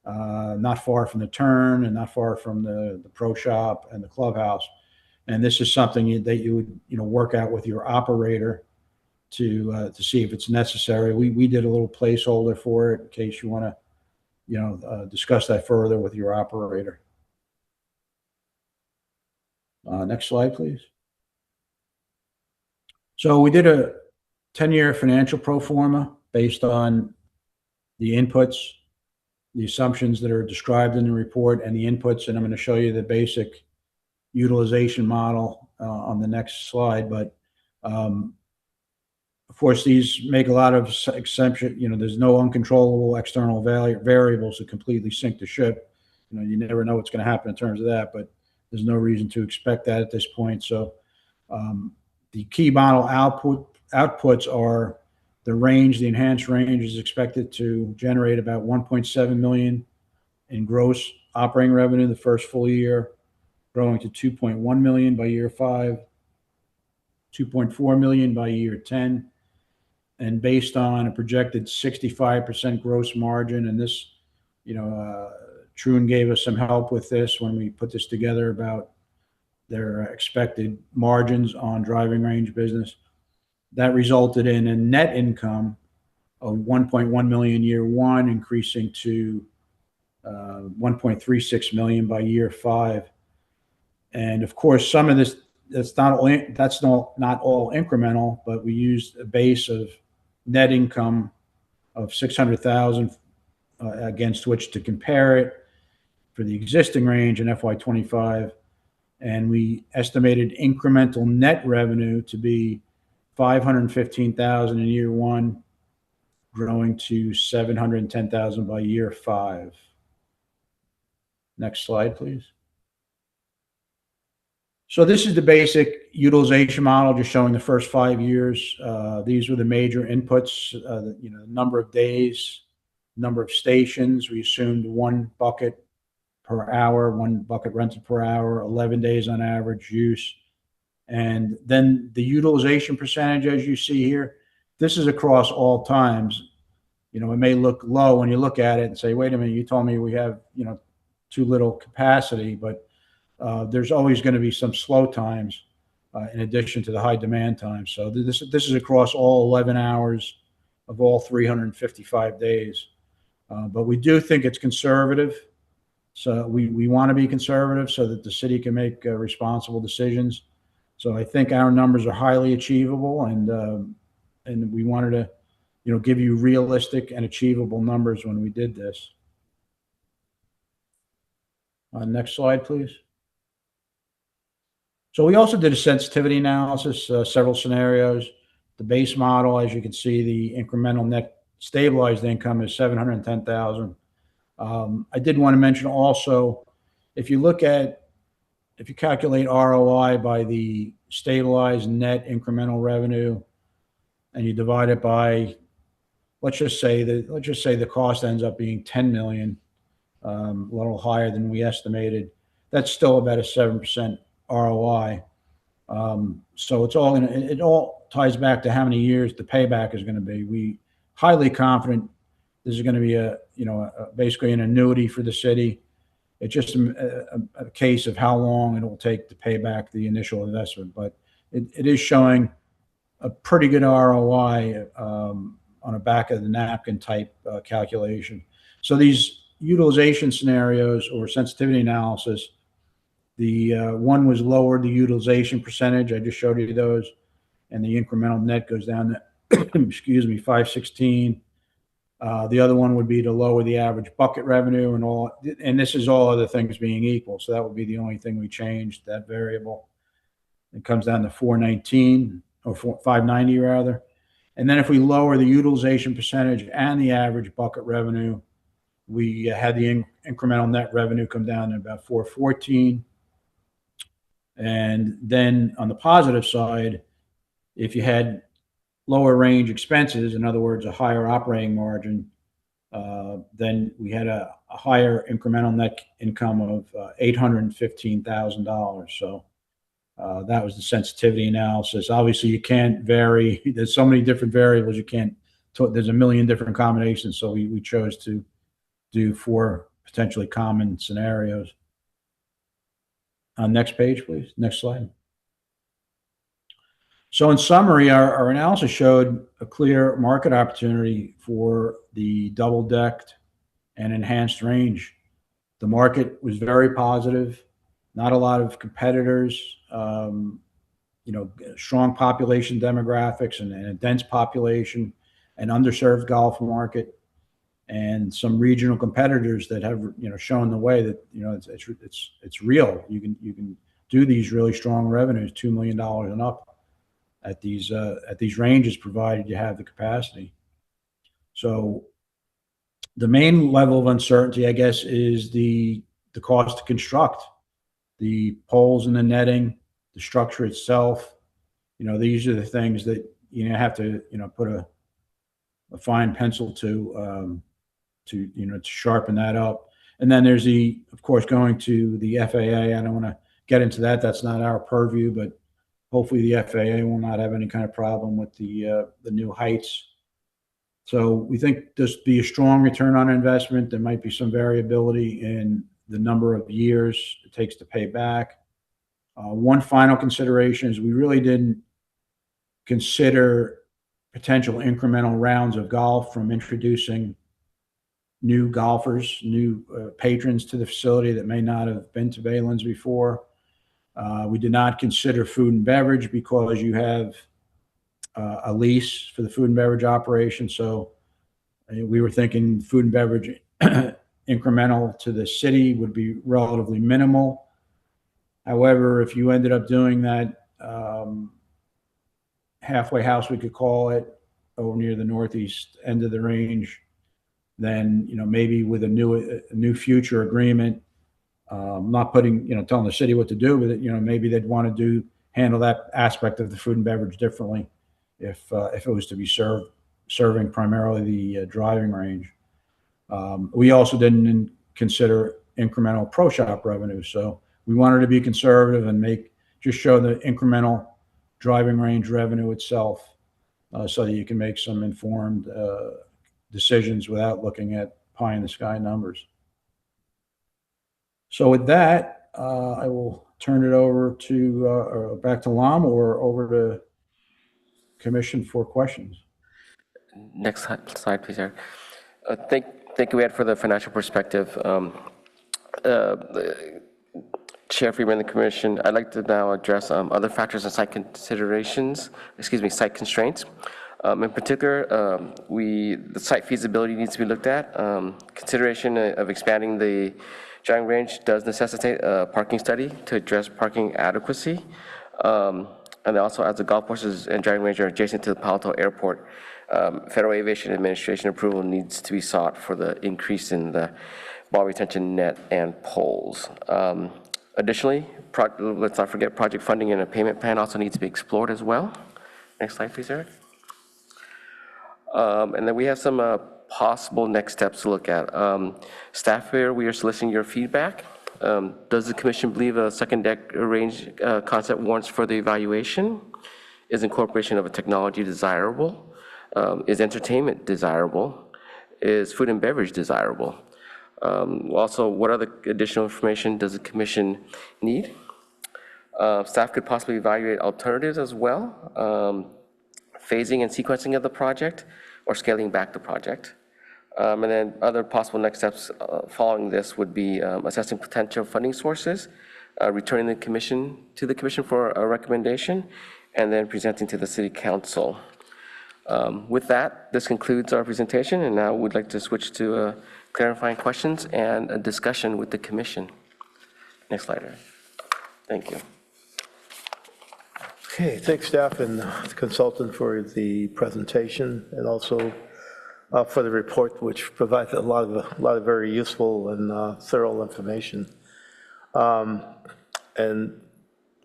not far from the turn and not far from the pro shop and the clubhouse. And this is something that you would work out with your operator to see if it's necessary. We did a little placeholder for it in case you want to discuss that further with your operator. Next slide, please. So we did a 10-year financial pro forma based on the inputs, the assumptions that are described in the report, and the inputs, and I'm going to show you the basic utilization model on the next slide. But of course, these make a lot of exception. There's no uncontrollable external variables that completely sink the ship. You never know what's going to happen in terms of that, but there's no reason to expect that at this point. So the key model outputs are the range. The enhanced range is expected to generate about 1.7 million in gross operating revenue the first full year, growing to 2.1 million by year 5, 2.4 million by year 10, and based on a projected 65% gross margin. And this, Troon gave us some help with this when we put this together about their expected margins on driving range business. That resulted in a net income of 1.1 million year 1, increasing to 1.36 million by year 5. And of course, some of this, that's not all incremental, but we used a base of net income of 600,000 against which to compare it for the existing range in FY25. And we estimated incremental net revenue to be 515,000 in year 1, growing to 710,000 by year 5. Next slide, please. So this is the basic utilization model, just showing the first 5 years. These were the major inputs, the number of days, number of stations. We assumed 1 bucket per hour, 1 bucket rented per hour, 11 days on average use. And then the utilization percentage, as you see here, this is across all times. It may look low when you look at it and say, wait a minute, you told me we have, too little capacity, but there's always going to be some slow times in addition to the high demand times. So this is across all 11 hours of all 355 days. But we do think it's conservative. So we want to be conservative so that the city can make responsible decisions. So I think our numbers are highly achievable, and we wanted to, give you realistic and achievable numbers when we did this. Next slide, please. So we also did a sensitivity analysis, several scenarios. The base model, as you can see, the incremental net stabilized income is 710,000. I did want to mention also, if you calculate ROI by the stabilized net incremental revenue, and you divide it by, let's just say the cost ends up being 10 million, a little higher than we estimated. That's still about a 7% ROI. So it all ties back to how many years the payback is going to be. We highly confident this is going to be basically an annuity for the city. It's just a case of how long it will take to pay back the initial investment, but it is showing a pretty good ROI on a back of the napkin type calculation. So these utilization scenarios or sensitivity analysis, the one was lower the utilization percentage. I just showed you those, and the incremental net goes down to, excuse me, 516. The other one would be to lower the average bucket revenue and this is all other things being equal. So that would be the only thing we changed, that variable. It comes down to 419 or 590 rather. And then if we lower the utilization percentage and the average bucket revenue, we had the incremental net revenue come down to about 414. And then on the positive side, if you had lower range expenses, in other words, a higher operating margin, then we had a higher incremental net income of $815,000. So that was the sensitivity analysis. Obviously, you can't vary. There's so many different variables. There's a million different combinations. So we chose to do 4 potentially common scenarios. Next page, please. Next slide. So in summary, our analysis showed a clear market opportunity for the double-decked and enhanced range. The market was very positive, not a lot of competitors, strong population demographics and a dense population, an underserved golf market, and some regional competitors that have shown the way that it's real. You can do these really strong revenues, $2 million and up at these ranges, provided you have the capacity. So the main level of uncertainty, I guess, is the cost to construct, the poles and the netting, the structure itself. These are the things that you have to put a fine pencil to sharpen that up. And then there's of course, going to the FAA. I don't want to get into that. That's not our purview, but hopefully the FAA will not have any kind of problem with the new heights. So we think there's be a strong return on investment. There might be some variability in the number of years it takes to pay back. One final consideration is we really didn't consider potential incremental rounds of golf from introducing new golfers, new patrons to the facility that may not have been to Baylands before. We did not consider food and beverage because you have a lease for the food and beverage operation. So we were thinking food and beverage incremental to the city would be relatively minimal. However, if you ended up doing that halfway house, we could call it, over near the northeast end of the range, then maybe with a new future agreement, not putting telling the city what to do with it, maybe they'd want to handle that aspect of the food and beverage differently if it was to be serving primarily the driving range. We also didn't consider incremental pro shop revenue, so we wanted to be conservative and make just show the incremental driving range revenue itself so that you can make some informed decisions without looking at pie in the sky numbers. So with that, I will turn it over to back to Lam or over to Commission for questions. Next slide, please, Eric. Thank you, Ed, for the financial perspective. Chair Freeman and the Commission, I'd like to now address other factors and site constraints. In particular, the site feasibility needs to be looked at. Consideration of expanding the driving range does necessitate a parking study to address parking adequacy. And also, as the golf courses and driving range are adjacent to the Palo Alto Airport, Federal Aviation Administration approval needs to be sought for the increase in the ball retention net and poles. Additionally, let's not forget project funding and a payment plan also needs to be explored as well. Next slide, please, Eric. And then we have some possible next steps to look at. Staff here, we are soliciting your feedback. Does the Commission believe a second deck range concept warrants further evaluation? Is incorporation of a technology desirable? Is entertainment desirable? Is food and beverage desirable? Also, what other additional information does the Commission need? Staff could possibly evaluate alternatives as well, phasing and sequencing of the project or scaling back the project. And then other possible next steps following this would be assessing potential funding sources, returning the Commission for a recommendation, and then presenting to the City Council. With that, this concludes our presentation, and now we'd like to switch to clarifying questions and a discussion with the Commission. Next slide, Eric. Thank you. Okay, thanks staff and the consultant for the presentation and also for the report, which provides a lot of very useful and thorough information. And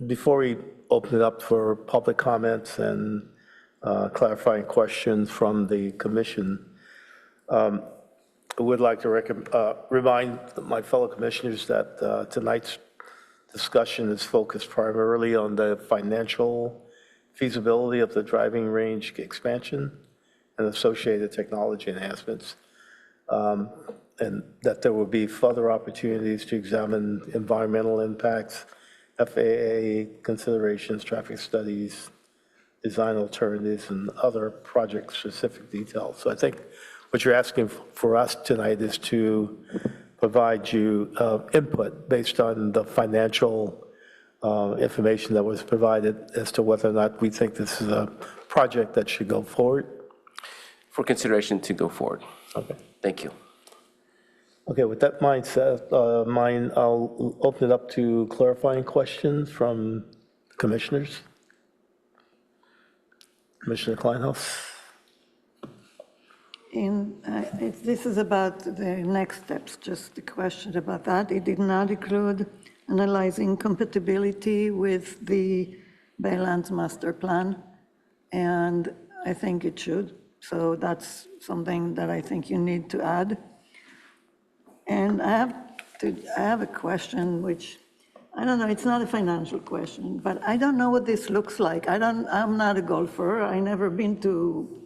before we open it up for public comments and clarifying questions from the Commission, I would like to remind my fellow commissioners that tonight's discussion is focused primarily on the financial feasibility of the driving range expansion and associated technology enhancements, and that there will be further opportunities to examine environmental impacts, FAA considerations, traffic studies, design alternatives, and other project-specific details. So I think what you're asking for us tonight is to provide you input based on the financial information that was provided as to whether or not we think this is a project that should go forward. For consideration to go forward. Okay. Thank you. Okay, with that mindset, I'll open it up to clarifying questions from commissioners. Commissioner Kleinhaus. This is about the next steps, just a question about that. It did not include analyzing compatibility with the Baylands Master Plan, and I think it should. So that's something that I think you need to add. And I have a question, which, I don't know, it's not a financial question, but I don't know what this looks like. I'm not a golfer. I've never been to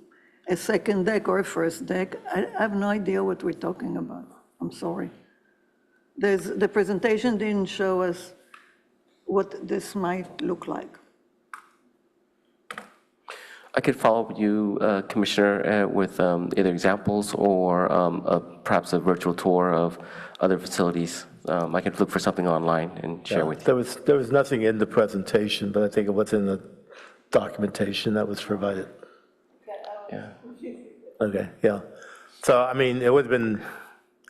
a second deck or a first deck. I have no idea what we're talking about. I'm sorry. The presentation didn't show us what this might look like. I could follow up with you, Commissioner, with either examples or perhaps a virtual tour of other facilities. I could look for something online and share with you. There was nothing in the presentation, but I think it was in the documentation that was provided. Yeah. Okay, yeah. So, I mean, it would have been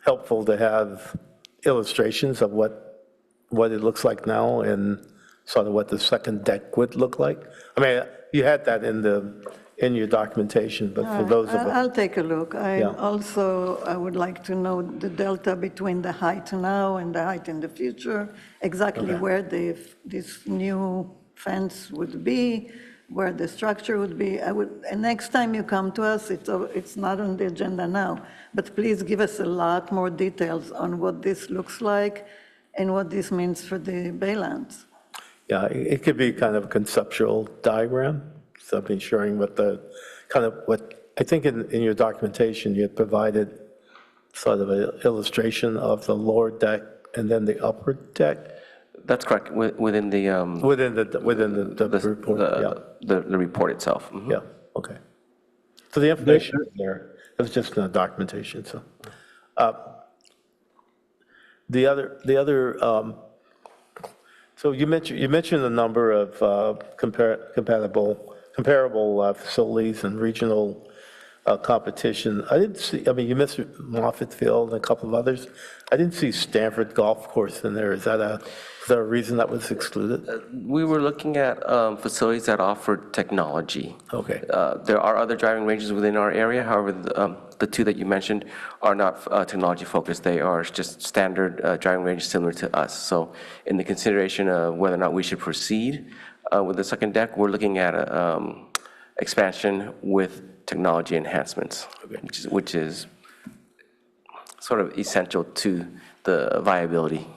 helpful to have illustrations of what it looks like now and sort of what the second deck would look like. I mean, you had that in your documentation, but for those of us. I'll take a look. I would like to know the delta between the height now and the height in the future, exactly where this new fence would be, where the structure would be. And next time you come to us, it's not on the agenda now, but please give us a lot more details on what this looks like and what this means for the Baylands. Yeah, it could be kind of a conceptual diagram, something showing what I think in your documentation, you had provided sort of an illustration of the lower deck and then the upper deck. That's correct, within the, Within the report, yeah. the report itself. Mhm. Yeah, okay. So the information is there, it's just in the documentation, so. The other, so you mentioned a number of comparable facilities and regional competition. I didn't see, I mean, you mentioned Moffett Field and a couple of others. I didn't see Stanford Golf Course in there. Is there a reason that was excluded? We were looking at facilities that offer technology. Okay. There are other driving ranges within our area. However, the two that you mentioned are not technology focused. They are just standard driving ranges similar to us. So in the consideration of whether or not we should proceed with the second deck, we're looking at expansion with technology enhancements, which is sort of essential to the viability.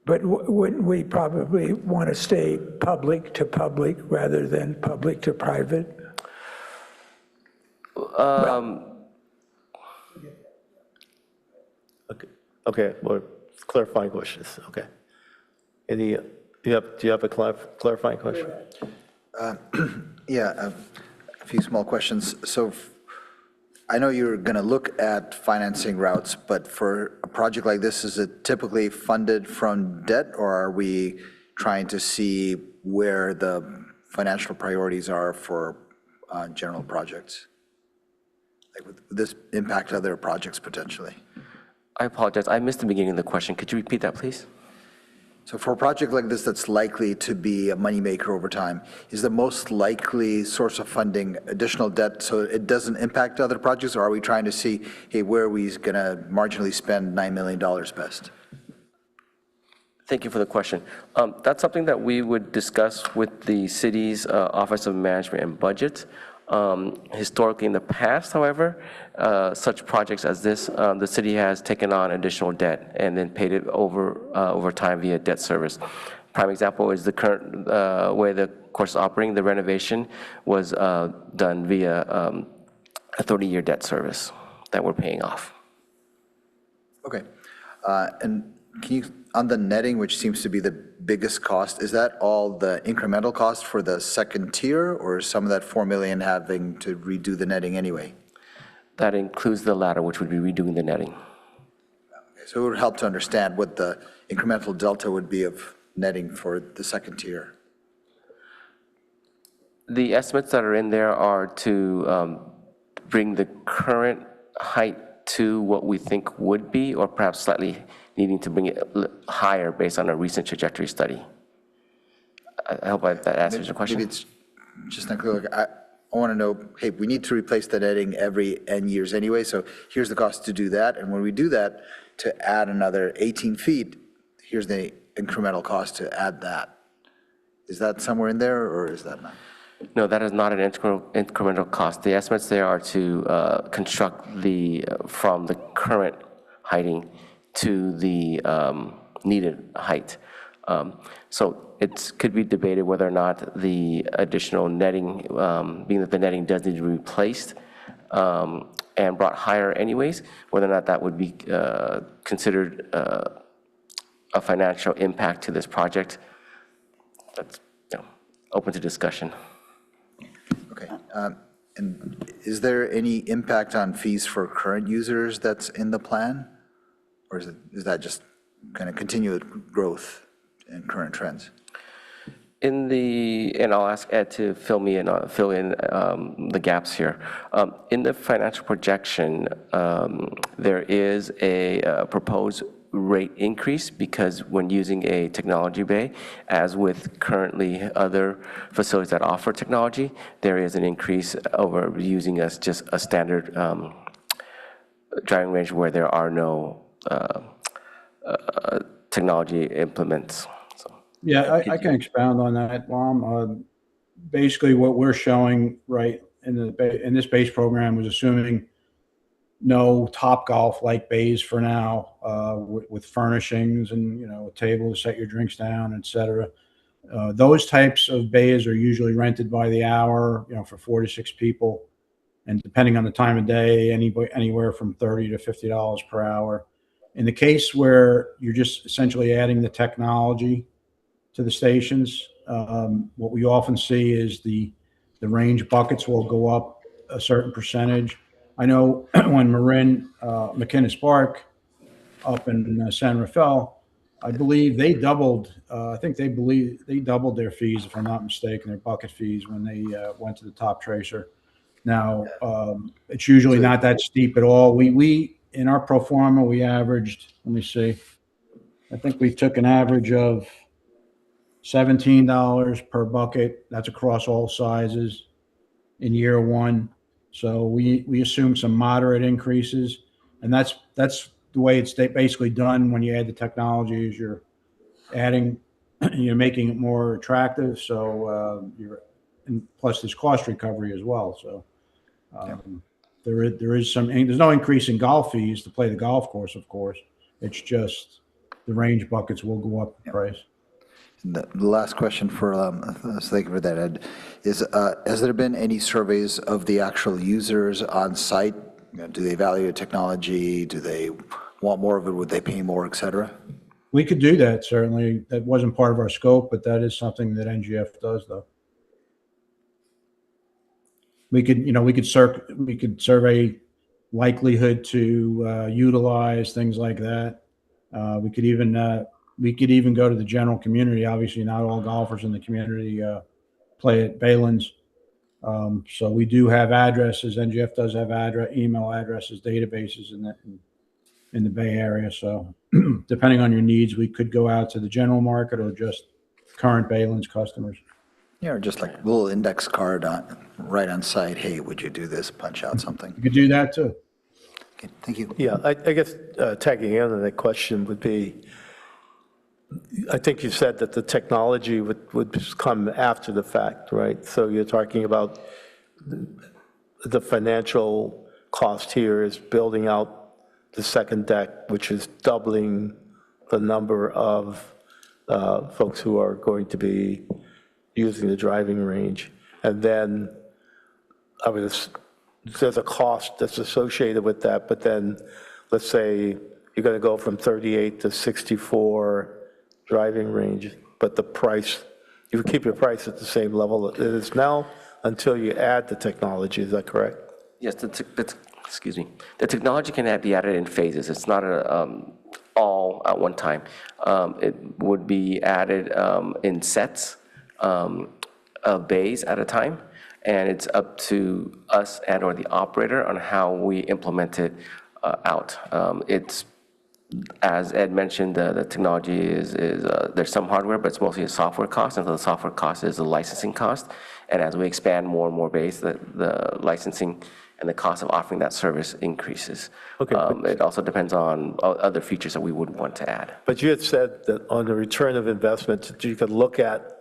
But wouldn't we probably want to stay public to public rather than public to private? Okay, well, clarifying questions, okay. Do you have a clarifying question? Yeah, a few small questions. So I know you're going to look at financing routes, but for a project like this, is it typically funded from debt, or are we trying to see where the financial priorities are for general projects? Like, would this impact other projects potentially? I apologize. I missed the beginning of the question. Could you repeat that, please? So for a project like this that's likely to be a moneymaker over time, is the most likely source of funding additional debt so it doesn't impact other projects, or are we trying to see, hey, where are we going to marginally spend $9 million best? Thank you for the question. That's something that we would discuss with the city's Office of Management and Budget. Historically, in the past, however, such projects as this, the city has taken on additional debt and then paid it over time via debt service. Prime example is the current way the course is operating. The renovation was done via a 30-year debt service that we're paying off. Okay. And can you, on the netting, which seems to be the biggest cost, is that all the incremental cost for the second tier, or is some of that $4 million having to redo the netting anyway? That includes the latter, which would be redoing the netting. Okay, so it would help to understand what the incremental delta would be of netting for the second tier. The estimates that are in there are to bring the current height to what we think would be, or perhaps slightly needing to bring it higher based on a recent trajectory study. I hope that answers your question. Maybe it's just not clear. Like, I want to know, hey, we need to replace the netting every N years anyway, so here's the cost to do that. And when we do that, to add another 18 feet, here's the incremental cost to add that. Is that somewhere in there, or is that not? No, that is not an incremental cost. The estimates there are to construct from the current heighting to the needed height. So it could be debated whether or not the additional netting, being that the netting does need to be replaced and brought higher anyways, whether or not that would be considered a financial impact to this project. That's open to discussion. Okay. And is there any impact on fees for current users that's in the plan? Or is that just kind of continued growth and current trends? And I'll ask Ed to fill in the gaps here. In the financial projection, there is a proposed rate increase because when using a technology bay, as with currently other facilities that offer technology, there is an increase over using as just a standard driving range where there are no technology implements. So, yeah, I can expound on that, Lom. Basically, what we're showing right in this base program was assuming no Topgolf-like bays for now, with furnishings and, a table to set your drinks down, et cetera. Those types of bays are usually rented by the hour, for 4 to 6 people. And depending on the time of day, anywhere from $30 to $50 per hour. In the case where you're just essentially adding the technology to the stations, what we often see is the range buckets will go up a certain percentage. I know when Marin, McInnes Park up in San Rafael, I believe they doubled, they doubled their fees, if I'm not mistaken, their bucket fees when they went to the top tracer. Now, it's usually not that steep at all. We in our pro forma, we averaged, let me see, I think we took an average of $17 per bucket. That's across all sizes in year one. So we assume some moderate increases, and that's the way it's basically done when you add the technology. Is you're adding, you're making it more attractive. So and plus there's cost recovery as well. So there is there's no increase in golf fees to play the golf course, of course. It's just the range buckets will go up in price. The last question for, thank you for that, Ed, is has there been any surveys of the actual users on site? Do they value the technology? Do they want more of it? Would they pay more, et cetera? We could do that, certainly. That wasn't part of our scope, but that is something that NGF does, though. We could survey likelihood to utilize, things like that. We could even go to the general community. Obviously, not all golfers in the community play at Baylands. So we do have addresses. NGF does have email addresses, databases in the Bay Area. So depending on your needs, we could go out to the general market or just current Baylands customers. Yeah, or just like a little index card right on site. Hey, would you do this? Punch out something. You could do that too. Okay, thank you. Yeah, I guess tagging in on that question would be, I think you said that the technology would come after the fact, right? So you're talking about the financial cost here is building out the second deck, which is doubling the number of folks who are going to be using the driving range. And then, I mean, there's a cost that's associated with that, but then let's say you're going to go from 38 to 64 driving range, but the price, you keep your price at the same level it is now until you add the technology. Is that correct? Yes, excuse me. The technology can be added in phases. It's not all at one time. It would be added in sets of bays at a time, and it's up to us and or the operator on how we implement it out. It's, as Ed mentioned, the technology is there's some hardware, but it's mostly a software cost, and the software cost is a licensing cost. And as we expand more and more bays, the licensing and the cost of offering that service increases. Okay. It also depends on other features that we would want to add. But you had said that on the return of investment, you could look at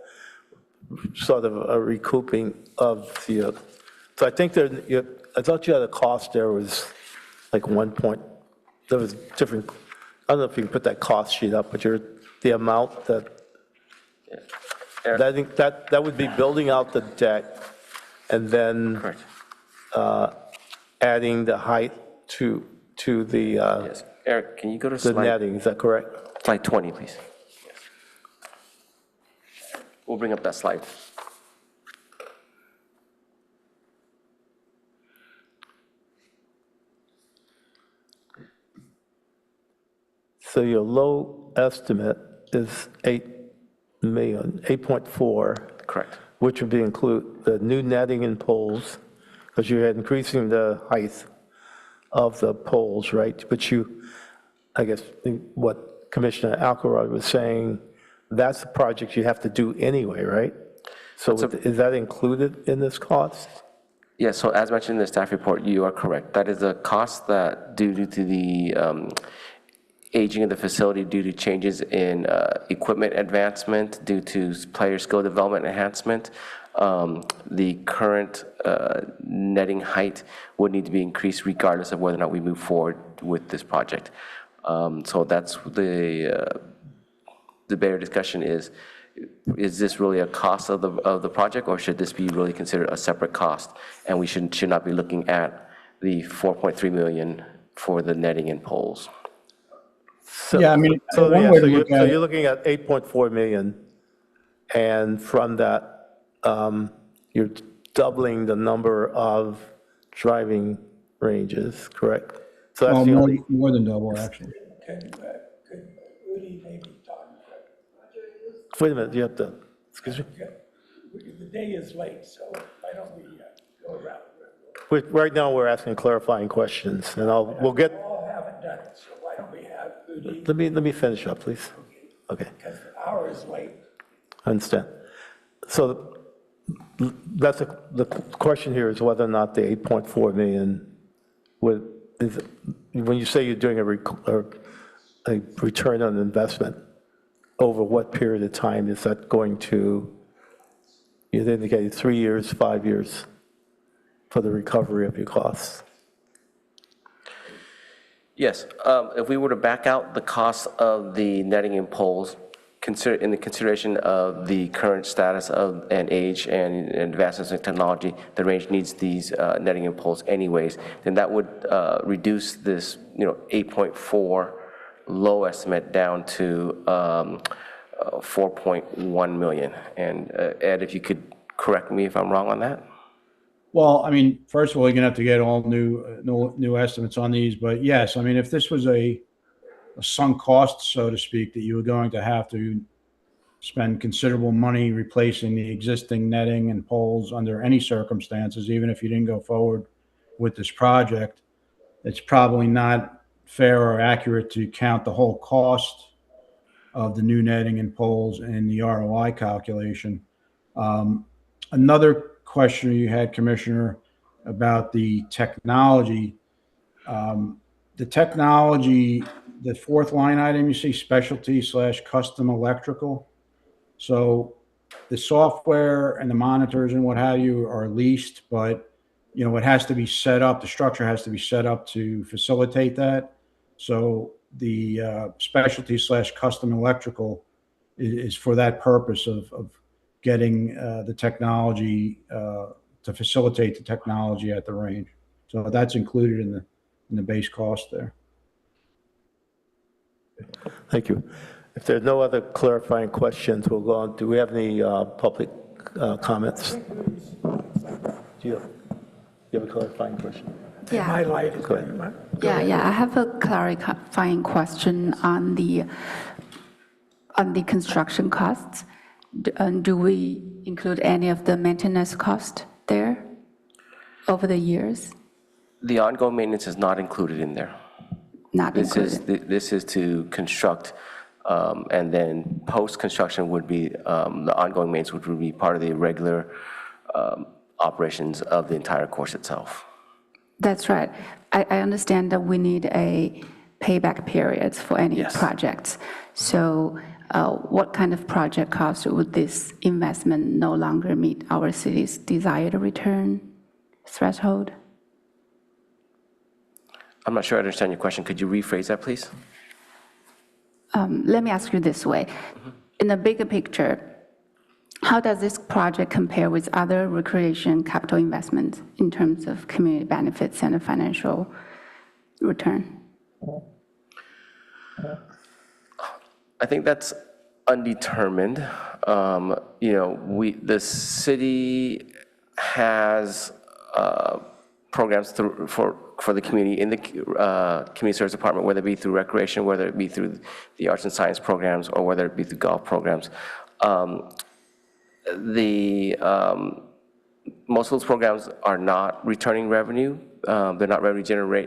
sort of a recouping of the, so I think I thought you had a cost there was like there was different, I don't know if you can put that cost sheet up, but the amount that, I think that would be building out the deck and then adding the height to the Yes. Eric, can you go to the slide netting, is that correct? 20, please? We'll bring up that slide. So your low estimate is 8.4. Correct. Which would include the new netting and poles, because you're increasing the height of the poles, right? But I guess what Commissioner Alcaraz was saying, that's a project you have to do anyway, right? So is that included in this cost? Yes, so as mentioned in the staff report, you are correct. That is a cost that due to the aging of the facility, due to changes in equipment advancement, due to player skill development enhancement, the current netting height would need to be increased regardless of whether or not we move forward with this project. So that's the bigger discussion is this really a cost of the project, or should this be really considered a separate cost? And we should not be looking at the 4.3 million for the netting and poles. Yeah, I mean, So one way to look at you're it, looking at 8.4 million, and from that, you're doubling the number of driving ranges, correct? So that's well, the only, more than double, actually. Could Rudy maybe talk? wait a minute, you have to, excuse me? The day is late, so why don't we go around? Right now, we're asking clarifying questions, and we'll get, All haven't done it, so why don't we have Rudy, let me finish up, please. Okay, because the hour is late. I understand. So the question here is whether or not the 8.4 million when you say you're doing a return on investment, over what period of time is that going to, you indicated 3 years, 5 years for the recovery of your costs? Yes, if we were to back out the cost of the netting and poles, in the consideration of the current status of and age and advances in technology, the range needs these netting and poles anyways, then that would reduce this 8.4 low estimate down to 4.1 million. And Ed, if you could correct me if I'm wrong on that. Well, I mean, first of all, you're gonna have to get all new estimates on these, but yes, I mean, if this was a sunk cost, so to speak, that you were going to have to spend considerable money replacing the existing netting and poles under any circumstances, even if you didn't go forward with this project, it's probably not fair or accurate to count the whole cost of the new netting and poles in the ROI calculation. Another question you had, Commissioner, about the technology. The technology, the fourth line item, you see specialty/custom electrical. So the software and the monitors and what have you are leased, but it has to be set up. The structure has to be set up to facilitate that. So the specialty/custom electrical is for that purpose of getting the technology to facilitate the technology at the range. So that's included in the base cost there. Thank you. If there are no other clarifying questions, we'll go on. Do we have any public comments? Do you have a clarifying question? Yeah. My light is Go ahead. going. Yeah, I have a clarifying question on the construction costs. Do we include any of the maintenance cost there over the years? The ongoing maintenance is not included in there. Not included. This is to construct, and then post-construction would be, the ongoing maintenance would be part of the regular operations of the entire course itself. That's right. I understand that we need a payback periods for any Yes. projects. So what kind of project cost would this investment no longer meet our city's desired return threshold? I'm not sure I understand your question. Could you rephrase that, please? Let me ask you this way. In the bigger picture, how does this project compare with other recreation capital investments in terms of community benefits and financial return? I think that's undetermined. The city has programs for the community in the community service department, whether it be through recreation, whether it be through the arts and science programs, or whether it be through golf programs. Most of those programs are not returning revenue. They're not revenue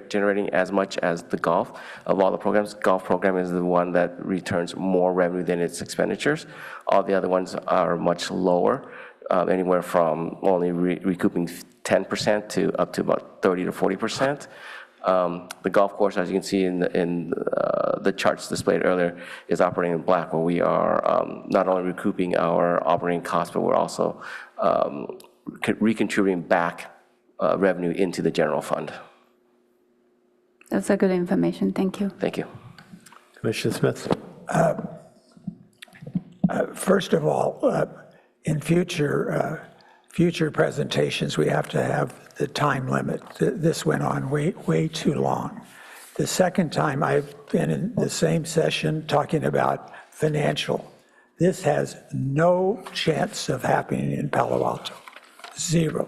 generating as much as the golf. Of all the programs, golf program is the one that returns more revenue than its expenditures. All the other ones are much lower, anywhere from only recouping 10% to up to about 30 to 40%. The golf course, as you can see in the charts displayed earlier, is operating in black, where we are not only recouping our operating costs, but we're also recontributing back revenue into the general fund. That's a good information. Thank you. Thank you. Commissioner Smith? First of all, in future presentations, we have to have the time limit. This went on way too long. The second time I've been in the same session talking about financial. This has no chance of happening in Palo Alto, zero.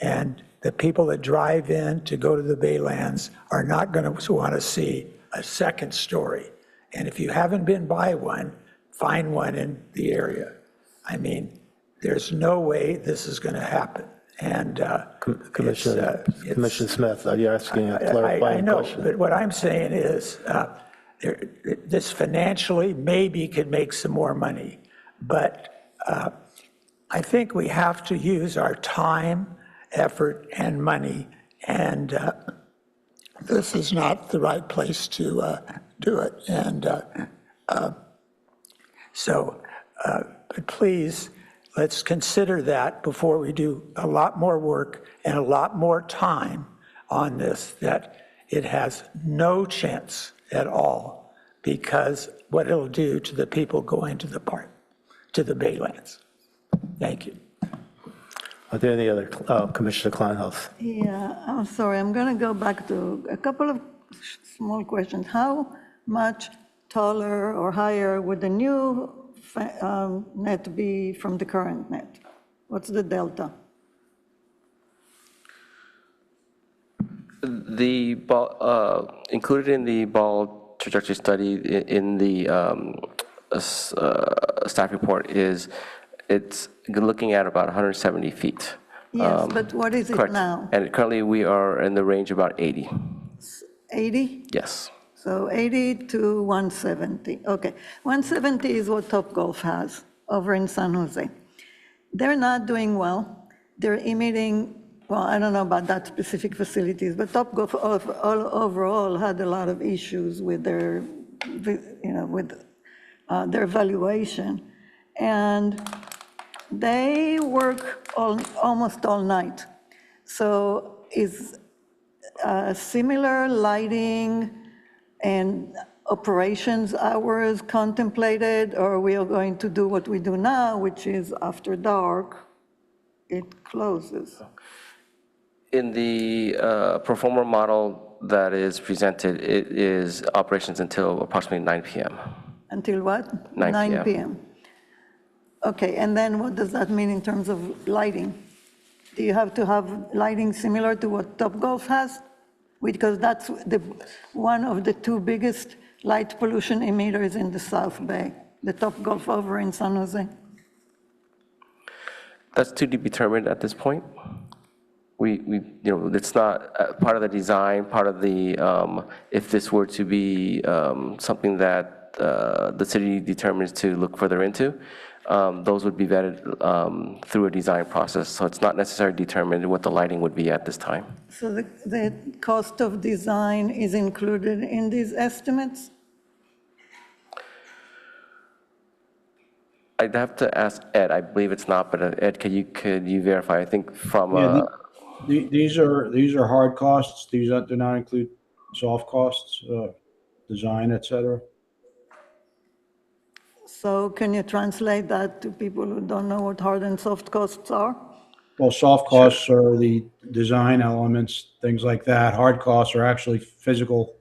And the people that drive in to go to the Baylands are not going to want to see a second story. And if you haven't been by one, find one in the area. I mean, there's no way this is going to happen. And Commissioner Smith, are you asking a clarifying question? I know, but what I'm saying is this financially maybe could make some more money, but I think we have to use our time, effort, and money, and this is not the right place to do it. And but please, let's consider that before we do a lot more work and a lot more time on this, that it has no chance at all, because what it'll do to the people going to the park, to the Baylands. Thank you. Are there any other, Commissioner Kleinhaus? Yeah, I'm sorry, I'm going to go back to a couple of small questions. How much taller or higher would the new net be from the current net? What's the delta? The ball, included in the ball trajectory study in the staff report is, it's looking at about 170 feet. Yes, but what is it correct. now? And currently we are in the range of about 80. 80? Yes. So 80 to 170. Okay, 170 is what Topgolf has over in San Jose. They're not doing well. They're emitting, well, I don't know about that specific facilities, but Topgolf overall had a lot of issues with their, with their valuation. And they work almost all night. So is similar lighting and operations hours contemplated, or we are going to do what we do now, which is after dark, it closes? In the pro forma model that is presented, it is operations until approximately 9 p.m. Until what? 9 p.m. Okay, and then what does that mean in terms of lighting? Do you have to have lighting similar to what Topgolf has? Because that's one of the two biggest light pollution emitters in the South Bay, the Topgolf over in San Jose. That's to be determined at this point. It's not part of the design, part of the, if this were to be something that the city determines to look further into, those would be vetted through a design process. So it's not necessarily determined what the lighting would be at this time. So the cost of design is included in these estimates? I'd have to ask Ed. I believe it's not, but Ed, could you verify? I think from these are hard costs. These do not include soft costs, design, et cetera. So can you translate that to people who don't know what hard and soft costs are? Well, soft costs are the design elements, things like that. Hard costs are actually physical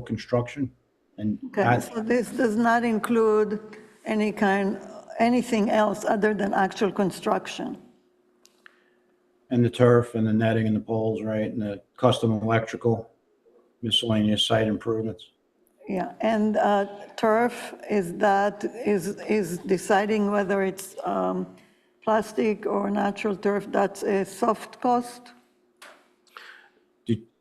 construction. And Okay, so this does not include anything else other than actual construction? and the turf and the netting and the poles, right? And the custom electrical, miscellaneous site improvements. Yeah, and turf, is deciding whether it's plastic or natural turf, that's a soft cost?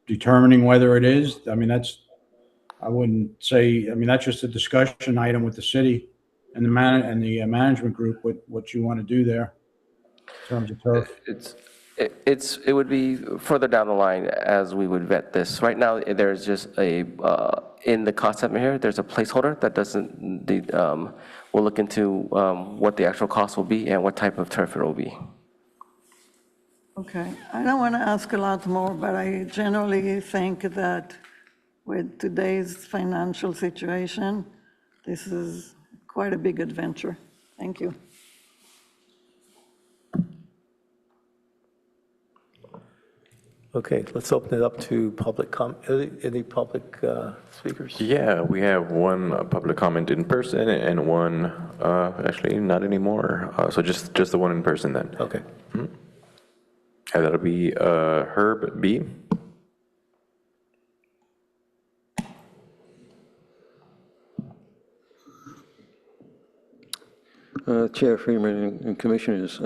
Determining whether it is, I mean, I wouldn't say, I mean, that's just a discussion item with the city and the management group, what you want to do there in terms of turf. It would be further down the line as we would vet this. Right now, there's just in the cost estimate here, there's a placeholder that doesn't, we'll look into what the actual cost will be and what type of turf it will be. Okay, I don't want to ask a lot more, but I generally think that with today's financial situation, this is quite a big adventure. Thank you. Okay, let's open it up to public any public speakers? Yeah, we have one public comment in person and one, actually not anymore. So just the one in person then. Okay. Mm-hmm. And that'll be Herb B. Chair Freeman and Commissioners,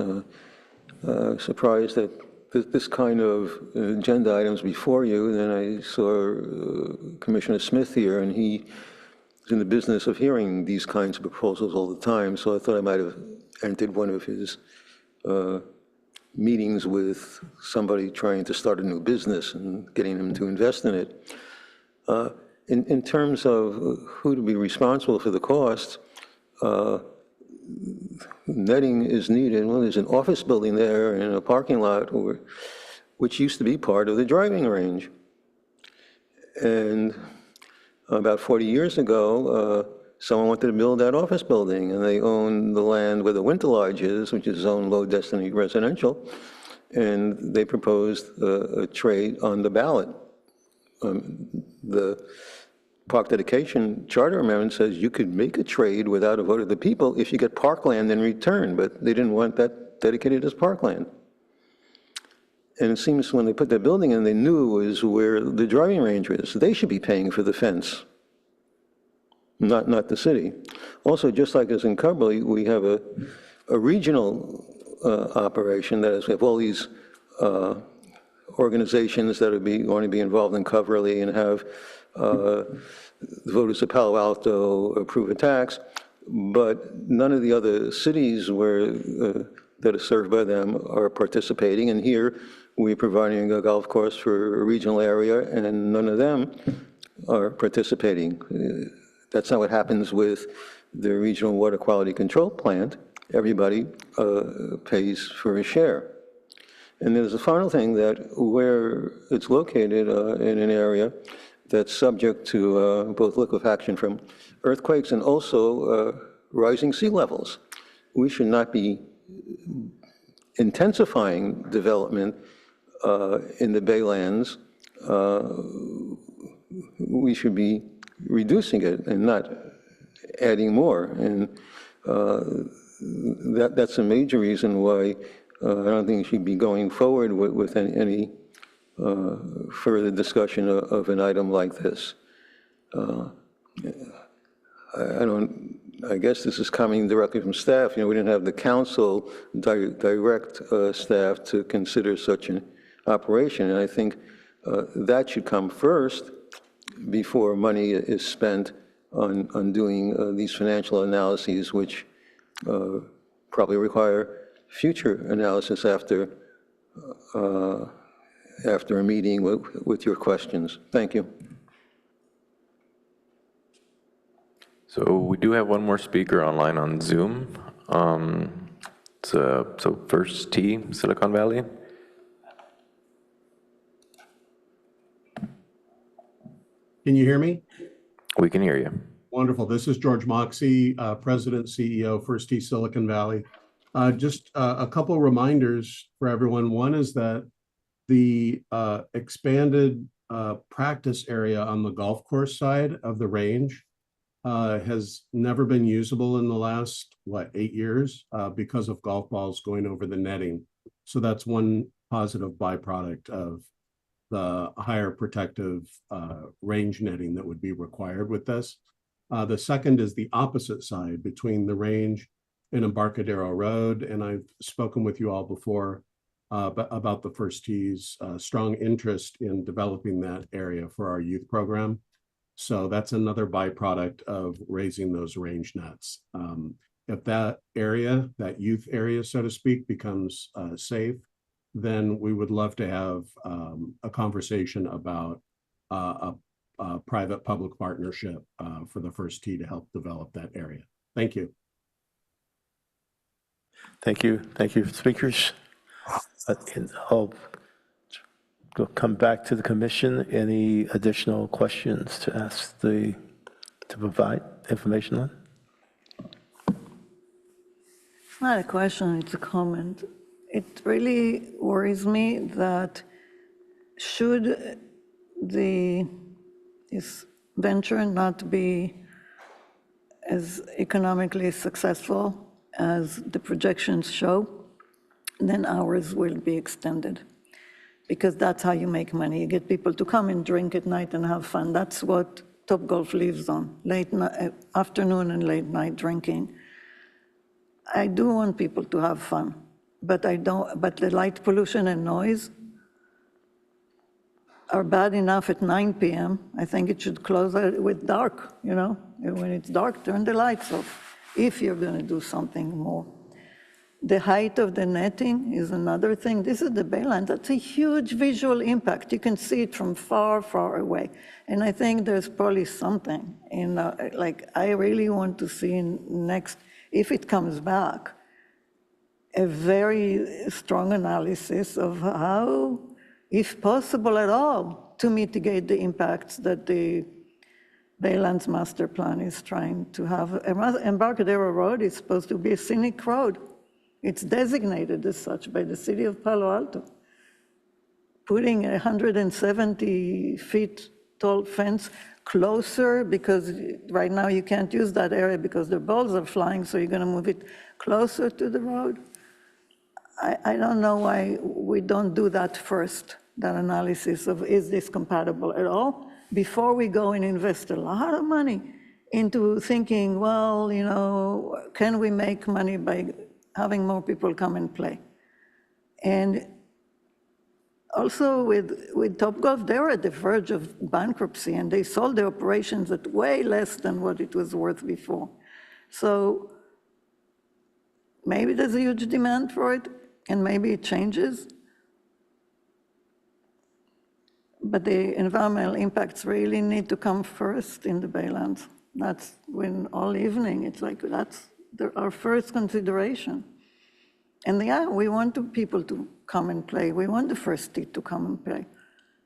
surprised that this kind of agenda items before you. Then I saw Commissioner Smith here, and he is in the business of hearing these kinds of proposals all the time. So I thought I might have entered one of his meetings with somebody trying to start a new business and getting them to invest in it. In terms of who to be responsible for the costs, netting is needed. Well, there's an office building there and a parking lot which used to be part of the driving range. And about 40 years ago, someone wanted to build that office building, and they owned the land where the Winter Lodge is, which is zoned low density residential, and they proposed a trade on the ballot. The Park Dedication Charter Amendment says you could make a trade without a vote of the people if you get parkland in return, but they didn't want that dedicated as parkland. And it seems when they put that building in, they knew it was where the driving range was. They should be paying for the fence, not the city. Also, just like as in Cumberland, we have a regional operation. That is, we have all these organizations that are going to be involved in Coverly and have the voters of Palo Alto approve a tax, but none of the other cities that are served by them are participating. And here we're providing a golf course for a regional area, and none of them are participating. That's not what happens with the regional water quality control plant. Everybody pays for a share. And there's a final thing, that where it's located in an area that's subject to both liquefaction from earthquakes and also rising sea levels. We should not be intensifying development in the Baylands. We should be reducing it and not adding more. And that's a major reason why I don't think we should be going forward with any further discussion of an item like this. I guess this is coming directly from staff. We didn't have the council direct staff to consider such an operation. And I think that should come first before money is spent on doing these financial analyses, which probably require future analysis after a meeting with your questions. Thank you. So we do have one more speaker online on Zoom. So First T, Silicon Valley. Can you hear me? We can hear you. Wonderful. This is George Moxie, President, CEO, First T Silicon Valley. Just a couple reminders for everyone. One is that the expanded practice area on the golf course side of the range has never been usable in the last, 8 years because of golf balls going over the netting. So that's one positive byproduct of the higher protective range netting that would be required with this. The second is the opposite side between the range and Embarcadero Road. And I've spoken with you all before about the First T's strong interest in developing that area for our youth program. So that's another byproduct of raising those range nets. If that area, that youth area, so to speak, becomes safe, then we would love to have a conversation about a private-public partnership for the first tee to help develop that area. Thank you. Thank you. Thank you, speakers. I'll come back to the commission. Any additional questions to ask to provide information on? It's not a question, it's a comment. It really worries me that should this venture not be as economically successful as the projections show, then hours will be extended. Because that's how you make money. You get people to come and drink at night and have fun. That's what Topgolf lives on, afternoon and late night drinking. I do want people to have fun, but the light pollution and noise are bad enough at 9 p.m. I think it should close with dark, you know? When it's dark, turn the lights off, if you're gonna do something more. The height of the netting is another thing. This is the Baylands. That's a huge visual impact. You can see it from far, far away. And I think there's probably something in, I really want to see next, if it comes back, a very strong analysis of how, if possible at all, to mitigate the impacts that the Baylands master plan is trying to have. Embarcadero Road is supposed to be a scenic road. It's designated as such by the city of Palo Alto. Putting a 170 feet tall fence closer, because right now you can't use that area because the balls are flying, so you're gonna move it closer to the road. I don't know why we don't do that first, that analysis of is this compatible at all, before we go and invest a lot of money into thinking, well, you know, can we make money by having more people come and play? And also with Topgolf, they were at the verge of bankruptcy and they sold their operations at way less than what it was worth before. So maybe there's a huge demand for it and maybe it changes. But the environmental impacts really need to come first in the Baylands. That's when all evening, it's like that's our first consideration. And yeah, we want people to come and play. We want the first tee to come and play.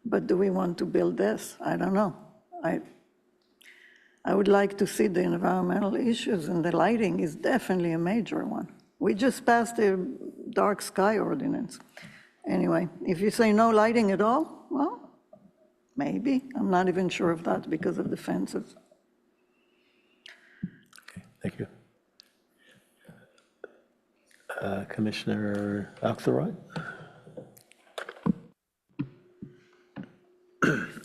But do we want to build this? I don't know. I would like to see the environmental issues, and the lighting is definitely a major one. We just passed a dark sky ordinance. Anyway, if you say no lighting at all, well, maybe. I'm not even sure of that because of the fences. Okay, thank you. Commissioner Axelrod?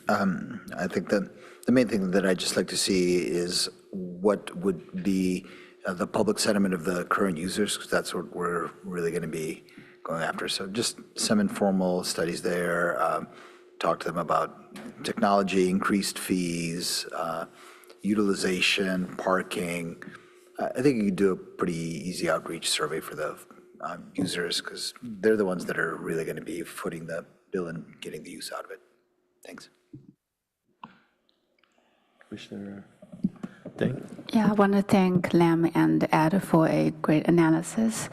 I think that the main thing that I'd just like to see is what would be the public sentiment of the current users, because that's what we're really going to be going after. So just some informal studies there, talk to them about technology, increased fees, utilization, parking. I think you could do a pretty easy outreach survey for the users, because they're the ones that are really going to be footing the bill and getting the use out of it. Thanks. Commissioner Deng? Yeah, I want to thank Lam and Ed for a great analysis.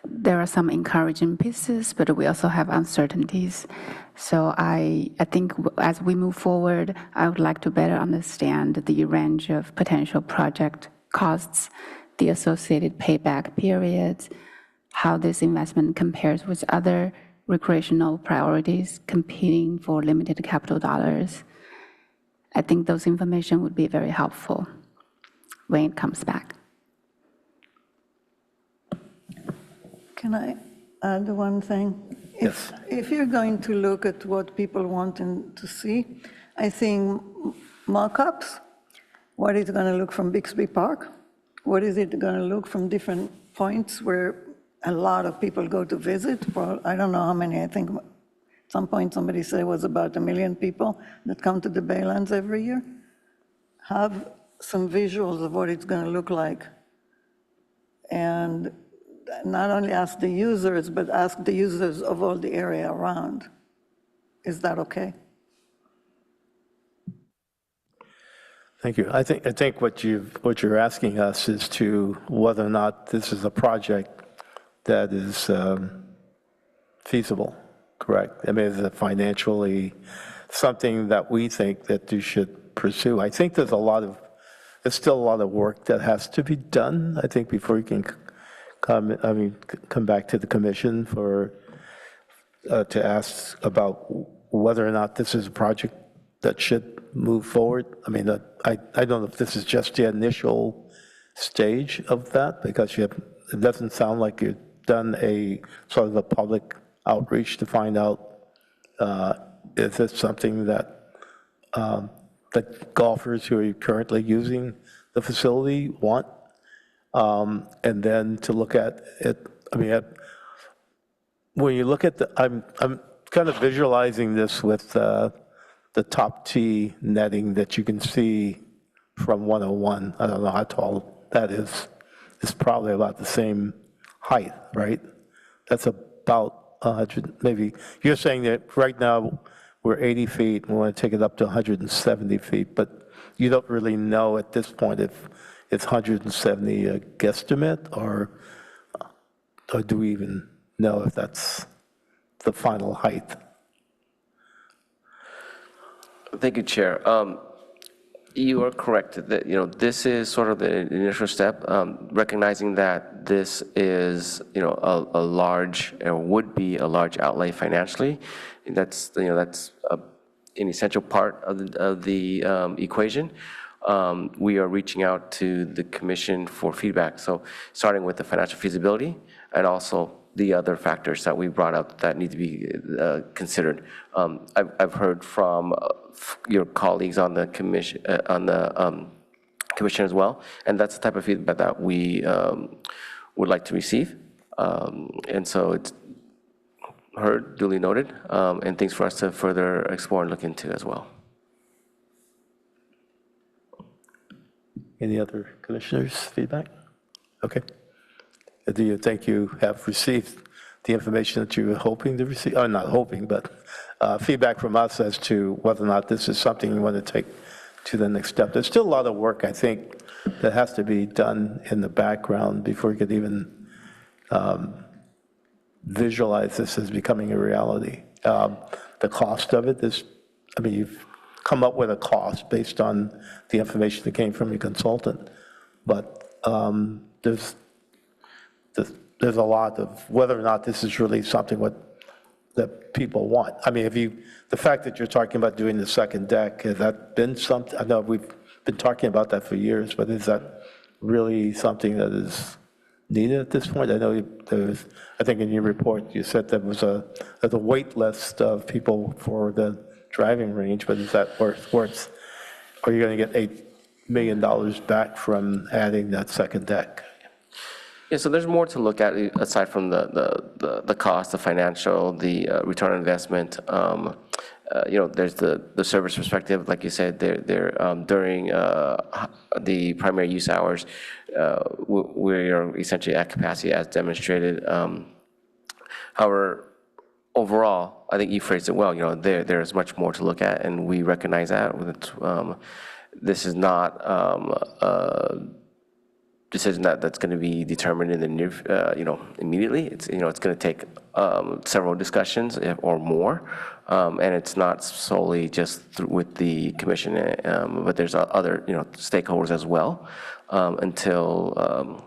There are some encouraging pieces, but we also have uncertainties. So I think as we move forward, I would like to better understand the range of potential project costs, the associated payback periods, how this investment compares with other recreational priorities competing for limited capital dollars. I think those information would be very helpful when it comes back. Can I add one thing? Yes. If you're going to look at what people want to see, I think mock-ups, what is it going to look from Bixby Park? What is it going to look from different points where a lot of people go to visit? Well, I don't know how many. I think at some point somebody said it was about 1 million people that come to the Baylands every year. Have some visuals of what it's going to look like. And not only ask the users, but ask the users of all the area around. Is that okay? Thank you. I think what you're asking us is to whether or not this is a project that is feasible, correct? I mean, is it financially something that we think that you should pursue? I think there's still a lot of work that has to be done, I think, before you can come back to the commission to ask about whether or not this is a project that should move forward. I mean, I don't know if this is just the initial stage of that, because it doesn't sound like you've done a sort of a public outreach to find out, is this something that that golfers who are currently using the facility want? And then to look at it, I mean, when you look at I'm kind of visualizing this with the top tee netting that you can see from 101. I don't know how tall that is. It's probably about the same height, right? That's about 100, maybe. You're saying that right now we're 80 feet, and we want to take it up to 170 feet, but you don't really know at this point if it's 170 a guesstimate, or do we even know if that's the final height? Thank you, Chair. You are correct that, this is sort of the initial step, recognizing that this is, a large, or would be a large outlay financially. That's an essential part of the equation. We are reaching out to the commission for feedback. So starting with the financial feasibility, and also the other factors that we brought up that need to be considered. I've heard from your colleagues on the commission, commission as well, and that's the type of feedback that we would like to receive. And so it's heard, duly noted, and things for us to further explore and look into as well. Any other commissioners' feedback? Okay. Do you think you have received the information that you were hoping to receive? Or not hoping, but feedback from us as to whether or not this is something you want to take to the next step. There's still a lot of work, I think, that has to be done in the background before you could even visualize this as becoming a reality. The cost of it is, I mean, you've come up with a cost based on the information that came from your consultant, but there's a lot of whether or not this is really something that people want. I mean, the fact that you're talking about doing the second deck, has that been something? I know we've been talking about that for years, but is that really something that is needed at this point? I know I think in your report you said there was a wait list of people for the driving range, but is that worth? Are you going to get $8 million back from adding that second deck? Yeah, so there's more to look at aside from the cost, the financial, the return on investment. There's the service perspective, like you said, during the primary use hours, we are essentially at capacity as demonstrated. However, overall, I think you phrased it well. There is much more to look at, and we recognize that. This is not decision that's going to be determined in the near, immediately. It's going to take several discussions or more, and it's not solely just with the commission, but there's other stakeholders as well until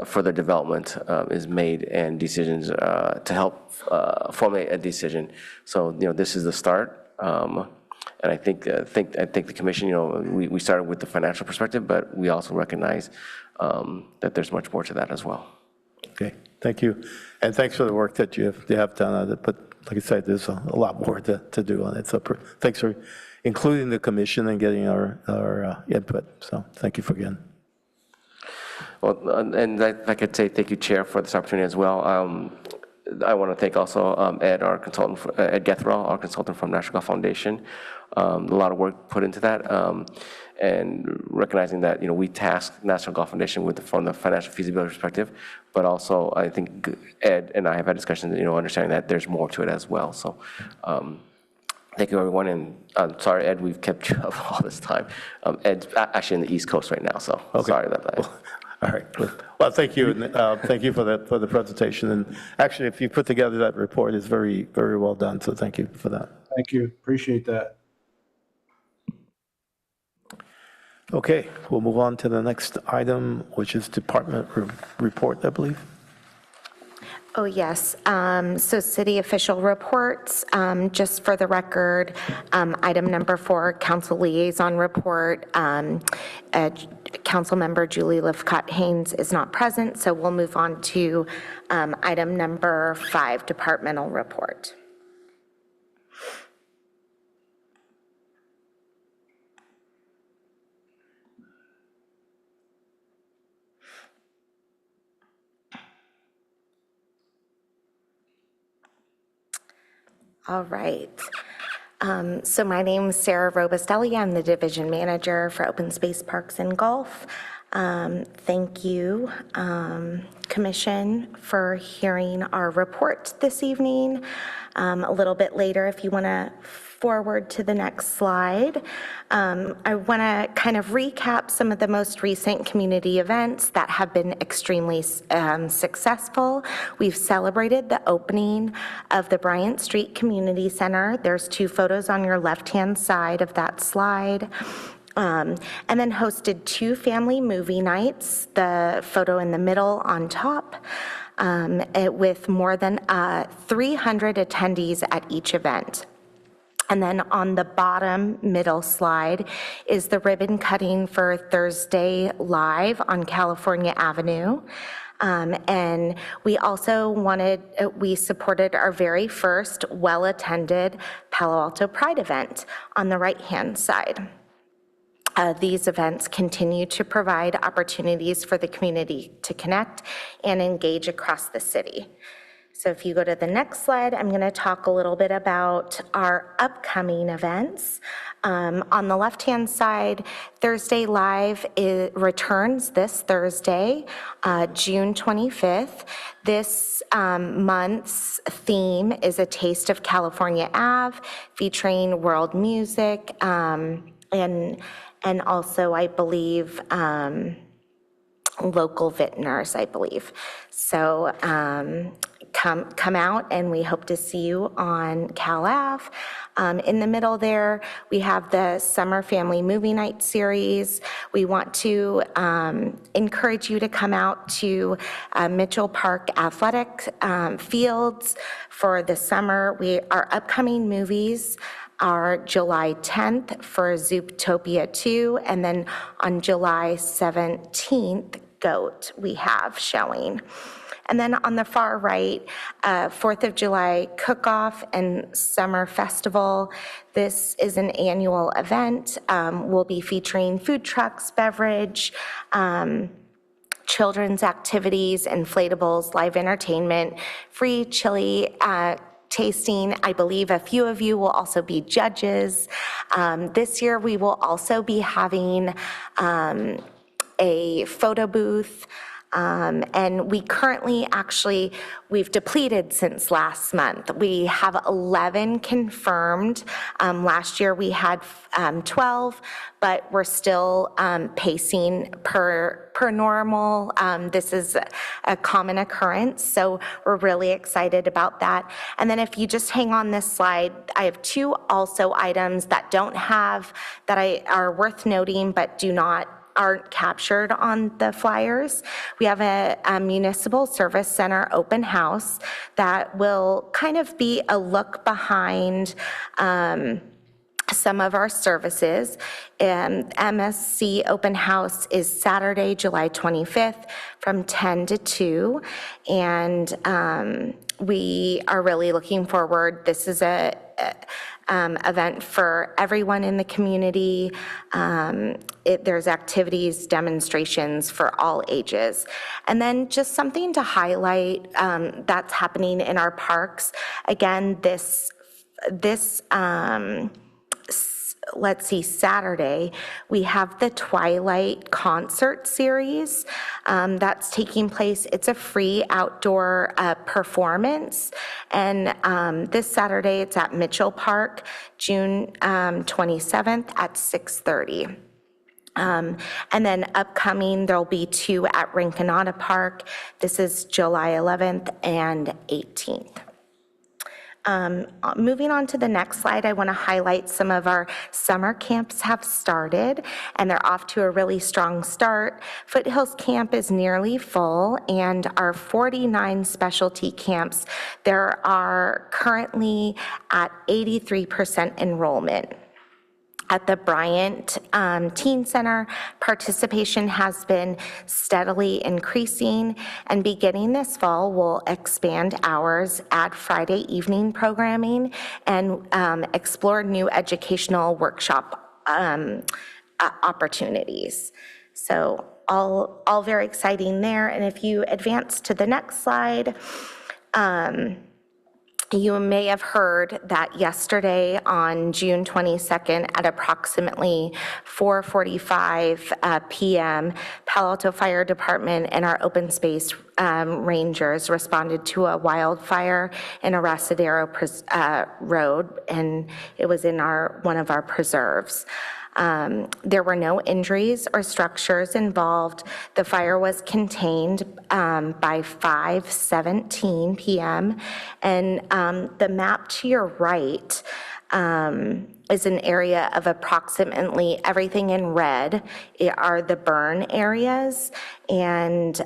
further development is made and decisions to help formulate a decision. So this is the start. And I think the commission, we started with the financial perspective, but we also recognize that there's much more to that as well. Okay, thank you. And thanks for the work that you have done on it. But like I said, there's a lot more to do on it. So thanks for including the commission and getting our input. So thank you for again. Well, and I could say thank you, Chair, for this opportunity as well. I want to thank also Ed, our consultant, Ed Gethro, our consultant from National Golf Foundation. A lot of work put into that, and recognizing that we tasked National Golf Foundation from the financial feasibility perspective, but also I think Ed and I have had discussions, understanding that there's more to it as well. So. Thank you, everyone, and I'm sorry, Ed, we've kept you up all this time. Ed's actually in the East Coast right now, so sorry about that. All right. Well, thank you, and thank you for the presentation. And actually, if you put together that report, it's very, very well done. So thank you for that. Thank you. Appreciate that. Okay, we'll move on to the next item, which is department report, I believe. Oh, yes. So city official reports, just for the record, item number 4, council liaison report. Council member Julie Lifcott-Haynes is not present, so we'll move on to item number 5, departmental report. All right. So my name is Sarah Robustelli. I'm the division manager for open space, parks, and golf. Thank you, Commission, for hearing our report this evening. A little bit later, if you want to forward to the next slide, I want to kind of recap some of the most recent community events that have been extremely successful. We've celebrated the opening of the Bryant Street Community Center. There's 2 photos on your left-hand side of that slide. And then hosted 2 family movie nights, the photo in the middle on top, with more than 300 attendees at each event. And then on the bottom middle slide is the ribbon cutting for Thursday Live on California Avenue. And we also we supported our very first well-attended Palo Alto Pride event on the right-hand side. These events continue to provide opportunities for the community to connect and engage across the city. So if you go to the next slide, I'm going to talk a little bit about our upcoming events. On the left-hand side, Thursday Live returns this Thursday, June 25th. This month's theme is A Taste of California Ave, featuring world music, and also, I believe, local vintners, I believe. So come out, and we hope to see you on Cal Ave. In the middle there, we have the Summer Family Movie Night series. We want to encourage you to come out to Mitchell Park Athletic Fields for the summer. Our upcoming movies are July 10th for Zootopia 2, and then on July 17th, Goat we have showing. And then on the far right, 4th of July Cook-Off and Summer Festival. This is an annual event. We'll be featuring food trucks, beverage, children's activities, inflatables, live entertainment, free chili tasting. I believe a few of you will also be judges. This year we will also be having a photo booth. And we currently we've depleted since last month. We have 11 confirmed. Last year we had 12, but we're still pacing per normal. This is a common occurrence, so we're really excited about that. And then if you just hang on this slide, I have 2 also items that are worth noting, but aren't captured on the flyers. We have a municipal service center open house that will kind of be a look behind some of our services. MSC open house is Saturday, July 25th from 10 to 2. And we are really looking forward. This is event for everyone in the community. There's activities, demonstrations for all ages. And then just something to highlight that's happening in our parks. Again, let's see, Saturday, we have the Twilight concert series that's taking place. It's a free outdoor performance. And this Saturday, it's at Mitchell Park, June 27th at 6:30. And then upcoming, there'll be 2 at Rinconada Park. This is July 11th and 18th. Moving on to the next slide, I want to highlight some of our summer camps have started, and they're off to a really strong start. Foothills Camp is nearly full, and our 49 specialty camps, there are currently at 83% enrollment. At the Bryant Teen Center, participation has been steadily increasing, and beginning this fall, we'll expand hours, add Friday evening programming, and explore new educational workshop opportunities. So all very exciting there. And if you advance to the next slide, you may have heard that yesterday on June 22nd at approximately 4:45 p.m., Palo Alto Fire Department and our open space rangers responded to a wildfire in Arrasadero Road, and it was in one of our preserves. There were no injuries or structures involved. The fire was contained by 5:17 p.m. And the map to your right is an area of approximately, everything in red are the burn areas, and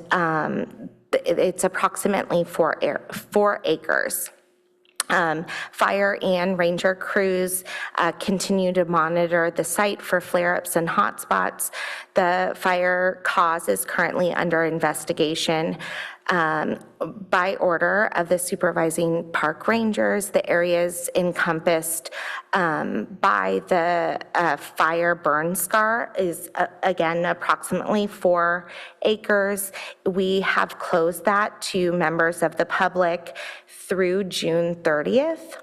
it's approximately 4 acres. Fire and ranger crews continue to monitor the site for flare-ups and hotspots. The fire cause is currently under investigation. By order of the supervising park rangers, the areas encompassed by the fire burn scar is, again, approximately 4 acres. We have closed that to members of the public through June 30th.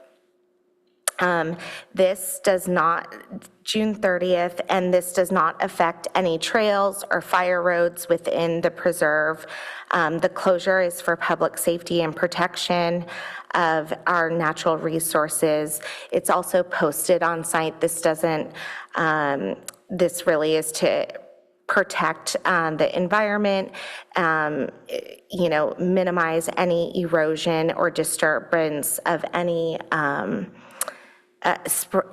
June 30th, and this does not affect any trails or fire roads within the preserve. The closure is for public safety and protection of our natural resources. It's also posted on site. This really is to protect the environment, minimize any erosion or disturbance of any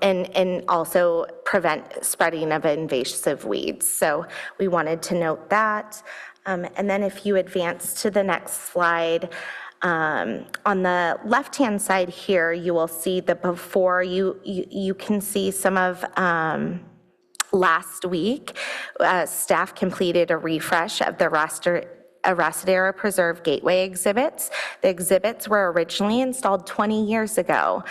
and also prevent spreading of invasive weeds. So we wanted to note that. And then if you advance to the next slide, on the left-hand side here, you will see the before. You can see some of last week, staff completed a refresh of the Arrasadero Preserve Gateway exhibits. The exhibits were originally installed 20 years ago.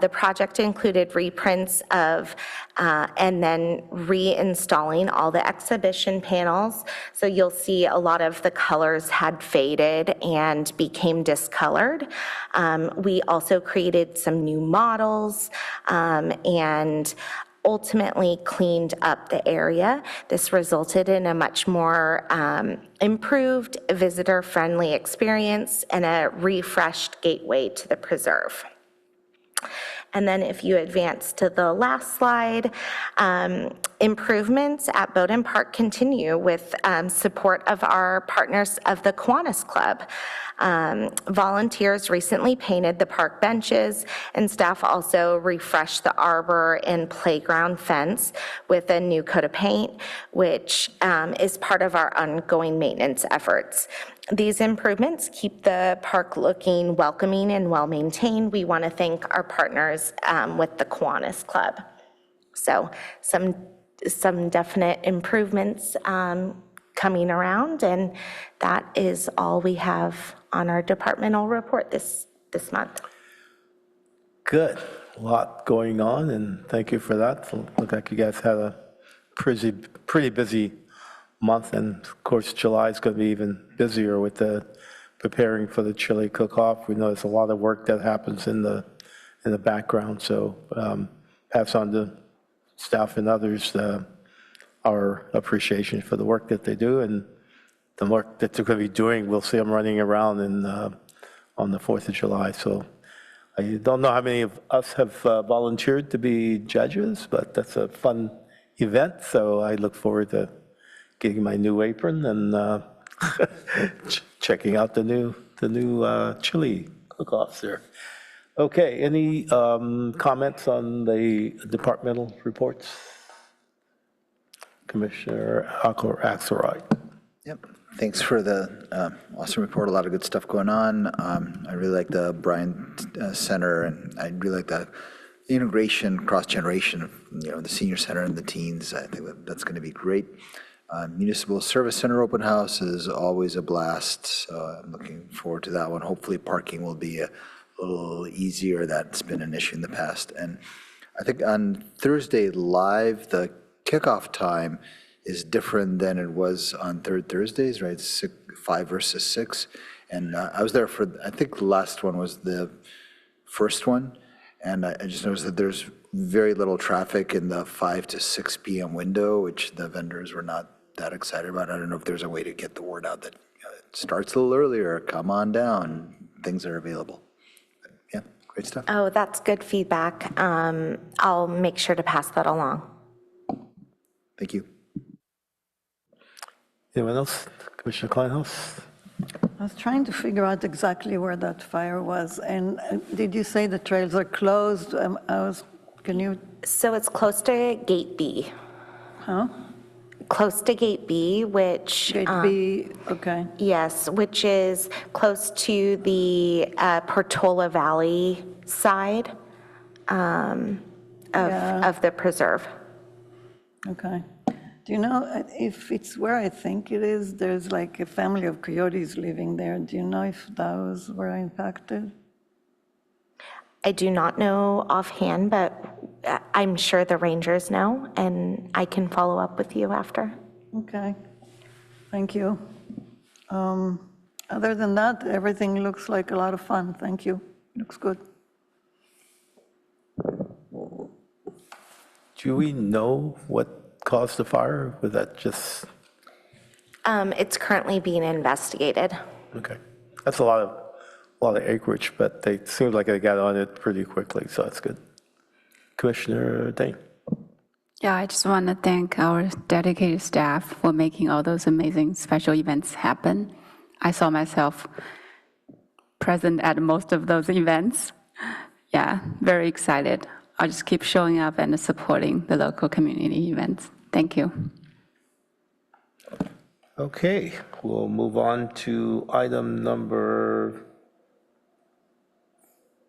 The project included reprints of and then reinstalling all the exhibition panels. So you'll see a lot of the colors had faded and became discolored. We also created some new models and ultimately cleaned up the area. This resulted in a much more improved visitor-friendly experience and a refreshed gateway to the preserve. And then if you advance to the last slide, improvements at Bowdoin Park continue with support of our partners of the Kiwanis Club. Volunteers recently painted the park benches, and staff also refreshed the arbor and playground fence with a new coat of paint, which is part of our ongoing maintenance efforts. These improvements keep the park looking welcoming and well-maintained. We want to thank our partners with the Kiwanis Club. So some definite improvements coming around, and that is all we have on our departmental report this month. Good. A lot going on, and thank you for that. So look like you guys had a pretty busy month, and of course, July is going to be even busier with the preparing for the chili cook-off. We know there's a lot of work that happens in the background, so pass on to staff and others our appreciation for the work that they do, and the work that they're going to be doing. We'll see them running around on the 4th of July. So I don't know how many of us have volunteered to be judges, but that's a fun event. So I look forward to getting my new apron and checking out the new chili cook-offs there. Okay, any comments on the departmental reports? Commissioner Axelrod. Yep. Thanks for the awesome report. A lot of good stuff going on. I really like the Bryan Center, and I really like the integration, cross-generation of the senior center and the teens. I think that's going to be great. Municipal Service Center open house is always a blast, so I'm looking forward to that one. Hopefully parking will be a little easier. That's been an issue in the past. And I think on Thursday Live, the kickoff time is different than it was on third Thursdays, right? 5 versus 6. And I was there for, I think the last one was the first one. And I just noticed that there's very little traffic in the 5 to 6 p.m. window, which the vendors were not that excited about. I don't know if there's a way to get the word out that it starts a little earlier, come on down, things are available. But yeah, great stuff. Oh, that's good feedback. I'll make sure to pass that along. Thank you. Anyone else? Commissioner Kleinhaus? I was trying to figure out exactly where that fire was, and did you say the trails are closed? Can you? So it's close to Gate B. Huh? Close to Gate B, which... Gate B, okay. Yes, which is close to the Portola Valley side of the preserve. Okay. Do you know if it's where I think it is, there's like a family of coyotes living there. Do you know if those were impacted? I do not know offhand, but I'm sure the rangers know, and I can follow up with you after. Okay, thank you. Other than that, everything looks like a lot of fun. Thank you. Looks good. Do we know what caused the fire? Was that just? It's currently being investigated. Okay, that's a lot of acreage, but they seemed like they got on it pretty quickly, so that's good. Commissioner Dane. Yeah, I just want to thank our dedicated staff for making all those amazing special events happen. I saw myself present at most of those events. Yeah, very excited. I'll just keep showing up and supporting the local community events. Thank you. Okay, we'll move on to item number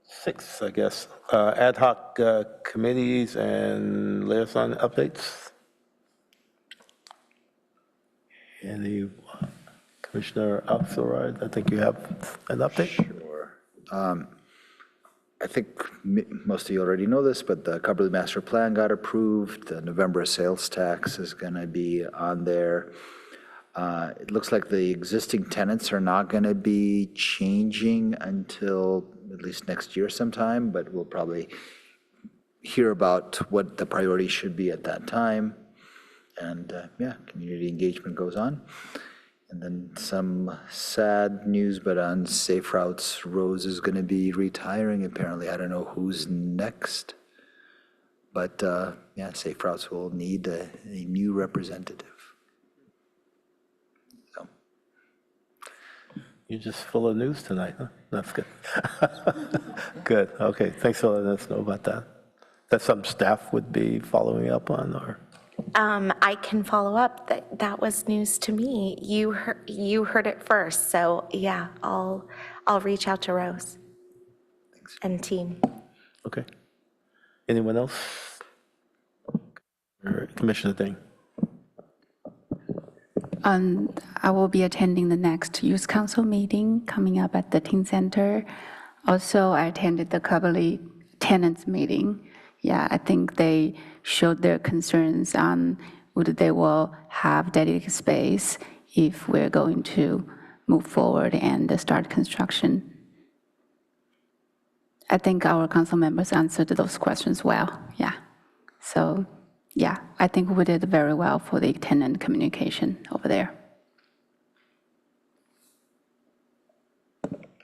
6, I guess. Ad hoc committees and liaison updates. Any, Commissioner Axelrod, I think you have an update? Sure. I think most of you already know this, but the Cumberland Master Plan got approved. The November sales tax is going to be on there. It looks like the existing tenants are not going to be changing until at least next year sometime, but we'll probably hear about what the priorities should be at that time. And yeah, community engagement goes on. And then some sad news, but on Safe Routes, Rose is going to be retiring apparently. I don't know who's next, but yeah, Safe Routes will need a new representative. So. You're just full of news tonight, huh? That's good. Good, okay, thanks for letting us know about that. That's something staff would be following up on, or? I can follow up. That was news to me. You heard it first. So yeah, I'll reach out to Rose. Thanks. And team. Okay. Anyone else? Or Commissioner Ding? I will be attending the next Youth Council meeting coming up at the Teen Center. Also, I attended the tenants meeting, yeah, I think they showed their concerns on whether they will have dedicated space if we're going to move forward and start construction. I think our council members answered those questions well, yeah. So, yeah, I think we did very well for the tenant communication over there.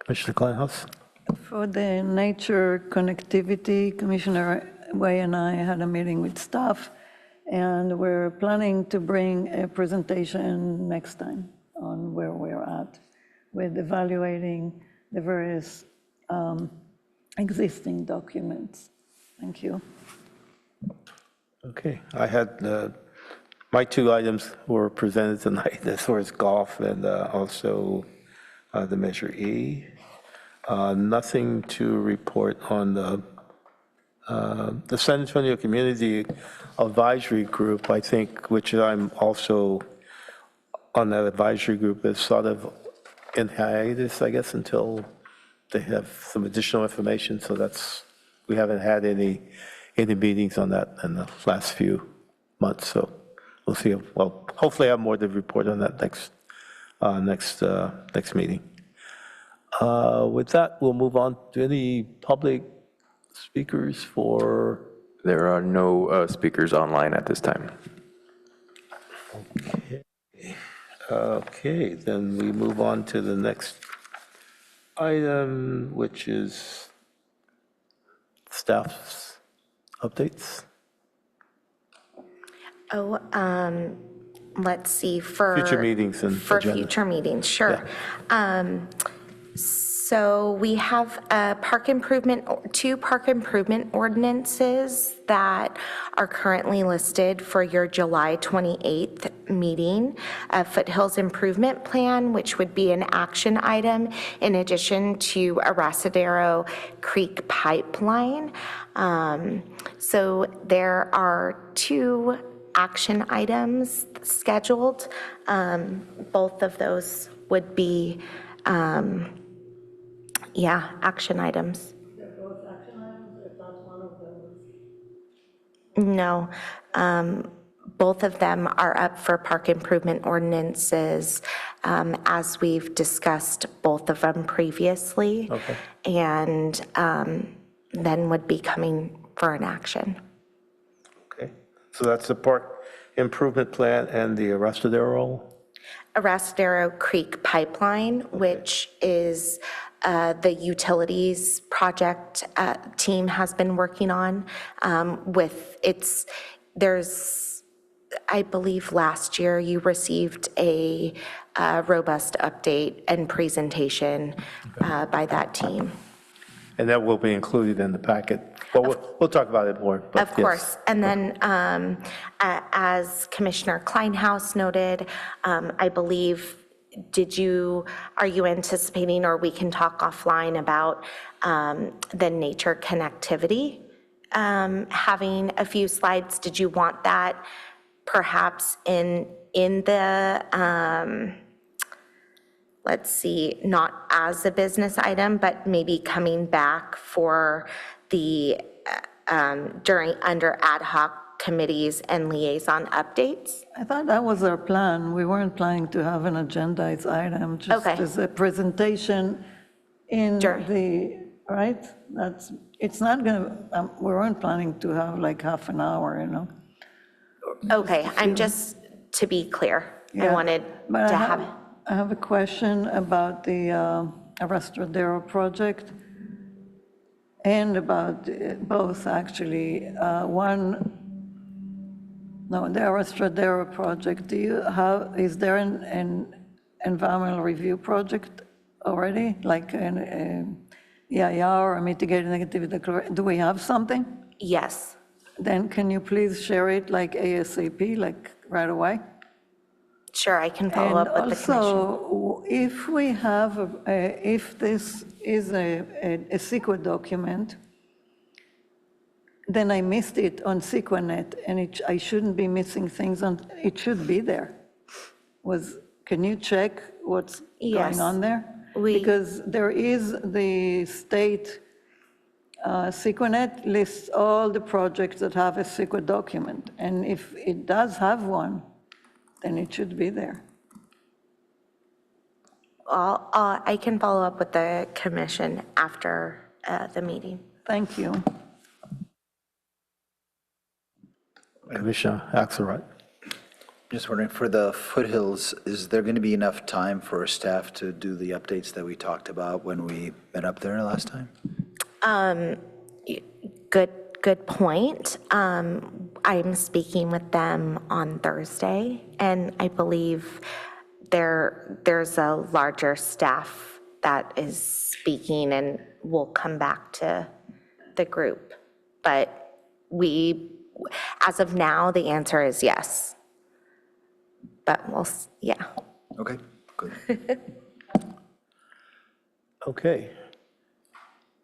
Commissioner Kleinhaus? For the nature connectivity, Commissioner Way and I had a meeting with staff, and we're planning to bring a presentation next time on where we're at with evaluating the various existing documents. Thank you. Okay, I had, my two items were presented tonight as far as golf and also the Measure E. Nothing to report on the San Antonio Community Advisory Group, I think, which I'm also on that advisory group, is sort of in hiatus, I guess, until they have some additional information. So we haven't had any meetings on that in the last few months. So we'll see. Well, hopefully I have more to report on that next meeting. With that, we'll move on to any public speakers for... There are no speakers online at this time. Okay, then we move on to the next item, which is staff's updates. Oh, let's see, for... Future meetings and For agenda. future meetings, sure. Yeah. So we have two park improvement ordinances that are currently listed for your July 28th meeting. A Foothills Improvement Plan, which would be an action item, in addition to Arrasadero Creek Pipeline. So there are two action items scheduled. Both of those would be action items. They're both action items, or that's one of those? No, both of them are up for park improvement ordinances, as we've discussed both of them previously. Okay. And then would be coming for an action. Okay, so that's the park improvement plan and the Arrasadero Creek Pipeline, which is the utilities project team has been working on I believe last year you received a robust update and presentation by that team. And that will be included in the packet. But we'll talk about it more. But Of course. And then, as Commissioner Kleinhaus noted, I believe, are you anticipating, or we can talk offline about the nature connectivity? Having a few slides, did you want that perhaps in the, let's see, not as a business item, but maybe coming back for the, under ad hoc committees and liaison updates? I thought that was our plan. We weren't planning to have an agendized item, just Okay. as a presentation in right? It's not gonna, we weren't planning to have like half an hour, you know? Okay, I'm just, to be clear, I Yeah. wanted But to have. I have a question about the Arrasadero project, and about both, actually. The Arrasadero project, is there an environmental review project already? Like an EIR or a mitigating negative declaration? Do we have something? Yes. Then can you please share it like ASAP, like right away? Sure, I can follow up with the commission. Also, if we have, if this is a CEQA document, then I missed it on CEQAnet, and I shouldn't be missing things it should be there. Can you check what's Yes. going on there? Because there is the state Sequonet lists all the projects that have a secret document, and if it does have one, then it should be there. I can follow up with the commission after the meeting. Thank you. Commissioner Axelrod. Just wondering, for the foothills, is there going to be enough time for staff to do the updates that we talked about when we met up there last time? Good point. I'm speaking with them on Thursday, and I believe there's a larger staff that is speaking and will come back to the group. But as of now, the answer is yes. But yeah. Okay, good. Okay.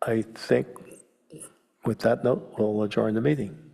I think with that note, we'll adjourn the meeting.